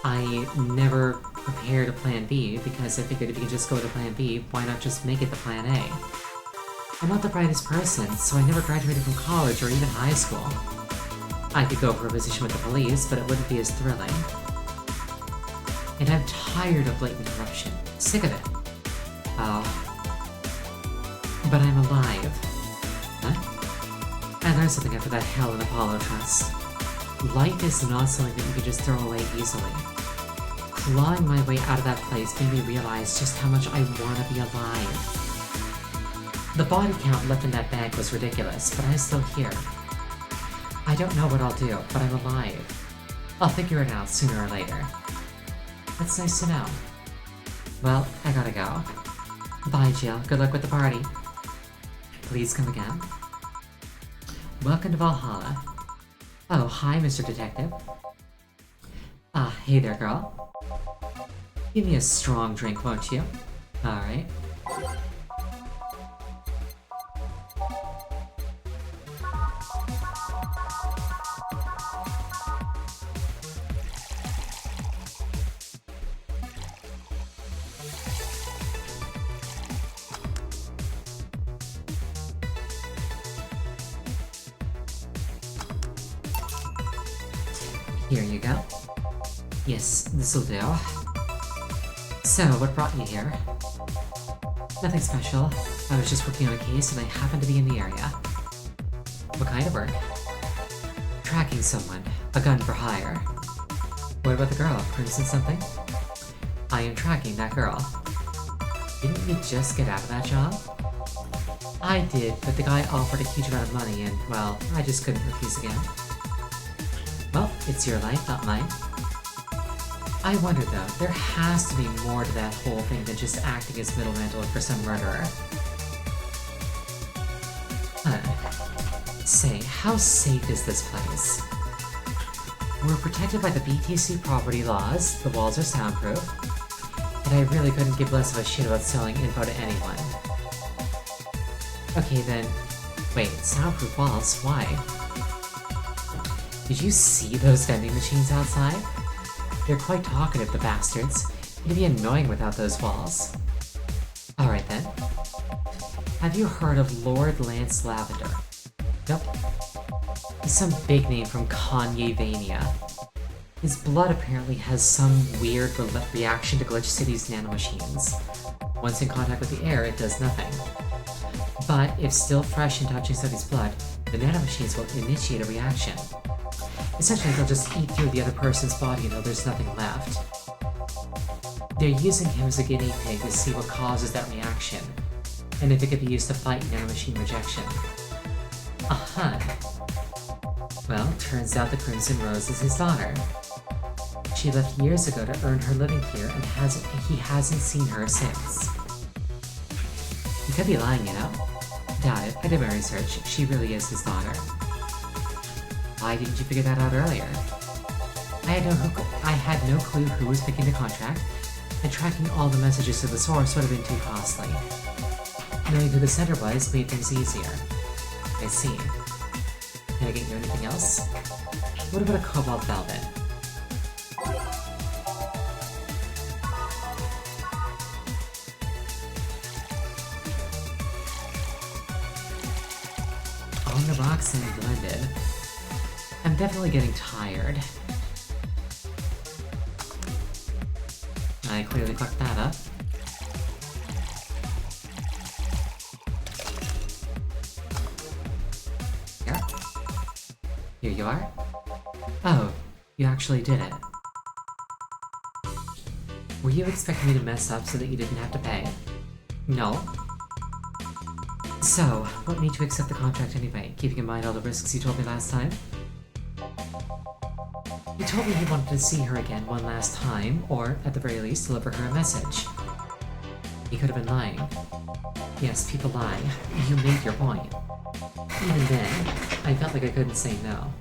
I never prepared a plan B because I figured if you can just go to plan B, why not just make it the plan A? I'm not the brightest person, so I never graduated from college or even high school. I could go for a position with the police, but it wouldn't be as thrilling. And I'm tired of blatant corruption. Sick of it. Oh. But I'm alive. Huh? I learned something after that hell in Apollo Trust. Life is not something that you can just throw away easily. Clawing my way out of that place made me realize just how much I want to be alive. The body count left in that bag was ridiculous, but I'm still here. I don't know what I'll do, but I'm alive. I'll figure it out sooner or later. That's nice to know. Well, I gotta go. Bye, Jill. Good luck with the party. Please come again. Welcome to Valhalla. Oh, hi, Mr. Detective. Ah, hey there, girl. Give me a strong drink, won't you? Alright. Here you go. Yes, this'll do. So, what brought you here? Nothing special. I was just working on a case and I happened to be in the area. What kind of work? Tracking someone. A gun for hire. What about the girl? Crimson something? I am tracking that girl. Didn't you just get out of that job? I did, but the guy offered a huge amount of money and, well, I just couldn't refuse again. Well, it's your life, not mine. I wonder though, there has to be more to that whole thing than just acting as middleman to look for some murderer. Say, how safe is this place? We're protected by the BTC property laws, the walls are soundproof, and I really couldn't give less of a shit about selling info to anyone. Okay then, wait, soundproof walls? Why? Did you see those vending machines outside? They're quite talkative, the bastards. It'd be annoying without those walls. Alright then. Have you heard of Lord Lance Lavender? Nope. He's some big name from Kanye-vania. His blood apparently has some weird reaction to Glitch City's nanomachines. Once in contact with the air, it does nothing. But if still fresh and touching somebody's blood, the nanomachines will initiate a reaction. Essentially, they'll just eat through the other person's body until there's nothing left. They're using him as a guinea pig to see what causes that reaction, and if it could be used to fight nanomachine rejection. Uh-huh. Well, turns out the Crimson Rose is his daughter. She left years ago to earn her living here, and he hasn't seen her since. He could be lying, you know? Doubt it. I did my research. She really is his daughter. Why didn't you figure that out earlier? I had no clue who was picking the contract, and tracking all the messages to the source would have been too costly. Knowing who the sender was made things easier. I see. Can I get you anything else? What about a cobalt velvet? On the box and blended. I'm definitely getting tired. I clearly fucked that up. Here. Here you are. Oh, you actually did it. Were you expecting me to mess up so that you didn't have to pay? No. So, what made you accept the contract anyway, keeping in mind all the risks you told me last time? You told me you wanted to see her again one last time, or, at the very least, deliver her a message. You could have been lying. Yes, people lie. You made your point. Even then, I felt like I couldn't say no.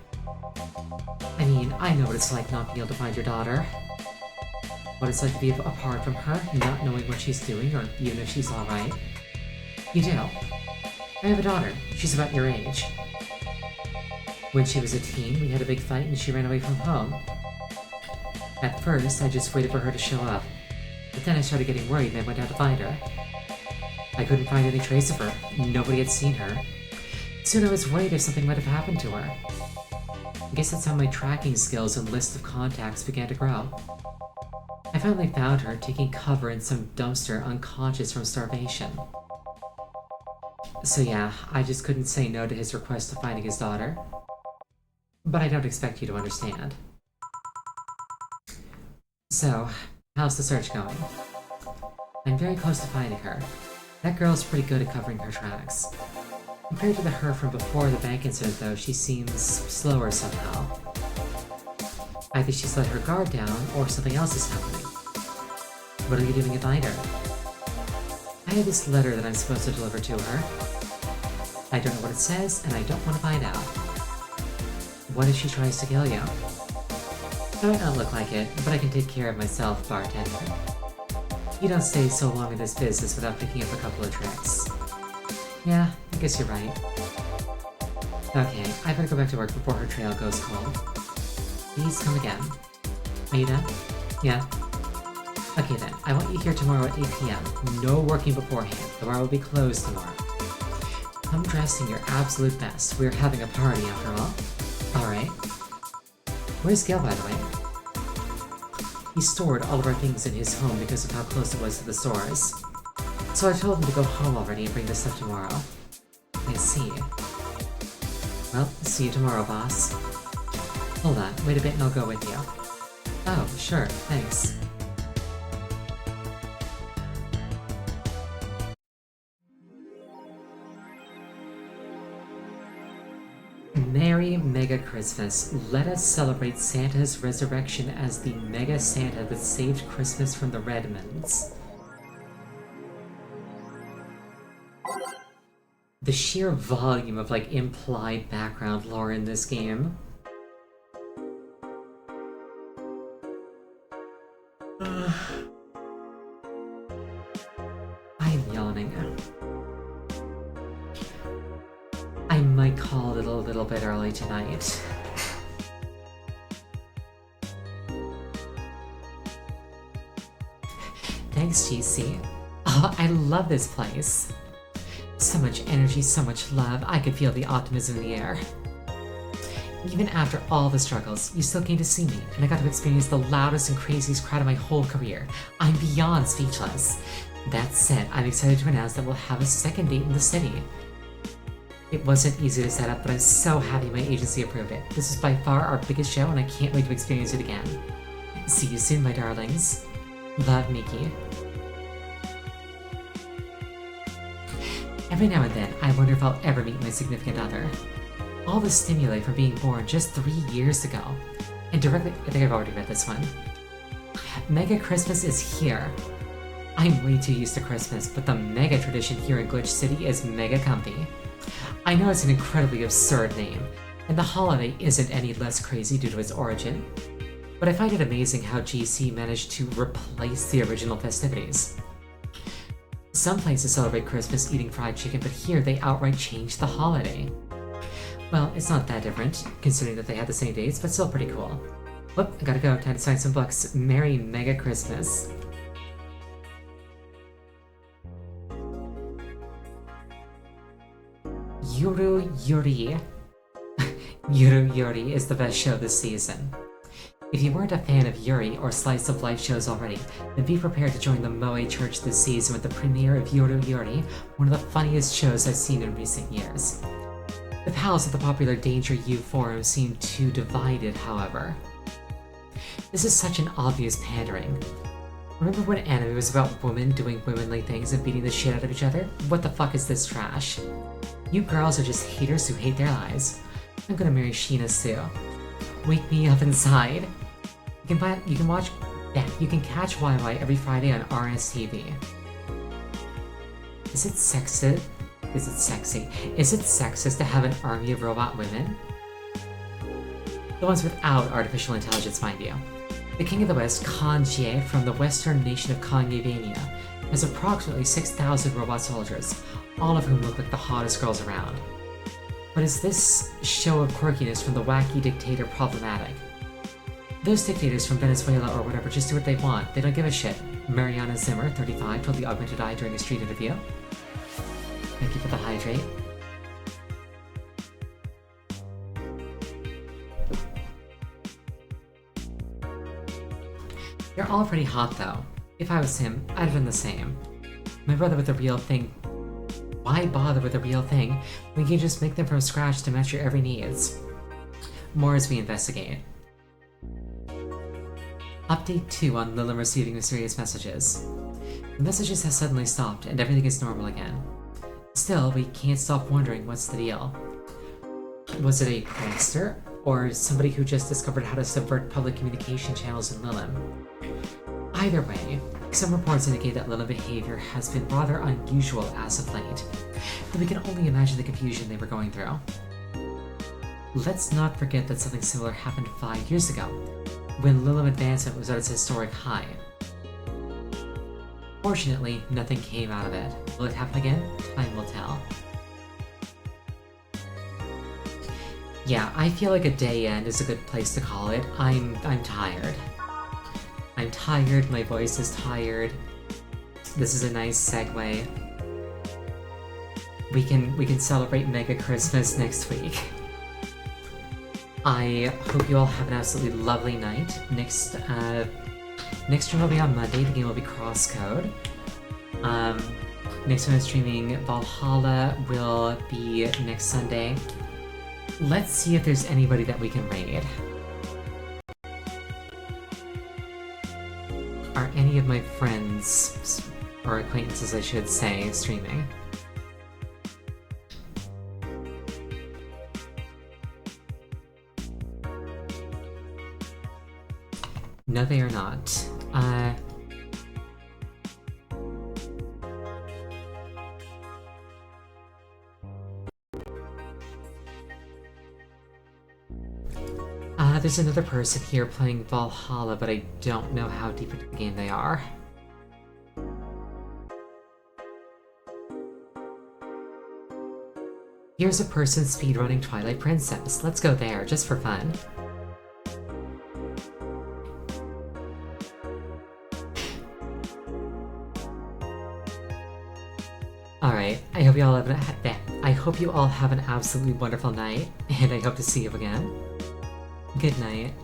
I mean, I know what it's like not being able to find your daughter. What it's like to be apart from her, not knowing what she's doing, or even if she's alright. You do. I have a daughter. She's about your age. When she was a teen, we had a big fight and she ran away from home. At first, I just waited for her to show up. But then I started getting worried and I went out to find her. I couldn't find any trace of her. Nobody had seen her. Soon I was worried if something might have happened to her. I guess that's how my tracking skills and list of contacts began to grow. I finally found her taking cover in some dumpster unconscious from starvation. So yeah, I just couldn't say no to his request of finding his daughter. But I don't expect you to understand. So, how's the search going? I'm very close to finding her. That girl's pretty good at covering her tracks. Compared to the her from before the bank incident though, she seems slower somehow. Either she's let her guard down, or something else is happening. What are you doing to find her? I have this letter that I'm supposed to deliver to her. I don't know what it says, and I don't want to find out. What if she tries to kill you? I might not look like it, but I can take care of myself, bartender. You don't stay so long in this business without picking up a couple of tricks. Yeah, I guess you're right. Okay, I better go back to work before her trail goes cold. Please come again. Are you done? Yeah. Okay then, I want you here tomorrow at 8 PM. No working beforehand. The bar will be closed tomorrow. Come dressed in your absolute best. We're having a party after all. Alright. Where's Gil, by the way? He stored all of our things in his home because of how close it was to the stores. So I told him to go home already and bring the stuff tomorrow. I see. Well, see you tomorrow, boss. Hold on, wait a bit and I'll go with you. Oh, sure, thanks. Merry Mega Christmas. Let us celebrate Santa's resurrection as the Mega Santa that saved Christmas from the Redmonds. The sheer volume of, like, implied background lore in this game. I'm yawning. I might call it a little bit early tonight. Thanks, GC. Oh, I love this place. So much energy, so much love. I could feel the optimism in the air. Even after all the struggles, you still came to see me, and I got to experience the loudest and craziest crowd of my whole career. I'm beyond speechless. That said, I'm excited to announce that we'll have a second date in the city. It wasn't easy to set up, but I'm so happy my agency approved it. This is by far our biggest show, and I can't wait to experience it again. See you soon, my darlings. Love, Miki. Every now and then, I wonder if I'll ever meet my significant other. All the stimuli from being born just 3 years ago. And directly, I think I've already read this one. Mega Christmas is here. I'm way too used to Christmas, but the mega tradition here in Glitch City is mega comfy. I know it's an incredibly absurd name, and the holiday isn't any less crazy due to its origin, but I find it amazing how GC managed to replace the original festivities. Some places celebrate Christmas eating fried chicken, but here they outright changed the holiday. Well, it's not that different, considering that they had the same dates, but still pretty cool. Whoop, I gotta go, time to sign some books. Merry Mega Christmas. Yuru Yuri. Yuru Yuri is the best show this season. If you weren't a fan of Yuri or slice of life shows already, then be prepared to join the Moe Church this season with the premiere of Yoru Yuri, one of the funniest shows I've seen in recent years. The pals of the popular Danger U forum seem too divided, however. This is such an obvious pandering. Remember when anime was about women doing womanly things and beating the shit out of each other? What the fuck is this trash? You girls are just haters who hate their lives. I'm gonna marry Sheena Sue. Wake me up inside. You can catch YY every Friday on RSTV. Is it sexist? Is it sexy? Is it sexist to have an army of robot women? The ones without artificial intelligence, mind you. The King of the West, Khan Jie, from the western nation of Kongavania, has approximately 6,000 robot soldiers, all of whom look like the hottest girls around. But is this show of quirkiness from the wacky dictator problematic? Those dictators from Venezuela or whatever just do what they want. They don't give a shit. Mariana Zimmer, 35, told the Augmented Eye during a street interview. Thank you for the hydrate. You're all pretty hot though. If I was him, I'd have done the same. My brother with the real thing. Why bother with a real thing when you can just make them from scratch to match your every needs? More as we investigate. Update 2 on Lilim receiving mysterious messages. The messages have suddenly stopped and everything is normal again. Still, we can't stop wondering what's the deal. Was it a prankster? Or somebody who just discovered how to subvert public communication channels in Lilim? Either way, some reports indicate that Lilim behavior has been rather unusual as of late, and we can only imagine the confusion they were going through. Let's not forget that something similar happened 5 years ago, when Lilim advancement was at its historic high. Fortunately, nothing came out of it. Will it happen again? Time will tell. Yeah, I feel like a day end is a good place to call it. I'm tired. I'm tired, my voice is tired. This is a nice segue. We can celebrate Mega Christmas next week. I hope you all have an absolutely lovely night. Next stream will be on Monday. The game will be Crosscode. Next time I'm streaming Valhalla will be next Sunday. Let's see if there's anybody that we can raid. Are any of my friends, or acquaintances I should say, streaming? No, they are not. There's another person here playing Valhalla, but I don't know how deep into the game they are. Here's a person speedrunning Twilight Princess. Let's go there, just for fun. Alright, I hope you all have an absolutely wonderful night, and I hope to see you again. Good night.